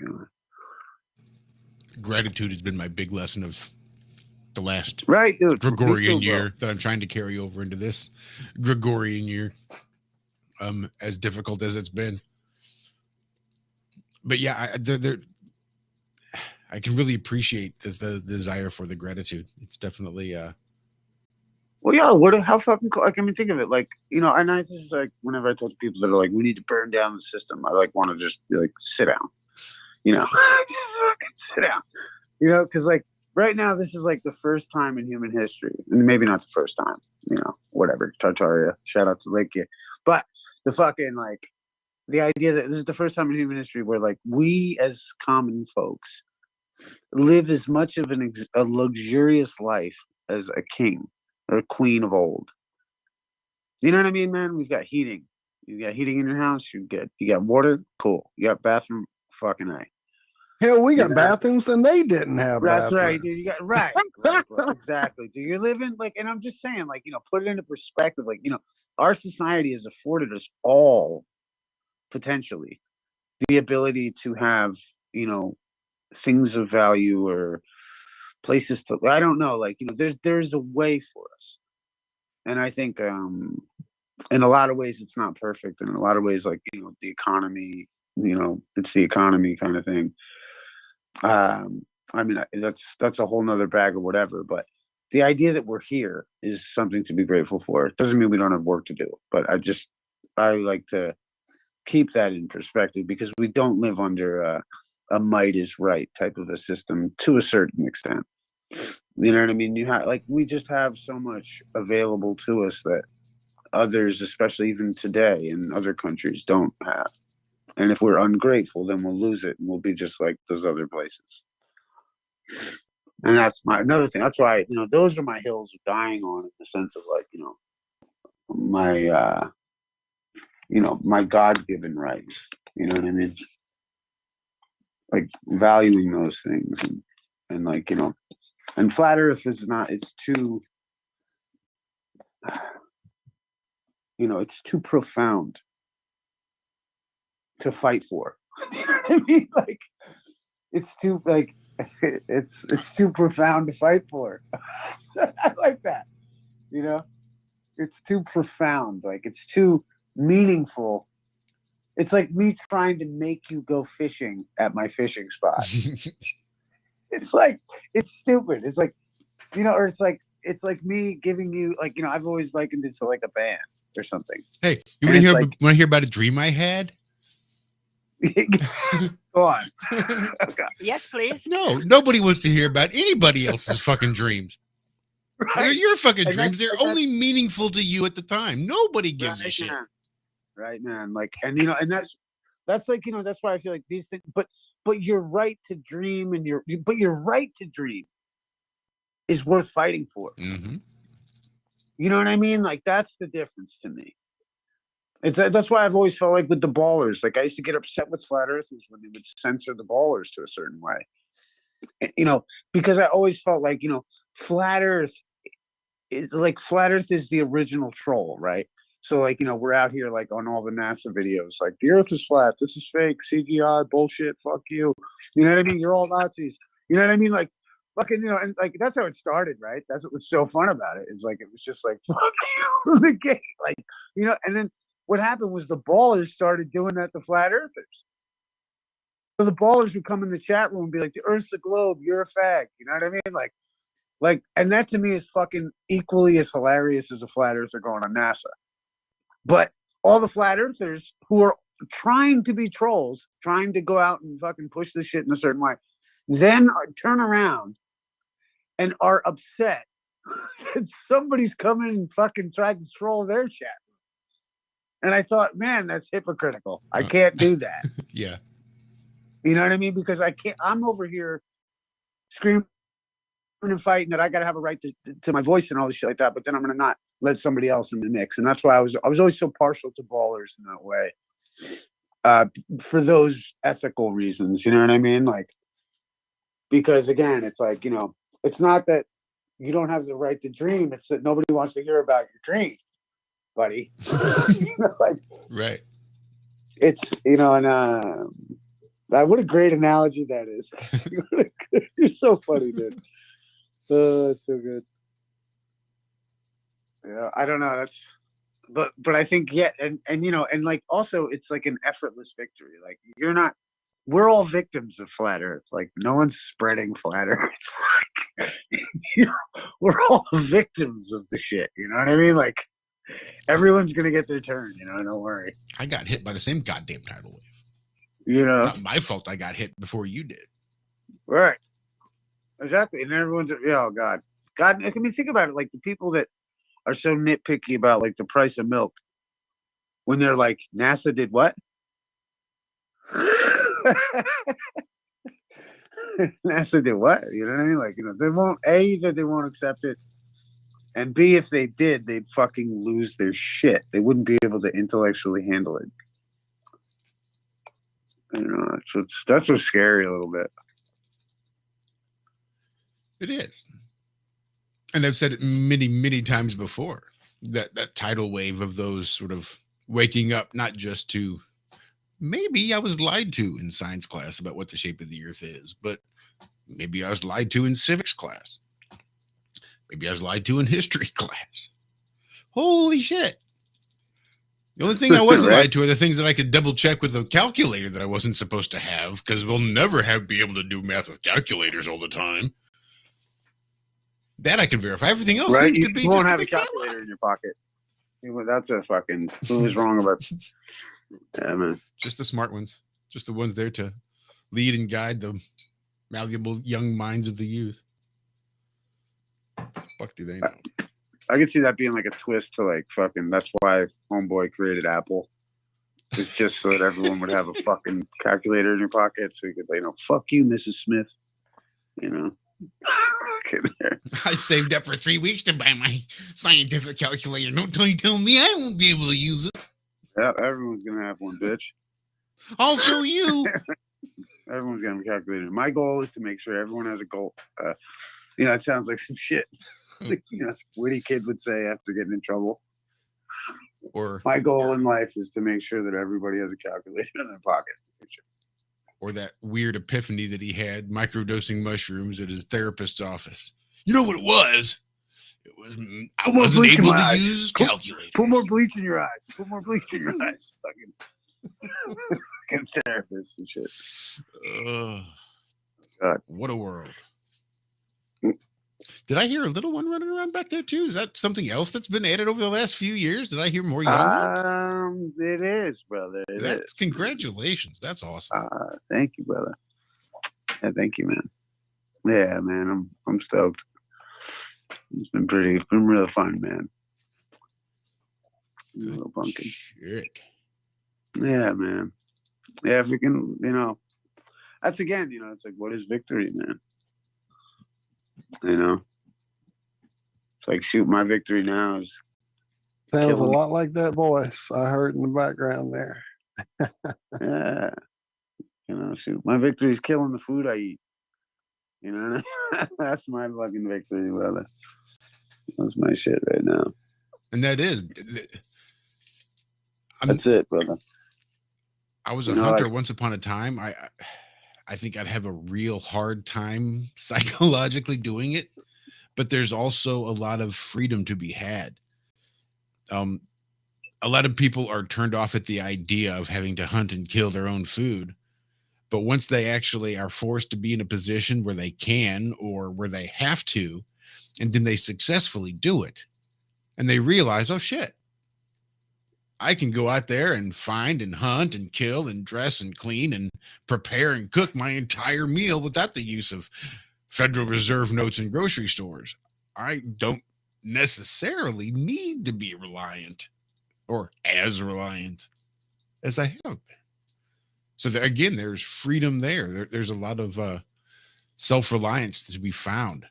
Gratitude has been my big lesson of the last dude. Gregorian year that I'm trying to carry over into this Gregorian year. As difficult as it's been, but yeah, I can really appreciate the desire for the gratitude. It's definitely well, yeah. How fucking cool? Like, I mean, think of it. Like, and this is like whenever I talk to people that are like, we need to burn down the system. I like want to just be like, sit down. Just fucking sit down. Because like right now, this is like the first time in human history, and maybe not the first time. Whatever. Tartaria. Shout out to Lakia, but. The fucking like the idea that this is the first time in human history where like we as common folks live as much of a luxurious life as a king or a queen of old. You know what I mean, man? We've got heating. You got heating in your house. You got water. Cool. You got bathroom. Fucking A. Hell, we got bathrooms and they didn't have That's bathrooms. right, dude. You got right, exactly. Dude, you're living like, and I'm just saying, like, put it into perspective. Like, our society has afforded us all potentially the ability to have, things of value or places to. I don't know, like, there's a way for us, and I think, in a lot of ways, it's not perfect, and in a lot of ways, like, the economy, it's the economy kind of thing. I mean, that's a whole nother bag of whatever, but the idea that we're here is something to be grateful for. It doesn't mean we don't have work to do, but I like to keep that in perspective because we don't live under a might is right type of a system to a certain extent. You know what I mean? We just have so much available to us that others, especially even today in other countries, don't have. And if we're ungrateful, then we'll lose it and we'll be just like those other places. And that's another thing. That's why, those are my hills of dying on, in the sense of like, my God-given rights. You know what I mean? Like valuing those things and like, and flat earth is not, it's too, it's too profound to fight for. You know what I mean? Like, it's too like it's too profound to fight for. I like that. It's too profound. Like, it's too meaningful. It's like me trying to make you go fishing at my fishing spot. It's like, it's stupid. It's like, or it's like me giving you, like, I've always likened it to like a band or something. Hey, you want to hear about a dream I had? Go on. Yes, please. No, nobody wants to hear about anybody else's fucking dreams. Right. They're your fucking dreams. They're only meaningful to you at the time. Nobody gives a shit. Right, man. Like, and and that's like, that's why I feel like these things. But your right to dream and your right to dream is worth fighting for. Mm-hmm. You know what I mean? Like, that's the difference to me. That's why I've always felt like with the ballers, like I used to get upset with flat earthers when they would censor the ballers to a certain way, because I always felt like, flat earth is the original troll, right? So like, we're out here like on all the NASA videos, like the earth is flat, this is fake, CGI, bullshit, fuck you. You know what I mean? You're all Nazis. You know what I mean? Like, fucking, and like, that's how it started, right? That's what was so fun about it. It's like, it was just like, fuck you, the game. Like, and then what happened was the ballers started doing that to flat earthers. So the ballers would come in the chat room and be like, the earth's a globe, you're a fag. You know what I mean? Like, and that to me is fucking equally as hilarious as a flat earther going on NASA. But all the flat earthers who are trying to be trolls, trying to go out and fucking push this shit in a certain way, then turn around and are upset that somebody's coming and fucking tried to troll their chat. And I thought, man, that's hypocritical. I can't do that. Yeah. You know what I mean? Because I can't, I'm over here screaming and fighting that I got to have a right to my voice and all this shit like that. But then I'm going to not let somebody else in the mix. And that's why I was always so partial to ballers in that way. For those ethical reasons, you know what I mean? Like, because again, it's like, you know, it's not that you don't have the right to dream. It's that nobody wants to hear about your dream, buddy. You know, like, right. It's, you know, and what a great analogy that is. You're so funny, dude. Oh, it's so good. Yeah, I don't know. That's, but I think, yeah, and you know, and like also it's like an effortless victory. Like you're not, we're all victims of flat Earth. Like no one's spreading flat Earth. Like, you know, we're all victims of the shit. You know what I mean? Like everyone's gonna get their turn. You know, don't worry. I got hit by the same goddamn tidal wave. You know, not my fault. I got hit before you did. Right. Exactly. And everyone's, oh God. I mean, think about it. Like the people that are so nitpicky about like the price of milk when they're like, NASA did what? NASA did what? You know what I mean? Like, you know, they won't, A, that they won't accept it. And B, if they did, they'd fucking lose their shit. They wouldn't be able to intellectually handle it. You know, that's what's scary a little bit. It is. And I've said it many, many times before, that tidal wave of those sort of waking up, not just to maybe I was lied to in science class about what the shape of the earth is, but maybe I was lied to in civics class. Maybe I was lied to in history class. Holy shit. The only thing I wasn't lied to are the things that I could double check with a calculator that I wasn't supposed to have, because we'll never be able to do math with calculators all the time. That I can verify. Everything else seems to be you just won't have a calculator in your pocket. That's a fucking, who was wrong about? Yeah, man. Just the smart ones. Just the ones there to lead and guide the malleable young minds of the youth. What the fuck do they know? I could see that being like a twist to like fucking, that's why Homeboy created Apple. It's just so that everyone would have a fucking calculator in your pocket so you could, you know, fuck you, Mrs. Smith. You know. I saved up for 3 weeks to buy my scientific calculator. Don't tell me I won't be able to use it. Yeah, everyone's gonna have one, bitch. I'll show you. Everyone's gonna have a calculator. My goal is to make sure everyone has a goal. You know, it sounds like some shit. You know, some witty kid would say after getting in trouble. Or my goal in life is to make sure that everybody has a calculator in their pocket. Or that weird epiphany that he had microdosing mushrooms at his therapist's office. You know what it was? It was I wasn't able to use calculator. Put more bleach in your eyes. Put more bleach in your eyes. Fucking therapist and shit. God. What a world. Did I hear a little one running around back there too? Is that something else that's been added over the last few years? Did I hear more young ones? It is, brother. That's congratulations. That's awesome. Thank you, brother. Yeah, thank you, man. Yeah, man. I'm stoked. It's been real fun, man. Real bunking. Shit. Yeah, man. Yeah, if we can, you know, that's again, you know, it's like, what is victory, man? You know, it's like, shoot, my victory now is sounds a lot like that voice I heard in the background there. Yeah, you know, shoot, my victory is killing the food I eat. You know, that's my fucking victory, brother. That's my shit right now. And that is, that's it, brother. I was a hunter once upon a time. I think I'd have a real hard time psychologically doing it, but there's also a lot of freedom to be had. A lot of people are turned off at the idea of having to hunt and kill their own food. But once they actually are forced to be in a position where they can, or where they have to, and then they successfully do it, and they realize, oh shit, I can go out there and find and hunt and kill and dress and clean and prepare and cook my entire meal without the use of Federal Reserve notes in grocery stores. I don't necessarily need to be reliant or as reliant as I have been. So again, there's freedom there. There's a lot of self-reliance to be found,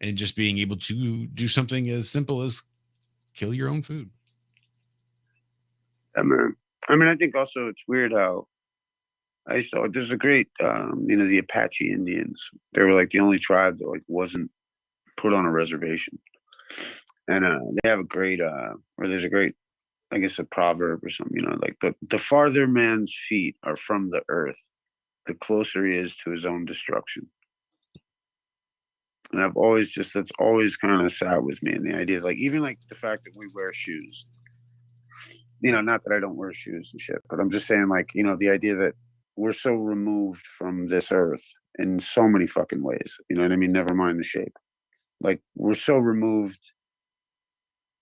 and just being able to do something as simple as kill your own food. I mean, I think also it's weird how I saw there's a great, the Apache Indians. They were like the only tribe that like wasn't put on a reservation, and they have a great, or there's a great, I guess, a proverb or something. Like the farther man's feet are from the earth, the closer he is to his own destruction. And that's always kind of sat with me. And the idea is like, even like the fact that we wear shoes, not that I don't wear shoes and shit, but I'm just saying like, the idea that we're so removed from this earth in so many fucking ways, you know what I mean? Never mind the shape. Like we're so removed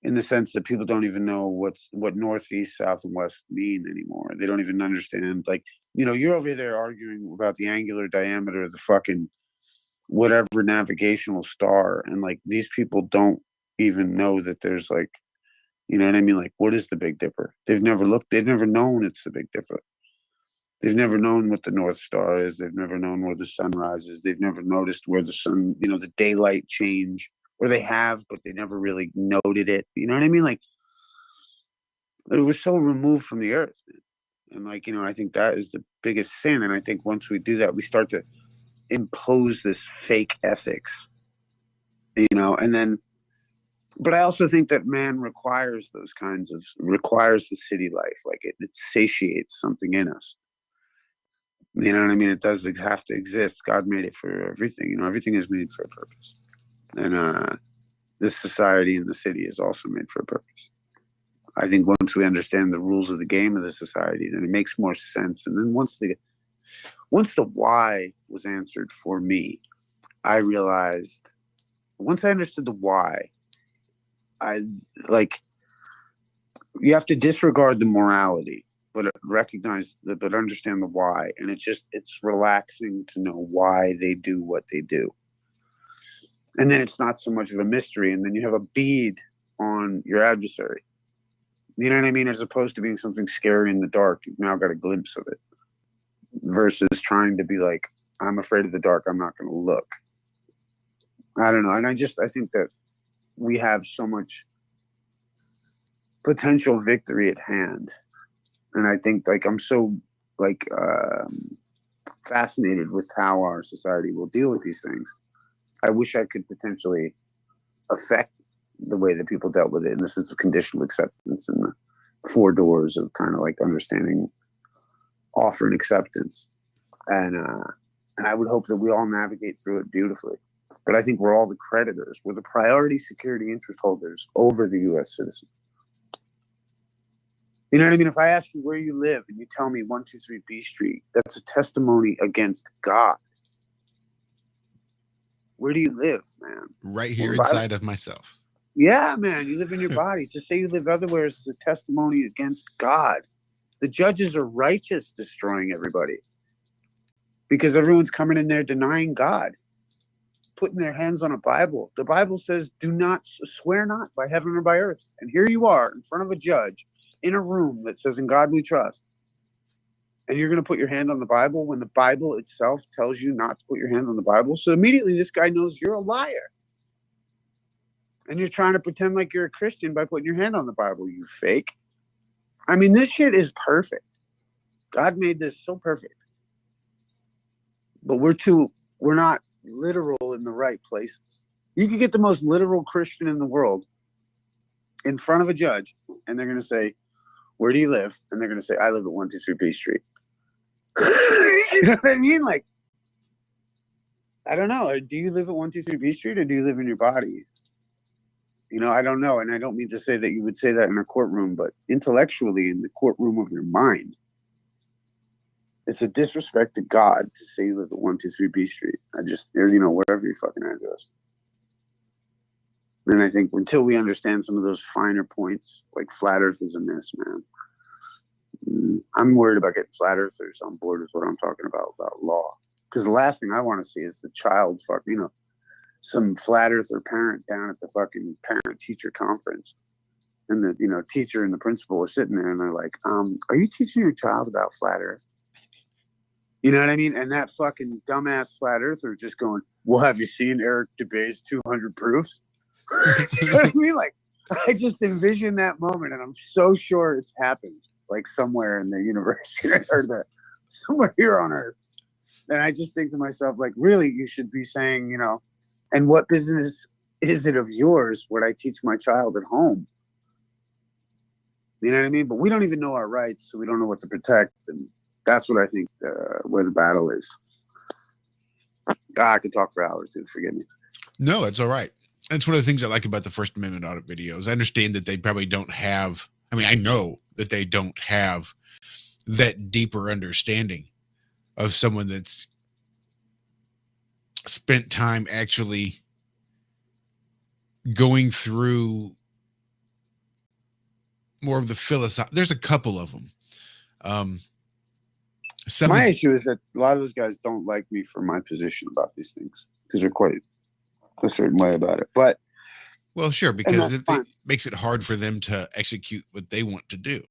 in the sense that people don't even know what north, east, south, and west mean anymore. They don't even understand. Like, you're over there arguing about the angular diameter of the fucking whatever navigational star, and like these people don't even know that there's like, you know what I mean? Like, what is the Big Dipper? They've never known it's the Big Dipper. They've never known what the North Star is. They've never known where the sun rises. They've never noticed where the sun, the daylight change, or they have, but they never really noted it. You know what I mean? Like, it was so removed from the earth, man. And like, I think that is the biggest sin. And I think once we do that, we start to impose this fake ethics, and then, but I also think that man requires requires the city life. Like it satiates something in us. You know what I mean? It does have to exist. God made it for everything. Everything is made for a purpose. And this society in the city is also made for a purpose. I think once we understand the rules of the game of the society, then it makes more sense. And then once the why was answered for me, I realized, once I understood the why, you have to disregard the morality, but but understand the why. And it's relaxing to know why they do what they do. And then it's not so much of a mystery. And then you have a bead on your adversary. You know what I mean? As opposed to being something scary in the dark, you've now got a glimpse of it. Versus trying to be like, I'm afraid of the dark, I'm not going to look. I don't know. And I think that we have so much potential victory at hand. And I think like I'm so like fascinated with how our society will deal with these things. I wish I could potentially affect the way that people dealt with it in the sense of conditional acceptance and the 4 doors of kind of like understanding offer and acceptance. And I would hope that we all navigate through it beautifully. But I think we're all the creditors. We're the priority security interest holders over the U.S. citizen. You know what I mean? If I ask you where you live and you tell me 123 B Street, that's a testimony against God. Where do you live, man? Right here inside of myself. Yeah, man. You live in your body. To say you live otherwhere is a testimony against God. The judges are righteous destroying everybody because everyone's coming in there denying God, putting their hands on a Bible. The Bible says, do not swear not by heaven or by earth. And here you are in front of a judge in a room that says, in God we trust. And you're going to put your hand on the Bible when the Bible itself tells you not to put your hand on the Bible. So immediately this guy knows you're a liar. And you're trying to pretend like you're a Christian by putting your hand on the Bible, you fake. I mean, this shit is perfect. God made this so perfect. But we're not literal in the right places. You could get the most literal Christian in the world in front of a judge, and they're going to say, where do you live? And they're going to say, I live at 123 B Street. You know what I mean? Like, I don't know. Do you live at 123 B Street or do you live in your body? I don't know. And I don't mean to say that you would say that in a courtroom, but intellectually in the courtroom of your mind, it's a disrespect to God to say you live at 123 B Street. Wherever your fucking address. And I think until we understand some of those finer points, like flat Earth is a mess, man. I'm worried about getting flat earthers on board with what I'm talking about law. Because the last thing I want to see is the child some flat earther parent down at the fucking parent teacher conference. And the, teacher and the principal are sitting there and they're like, are you teaching your child about flat earth? You know what I mean? And that fucking dumbass flat earther just going, well, have you seen Eric Dubay's 200 proofs? You know what I mean? Like, I just envision that moment and I'm so sure it's happened. Like somewhere in the universe or somewhere here on Earth. And I just think to myself, like, really, you should be saying, and what business is it of yours what I teach my child at home? You know what I mean? But we don't even know our rights, so we don't know what to protect. And that's what I think where the battle is. I could talk for hours, dude. Forgive me. No, it's all right. That's one of the things I like about the First Amendment audit videos. I understand that they probably don't have, I know that they don't have that deeper understanding of someone that's spent time actually going through more of the philosophy. There's a couple of them. My issue is that a lot of those guys don't like me for my position about these things because they're quite a certain way about it. But well, sure, because it makes it hard for them to execute what they want to do.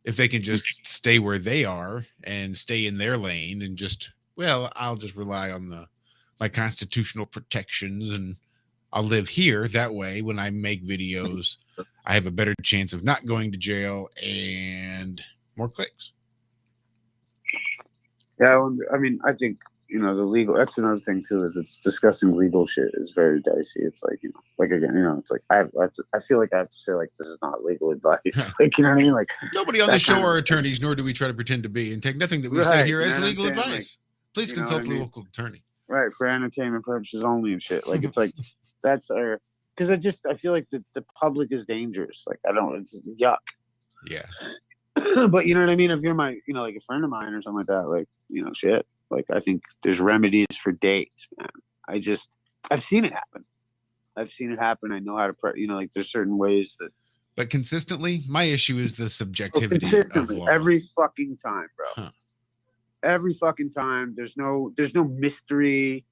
If they can just stay where they are and stay in their lane and just, I'll just rely on my constitutional protections and I'll live here. That way, when I make videos, I have a better chance of not going to jail and more clicks. Yeah, I think, the legal, that's another thing too, is it's discussing legal shit is very dicey. It's like, it's like, I feel like I have to say, like, this is not legal advice. Like, you know what I mean? Like, nobody on the show are attorneys, nor do we try to pretend to be, and take nothing that we say here as legal advice. Like, please consult a local attorney. Right, for entertainment purposes only and shit. Like, it's like, that's our, because I feel like the public is dangerous. Like, it's yuck. Yeah. But you know what I mean? If you're my, like a friend of mine or something like that, like, shit. Like, I think there's remedies for days, man. I've seen it happen. I know how to, like, there's certain ways that. But consistently, my issue is the subjectivity. Consistently, of law. every fucking time, bro. Huh. Every fucking time. There's no mystery.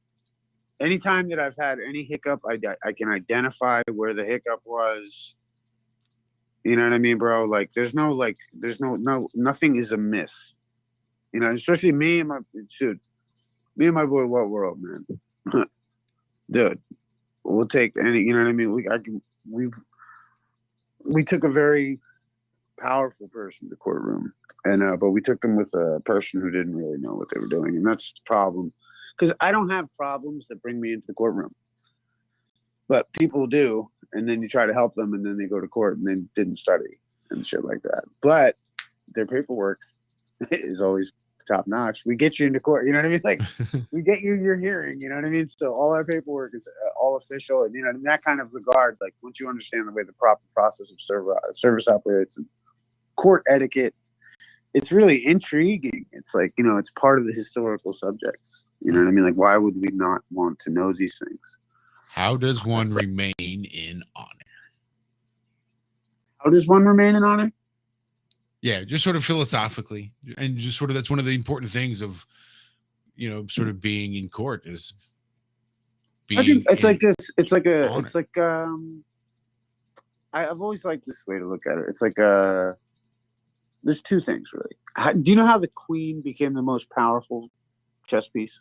Anytime that I've had any hiccup, I can identify where the hiccup was. You know what I mean, bro? Like, nothing is amiss. Especially me and my boy Walt World, man. Dude, we'll take any, you know what I mean? We took a very powerful person to the courtroom, and but we took them with a person who didn't really know what they were doing, and that's the problem. Because I don't have problems that bring me into the courtroom, but people do, and then you try to help them, and then they go to court and they didn't study and shit like that. But their paperwork is always top notch. We get you into court, you know what I mean? Like, we get you your hearing, you know what I mean? So all our paperwork is all official, and in that kind of regard, like, once you understand the way the proper process of service operates and court etiquette, it's really intriguing. It's like, it's part of the historical subjects. You know what I mean? Like, why would we not want to know these things? How does one remain in honor? How does one remain in honor? Yeah, just sort of philosophically, and just sort of, that's one of the important things of, sort of being in court is being. I think it's like this. It's like honor. It's like I've always liked this way to look at it. It's like there's two things really. Do you know how the Queen became the most powerful chess piece?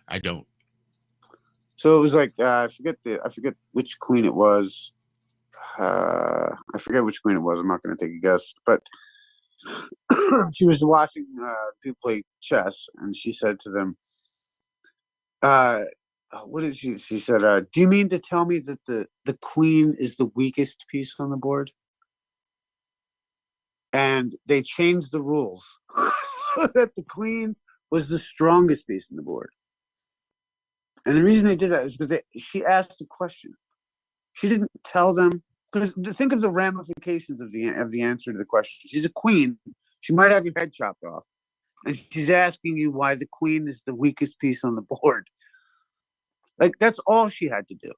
I don't. So it was like I forget which queen it was. I forget which queen it was. I'm not going to take a guess, but she was watching people play chess, and she said to them, "What did she?" She said, "Do you mean to tell me that the queen is the weakest piece on the board?" And they changed the rules so that the queen was the strongest piece on the board. And the reason they did that is because she asked a question. She didn't tell them. Because think of the ramifications of the answer to the question. She's a queen. She might have your head chopped off. And she's asking you why the queen is the weakest piece on the board. Like, that's all she had to do,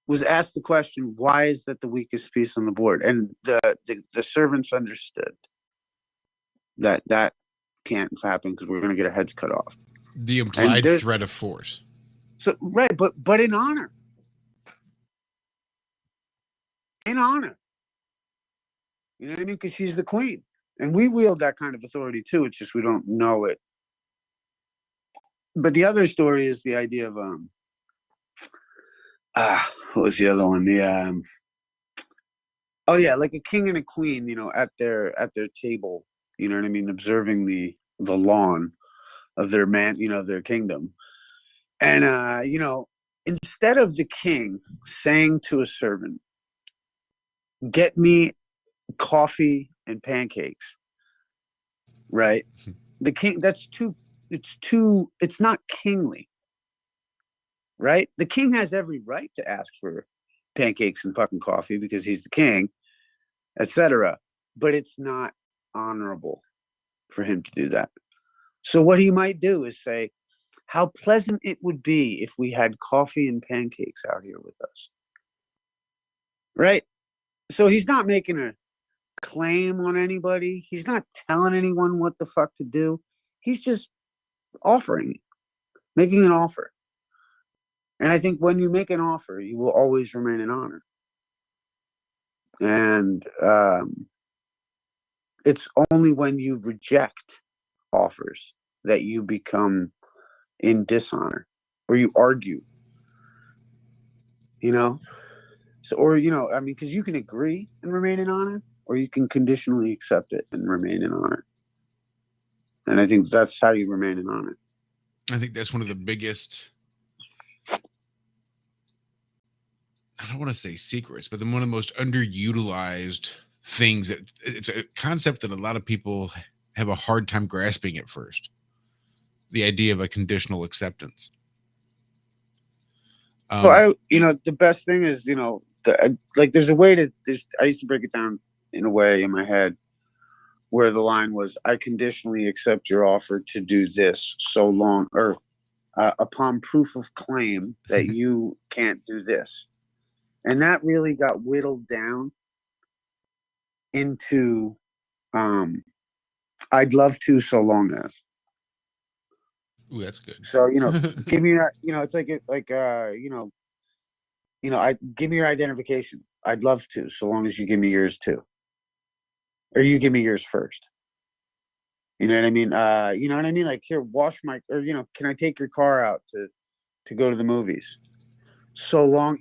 was ask the question, why is that the weakest piece on the board? And the servants understood that can't happen because we're going to get our heads cut off. The implied threat of force. So, right, but in honor. In honor. You know what I mean? Because she's the queen. And we wield that kind of authority too. It's just we don't know it. But the other story is the idea of what was the other one? The oh yeah, like a king and a queen, you know, at their table, you know what I mean, observing the lawn of their their kingdom. And you know, instead of the king saying to a servant, get me coffee and pancakes, right? The king, it's not kingly, right? The king has every right to ask for pancakes and fucking coffee because he's the king, etc. But it's not honorable for him to do that. So what he might do is say, how pleasant it would be if we had coffee and pancakes out here with us, right? So he's not making a claim on anybody. He's not telling anyone what the fuck to do. He's just offering, making an offer. And I think when you make an offer, you will always remain in honor. And it's only when you reject offers that you become in dishonor, or you argue, you know? So, or, you know, I mean, because you can agree and remain in honor, or you can conditionally accept it and remain in honor. And I think that's how you remain in honor. I think that's one of the biggest, I don't want to say secrets, but one of the most underutilized things. It's a concept that a lot of people have a hard time grasping at first. The idea of a conditional acceptance. Well, the best thing is, you know, there's a way I used to break it down in a way in my head where the line was, I conditionally accept your offer to do this so long, or upon proof of claim that you can't do this. And that really got whittled down into, I'd love to, so long as. Ooh, that's good. So, you know, give me your, you know, it's like, give me your identification. I'd love to, so long as you give me yours too. Or you give me yours first. You know what I mean? You know what I mean? Like, here, wash my, or, you know, can I take your car out to go to the movies? So long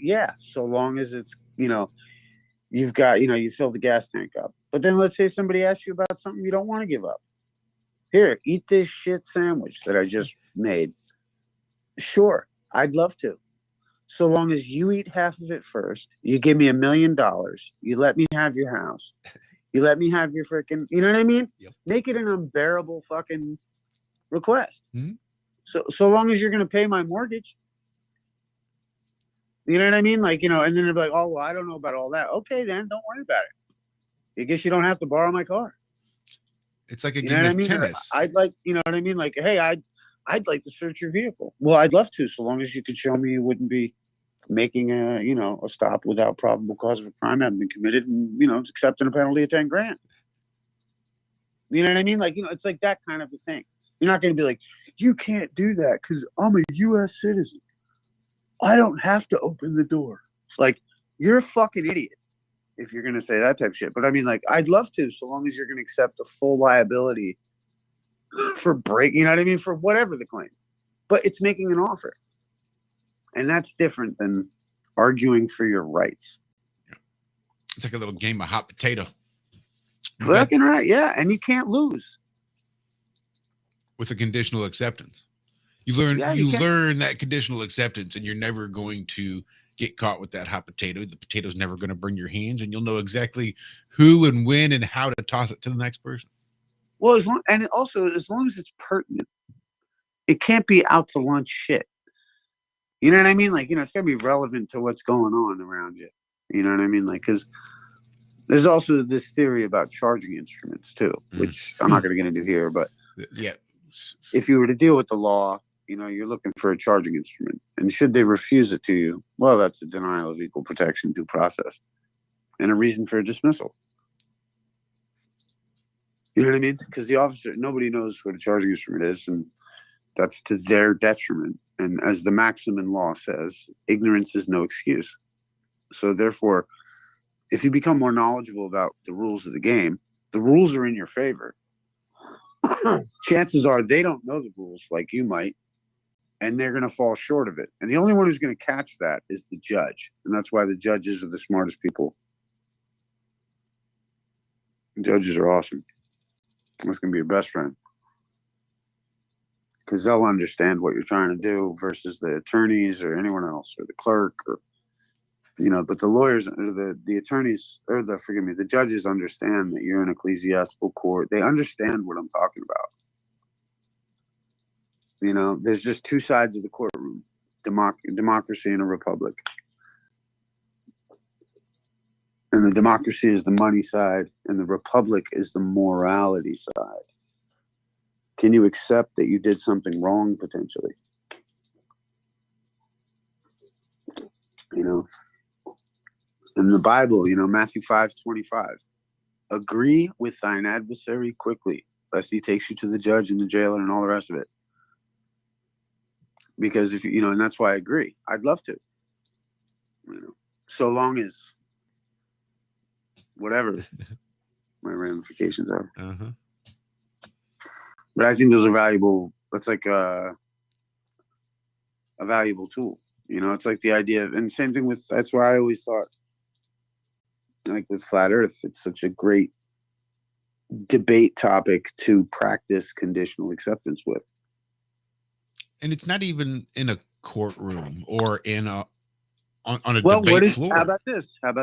as it's, you know, you've got, you know, you fill the gas tank up. But then let's say somebody asks you about something you don't want to give up. Here, eat this shit sandwich that I just made. Sure, I'd love to. So long as you eat half of it first, you give me $1 million, you let me have your house, you let me have your freaking, you know what I mean? Yep. Make it an unbearable fucking request. Mm-hmm. So long as you're going to pay my mortgage. You know what I mean? Like, you know, and then they're like, oh, well, I don't know about all that. Okay, then don't worry about it. I guess you don't have to borrow my car. It's like a game of I mean? tennis. I'd like, you know what I mean? Like, hey, I'd like to search your vehicle. Well, I'd love to, so long as you could show me you wouldn't be making a stop without probable cause of a crime having been committed, and, you know, accepting a penalty of $10,000. You know what I mean? Like, you know, it's like that kind of a thing. You're not going to be like, you can't do that because I'm a U.S. citizen. I don't have to open the door. Like, you're a fucking idiot if you're going to say that type of shit. But I mean, like, I'd love to, so long as you're going to accept the full liability for break, you know what I mean? For whatever the claim. But it's making an offer. And that's different than arguing for your rights. It's like a little game of hot potato. Fucking right, yeah. And you can't lose. With a conditional acceptance. You learn that conditional acceptance, and you're never going to get caught with that hot potato. The potato's never going to burn your hands, and you'll know exactly who and when and how to toss it to the next person. Well, as long as it's pertinent, it can't be out to lunch shit. You know what I mean? Like, you know, it's got to be relevant to what's going on around you. You know what I mean? Like, because there's also this theory about charging instruments too, which I'm not going to get into here. But yeah, if you were to deal with the law, you're looking for a charging instrument. And should they refuse it to you, well, that's a denial of equal protection due process and a reason for a dismissal. You know what I mean? Because the officer, nobody knows what a charging instrument is, and that's to their detriment. And as the maxim in law says, ignorance is no excuse. So therefore, if you become more knowledgeable about the rules of the game, the rules are in your favor. Chances are they don't know the rules like you might, and they're going to fall short of it. And the only one who's going to catch that is the judge. And that's why the judges are the smartest people. Judges are awesome. That's going to be your best friend. Because they'll understand what you're trying to do versus the attorneys or anyone else or the clerk or, but the lawyers or the attorneys or the judges understand that you're an ecclesiastical court. They understand what I'm talking about. There's just two sides of the courtroom, democracy and a republic. And the democracy is the money side and the republic is the morality side. Can you accept that you did something wrong potentially? In the Bible, Matthew 5:25, agree with thine adversary quickly, lest he takes you to the judge and the jailer and all the rest of it. Because if and that's why I agree. I'd love to. So long as whatever my ramifications are. Uh-huh. But I think those are valuable. That's like a valuable tool. It's like the idea of, and same thing with, that's why I always thought, like with flat earth, it's such a great debate topic to practice conditional acceptance with. And it's not even in a courtroom or on a debate floor. How about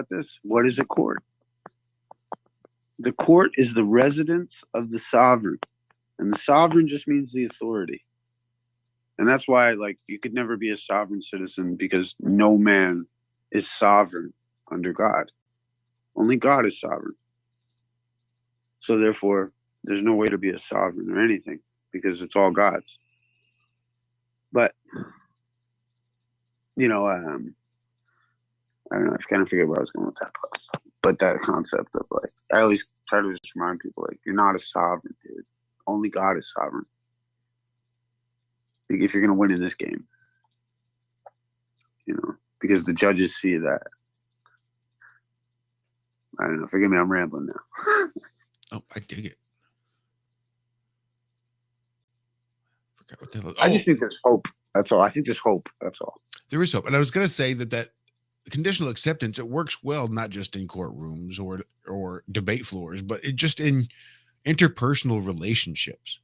this? What is a court? The court is the residence of the sovereign. And the sovereign just means the authority. And that's why, you could never be a sovereign citizen because no man is sovereign under God. Only God is sovereign. So therefore, there's no way to be a sovereign or anything because it's all God's. But, I don't know, I kind of forget where I was going with that. But that concept of I always try to just remind people, you're not a sovereign, dude. Only God is sovereign. If you're going to win in this game, because the judges see that. I don't know. Forgive me, I'm rambling now. Oh, I dig it. Forgot what the hell. I just think there's hope. That's all. I think there's hope. That's all. There is hope. And I was going to say that conditional acceptance, it works well, not just in courtrooms or debate floors, but it just in interpersonal relationships.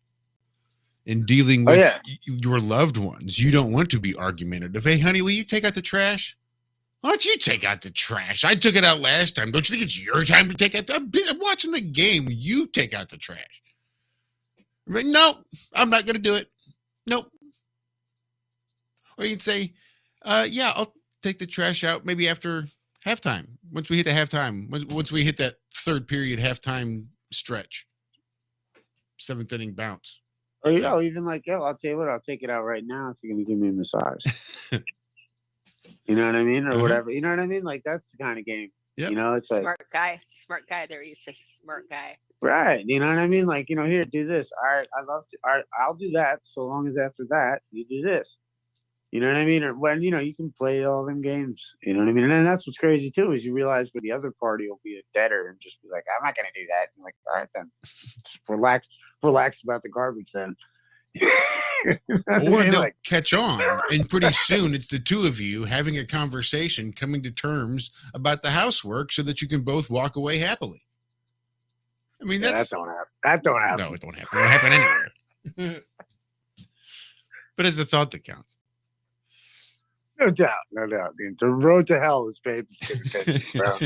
In dealing with your loved ones, you don't want to be argumentative. Hey, honey, will you take out the trash? Why don't you take out the trash? I took it out last time. Don't you think it's your time to take out? I'm watching the game. You take out the trash. No, I'm not going to do it. Nope. Or you'd say, yeah, I'll take the trash out maybe after halftime. Once we hit the halftime, once we hit that third period halftime stretch, 7th inning bounce. Or even I'll tell you what, I'll take it out right now if you're going to give me a massage. You know what I mean? Or whatever. You know what I mean? That's the kind of game. Yep. It's smart guy. There you say smart guy. Right. You know what I mean? Here, do this. All right. I love to. All right. I'll do that. So long as after that, you do this. You know what I mean? Or when, you can play all them games. You know what I mean? And then that's what's crazy too, is you realize where the other party will be a debtor and just be like, I'm not going to do that. And all right, then just relax about the garbage then. Or they'll catch on, and pretty soon it's the two of you having a conversation, coming to terms about the housework so that you can both walk away happily. I mean, that don't happen. That don't happen. No, it don't happen. It don't happen anywhere. But it's the thought that counts. No doubt. The road to hell is paved with attention, bro.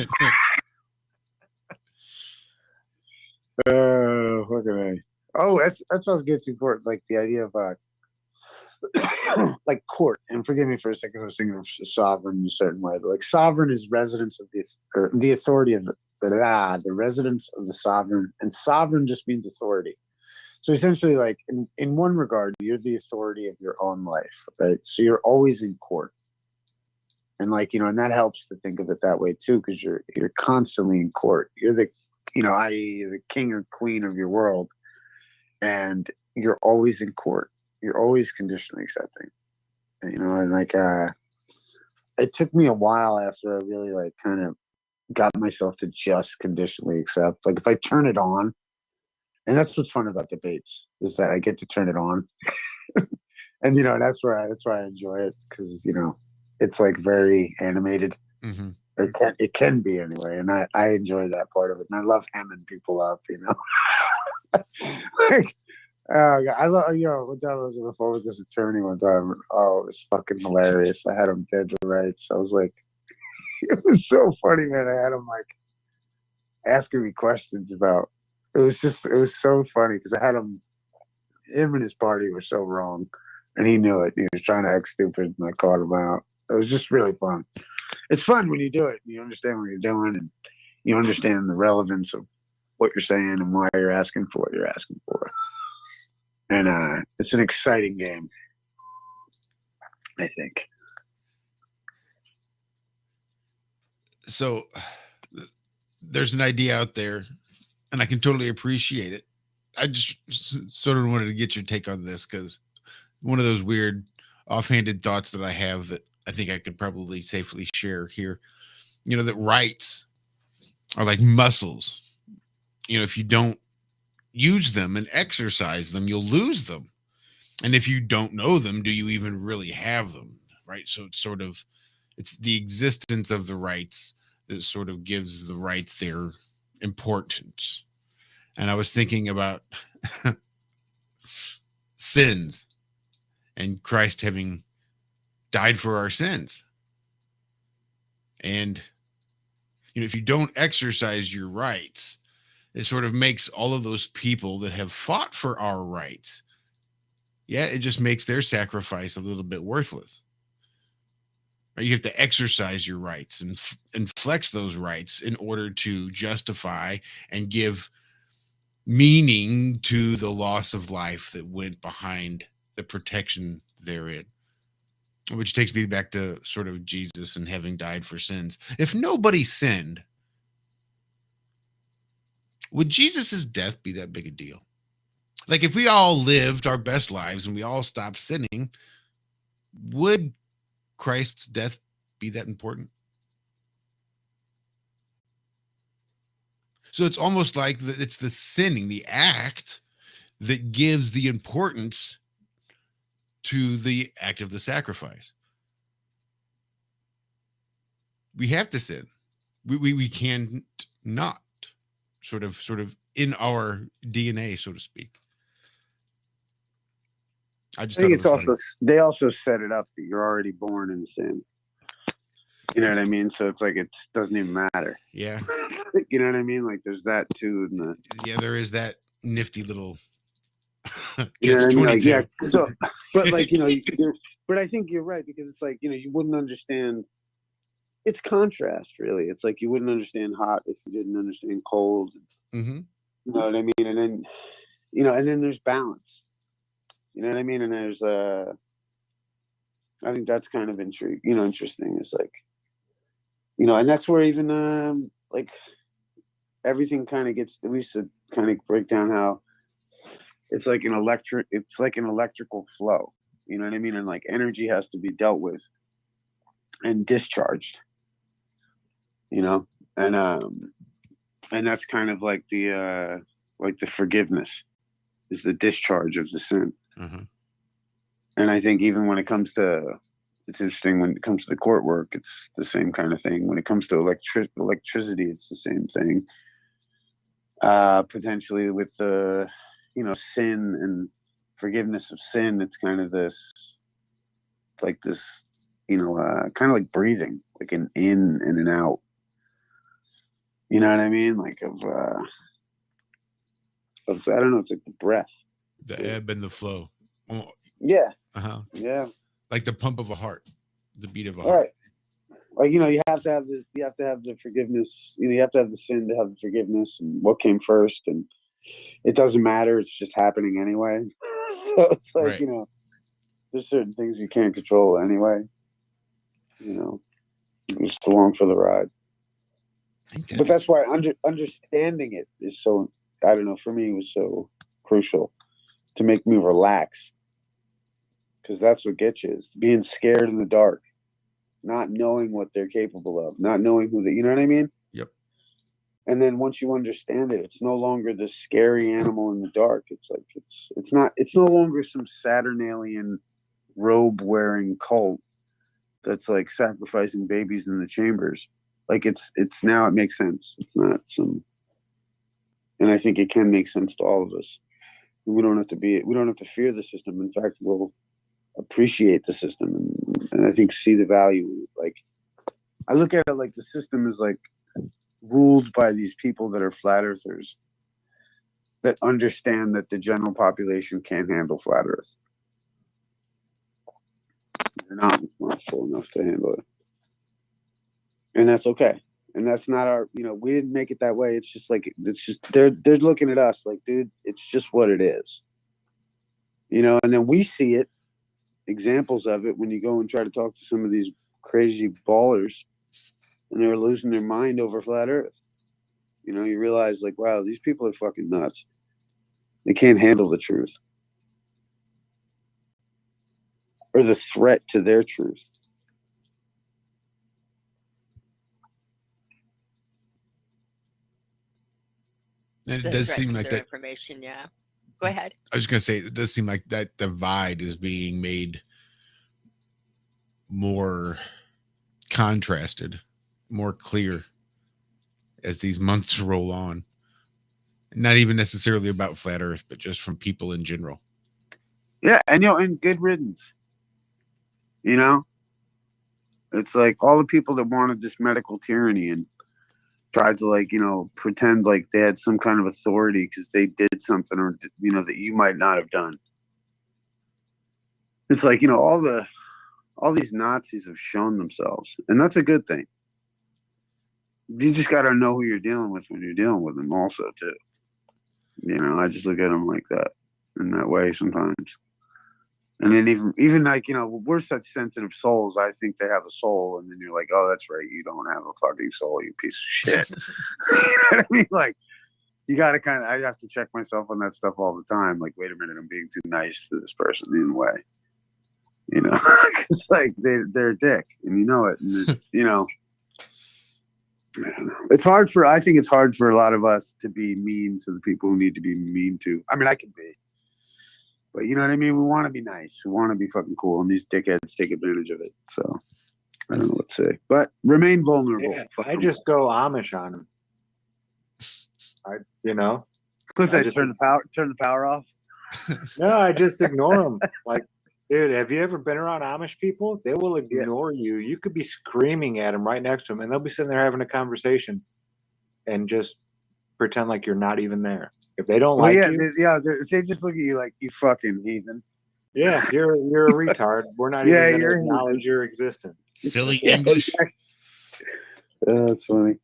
What can I? Oh, that's what I was getting to for. It's the idea of court. And forgive me for a second, I was thinking of sovereign in a certain way, but sovereign is residence of the authority of the residence of the sovereign, and sovereign just means authority. So essentially, like in one regard, you're the authority of your own life, right? So you're always in court. And like, and that helps to think of it that way too, because you're constantly in court. You're the, i.e. the king or queen of your world, and you're always in court. You're always conditionally accepting, and like, it took me a while after I really like kind of got myself to just conditionally accept. Like if I turn it on, and that's what's fun about debates is that I get to turn it on, and that's why I enjoy it, because it's like very animated. Mm-hmm. It can be anyway, and I enjoy that part of it, and I love hamming people up. Like, I love one time I was on the phone with this attorney one time. Oh, it was fucking hilarious. I had him dead to rights. I was like, it was so funny, man. I had him like asking me questions about. It was so funny because I had him and his party were so wrong, and he knew it. He was trying to act stupid, and I caught him out. It was just really fun. It's fun when you do it. You understand what you're doing, and you understand the relevance of what you're saying and why you're asking for what you're asking for. And it's an exciting game, I think. So there's an idea out there, and I can totally appreciate it. I just sort of wanted to get your take on this, because one of those weird offhanded thoughts that I have that I think I could probably safely share here, that rights are like muscles. If you don't use them and exercise them, you'll lose them. And if you don't know them, do you even really have them? Right. So it's the existence of the rights that sort of gives the rights their importance. And I was thinking about sins and Christ having died for our sins. And, if you don't exercise your rights, it sort of makes all of those people that have fought for our rights, it just makes their sacrifice a little bit worthless. Right? You have to exercise your rights and flex those rights in order to justify and give meaning to the loss of life that went behind the protection therein. Which takes me back to sort of Jesus and having died for sins. If nobody sinned, would Jesus's death be that big a deal? Like if we all lived our best lives and we all stopped sinning, would Christ's death be that important? So it's almost like it's the sinning, the act, that gives the importance to the act of the sacrifice. We have to sin. We can't not, sort of in our DNA, so to speak. I think it's also, they also set it up that you're already born in sin. You know what I mean? So it's like it doesn't even matter. Yeah. You know what I mean? Like there's that too. There is that nifty little you know what I mean? Like, yeah. So, but like but I think you're right, because it's like you wouldn't understand. It's contrast, really. It's like you wouldn't understand hot if you didn't understand cold. Mm-hmm. You know what I mean? And then and then there's balance. You know what I mean? And there's I think that's kind of interesting. It's like and that's where even like everything kind of gets. We used to kind of break down how it's like an electrical flow. You know what I mean? And like energy has to be dealt with and discharged. And that's kind of like the forgiveness is the discharge of the sin. Mm-hmm. And I think even when it comes to, it's interesting, when it comes to the court work, it's the same kind of thing. When it comes to electricity, it's the same thing. Potentially with the, sin and forgiveness of sin, it's kind of this, kind of like breathing, like an in and an out. You know what I mean? Like of I don't know, it's like the breath. The ebb and the flow. Oh, yeah. Uh-huh. Yeah. Like the pump of a heart, the beat of a heart. Right. Like, you have to have the forgiveness, you have to have the sin to have the forgiveness, and what came first. And, it doesn't matter. It's just happening anyway. So it's like, Right. There's certain things you can't control anyway. You're just along for the ride. But that's why understanding it is so, I don't know, for me, it was so crucial to make me relax. Because that's what gets you, is being scared in the dark, not knowing what they're capable of, not knowing who they, you know what I mean? Yep. And then once you understand it, it's no longer this scary animal in the dark. It's like, it's no longer some Saturnalian robe wearing cult that's like sacrificing babies in the chambers. Like it's now it makes sense. It's not some, and I think it can make sense to all of us. We don't have to fear the system. In fact, we'll appreciate the system and I think see the value. Like I look at it like the system is like ruled by these people that are flat earthers that understand that the general population can't handle flat earth. They're not responsible enough to handle it. And that's okay. And that's not our, we didn't make it that way. It's just like, they're looking at us like, dude, it's just what it is. And then we see it, examples of it when you go and try to talk to some of these crazy ballers and they're losing their mind over flat earth. You realize like, wow, these people are fucking nuts. They can't handle the truth or the threat to their truth. And it does seem like that information. Yeah. Go ahead. I was going to say, it does seem like that divide is being made more contrasted, more clear as these months roll on. Not even necessarily about flat earth, but just from people in general. Yeah. And good riddance. It's like all the people that wanted this medical tyranny and tried to pretend like they had some kind of authority because they did something or that you might not have done. It's like all these Nazis have shown themselves, and that's a good thing. You just got to know who you're dealing with when you're dealing with them also too. I just look at them like that in that way sometimes. And then even like, we're such sensitive souls. I think they have a soul. And then you're like, oh, that's right. You don't have a fucking soul, you piece of shit. You know what I mean? Like, you got to I have to check myself on that stuff all the time. Like, wait a minute, I'm being too nice to this person in a way. It's like they're a dick and you know it. And I think it's hard for a lot of us to be mean to the people who need to be mean to. I mean, I can be. But you know what I mean? We want to be nice. We want to be fucking cool. And these dickheads take advantage of it. So I don't know what to say. But remain vulnerable. Yeah, I just go Amish on them. Turn the power off. No, I just ignore them. Like, dude, have you ever been around Amish people? They will ignore you. You could be screaming at them right next to them, and they'll be sitting there having a conversation and just pretend like you're not even there. If they don't like you, they just look at you like you fucking heathen. Yeah, you're a retard. We're not even going to acknowledge your existence. Silly English. That's funny.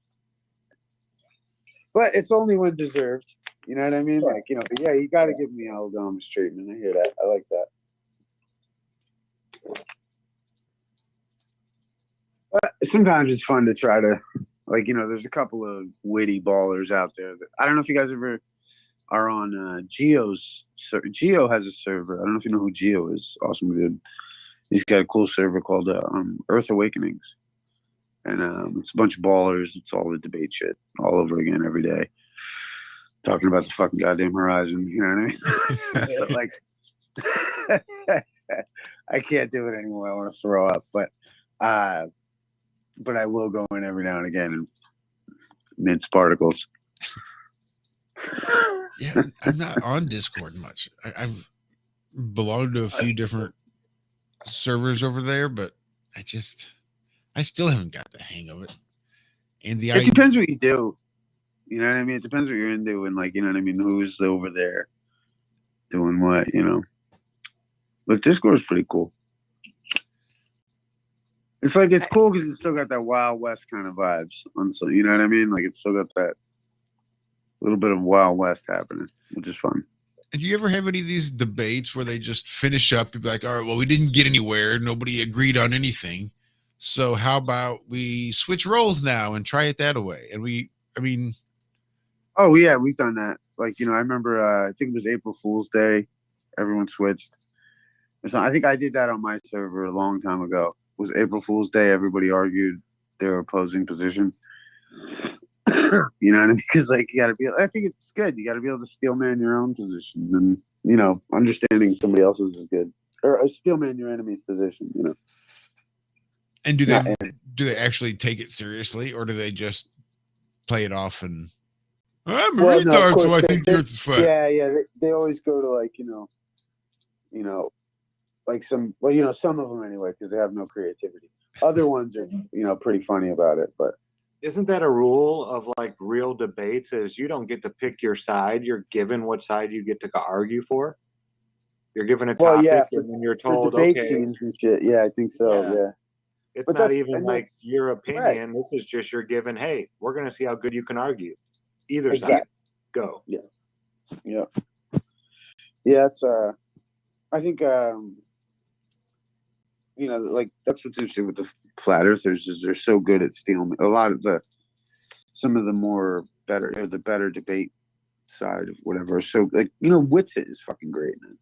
But it's only when deserved. You know what I mean? Like, but yeah, you got to give me old Amish treatment. I hear that. I like that. But sometimes it's fun to try to, there's a couple of witty ballers out there that I don't know if you guys ever are on Geo's. Geo has a server. I don't know if you know who Geo is. Awesome dude. He's got a cool server called Earth Awakenings. And it's a bunch of ballers. It's all the debate shit all over again every day. Talking about the fucking goddamn horizon. You know what I mean? Like, I can't do it anymore. I want to throw up. But I will go in every now and again and mince particles. Yeah, I'm not on Discord much. I've belonged to a few different servers over there, but I still haven't got the hang of it. And it depends what you do. You know what I mean? It depends what you're into and you know what I mean? Who's over there doing what, But Discord is pretty cool. It's cool because it's still got that Wild West kind of vibes. You know what I mean? Like it's still got that. little bit of Wild West happening, which is fun. And do you ever have any of these debates where they just finish up and be like, all right, well, we didn't get anywhere. Nobody agreed on anything. So how about we switch roles now and try it that way? And oh yeah, we've done that. Like, I remember, I think it was April Fool's Day. Everyone switched. I think I did that on my server a long time ago. It was April Fool's Day. Everybody argued their opposing position. You know what I mean? Because like you got to be. I think it's good. You got to be able to steel man your own position, and understanding somebody else's is good. Or steel man your enemy's position. And do they actually take it seriously, or do they just play it off and I'm a retard, so I think the Earth is flat? Yeah. They always go to like like some of them anyway, because they have no creativity. Other ones are pretty funny about it, but. Isn't that a rule of like real debates? Is you don't get to pick your side. You're given what side you get to argue for. You're given a topic, and then you're told, debate okay, teams and shit. Yeah, I think so. Yeah. It's not even like your opinion. Right. This is just you're given. Hey, we're going to see how good you can argue. Either side, go. Yeah. It's I think like that's what's interesting with the flat earthers is they're so good at stealing a lot of some of the better debate side of whatever. So like Witsit is fucking great, man.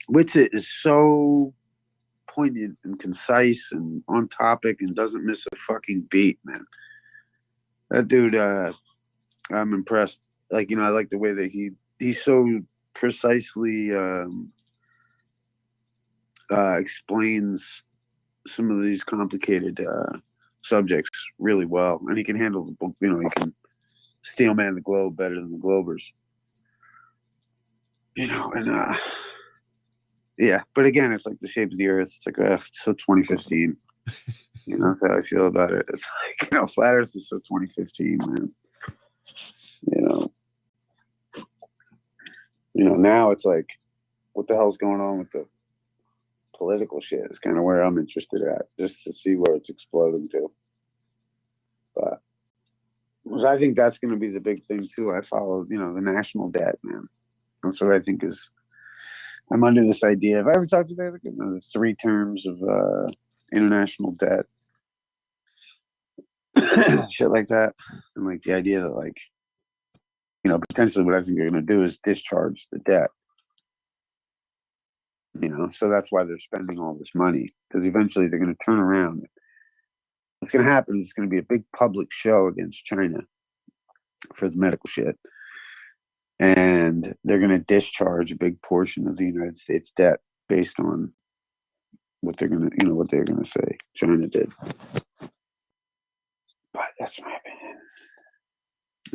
Witsit is so poignant and concise and on topic and doesn't miss a fucking beat, man. That dude, I'm impressed. Like I like the way that he's so precisely explains some of these complicated subjects really well, and he can handle the book. He can steel man the globe better than the Globers. And yeah, but again, it's like the shape of the Earth. It's like it's so 2015. That's how I feel about it. It's like flat Earth is so 2015, man. Now it's like, what the hell's going on with the political shit is kind of where I'm interested at, just to see where it's exploding to. But I think that's going to be the big thing too. I follow, the national debt, man. That's what I think is. I'm under this idea. Have I ever talked about the 3 terms of international debt, shit like that, and like the idea that like, potentially what I think they're going to do is discharge the debt. So that's why they're spending all this money, because eventually they're going to turn around. What's going to happen is it's going to be a big public show against China for the medical shit. And they're going to discharge a big portion of the United States debt based on what they're going to, say China did. But that's my opinion.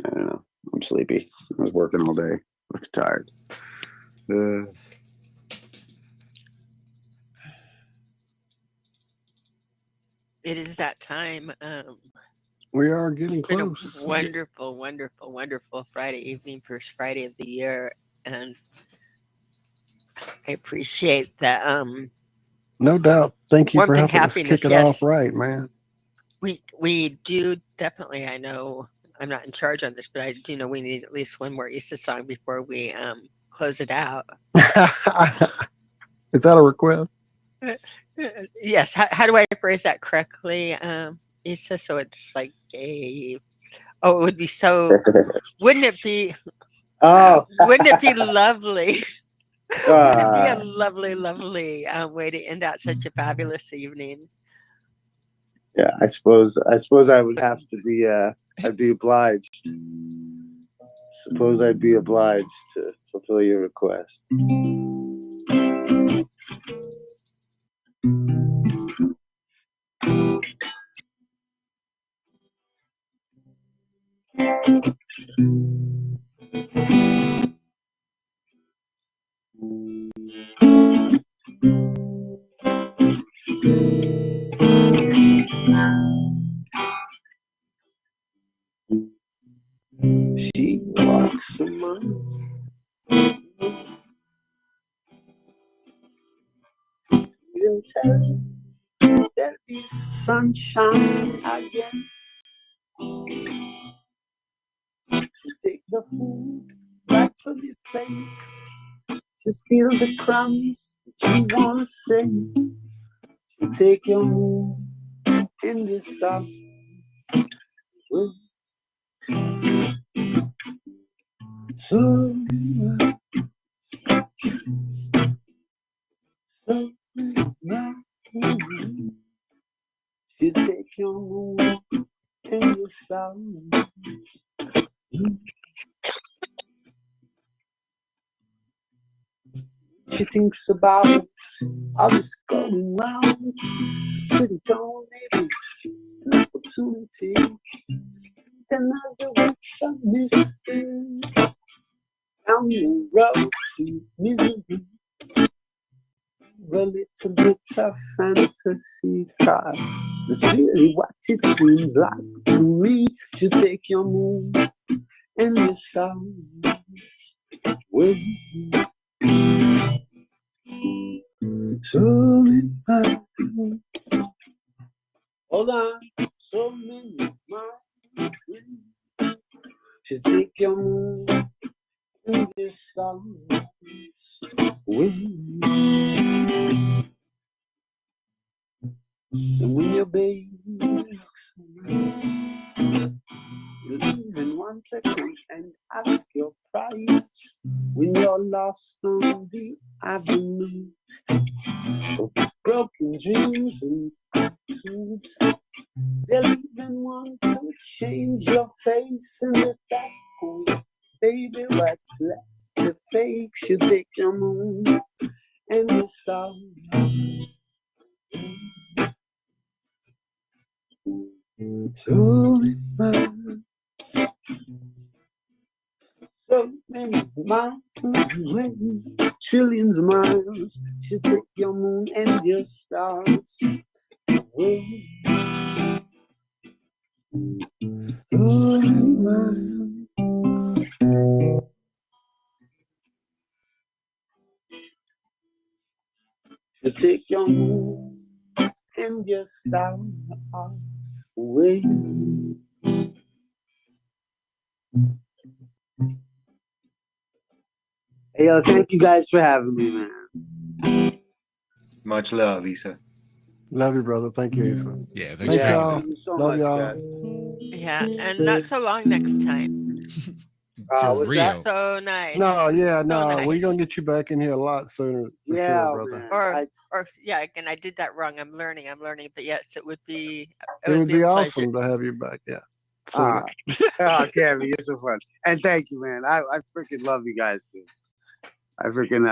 I don't know. I'm sleepy. I was working all day. I'm tired. It is that time. We are getting close. It's been a wonderful, wonderful, wonderful Friday evening, first Friday of the year, and I appreciate that. No doubt. Thank you for helping us kick it off right, man. We do definitely. I know I'm not in charge on this, but I do know we need at least one more Issa song before we close it out. Is that a request? Yes. How do I phrase that correctly, Issa? So it's like it would be so. Wouldn't it be? Wouldn't it be lovely? Wouldn't it be a lovely, lovely way to end out such a fabulous evening? Yeah, I suppose I would have to be. I'd be obliged. Suppose I'd be obliged to fulfill your request. She walks among and tell you there'll be sunshine again. the food right from your plate. She'll steal the crumbs that you wanna say. She'll take your mood and your stuff. So you take your mood and your stuff. She thinks about all this going round. Pretty tone, maybe an opportunity. Another with some mystery. Down the road to misery. A little bit of fantasy, cause that's really what it seems like to me. You take your mood and your stars with you. So many miles, hold on, so many miles. You take your mood and your stars with you. And when your baby looks around, you'll even want to come and ask your price. When you're lost on the avenue of broken dreams and attitudes, they'll even want to change your face. And at that point, baby, what's left to fake? You take your moon and your stars. So many miles, so many miles away, trillions of miles. You take your moon and your stars away. So many miles. You take your moon and your stars away. Hey, yo, thank you guys for having me, man. Much love, Issa. Love you, brother. Thank you, Issa. Yeah, Thanks, y'all. Thank you so Love much, y'all. guys. Yeah, and not so long next time. For what's real. that? So nice. No, yeah, So no, we're nice. gonna get you back in here a lot sooner. For Yeah, sure, brother. man. Or yeah, again, I did that wrong. I'm learning. But yes, it would be. It would be a awesome pleasure. to have you back. Yeah. Oh, Cami, you're so fun. And thank you, man. I freaking love you guys, too. I freaking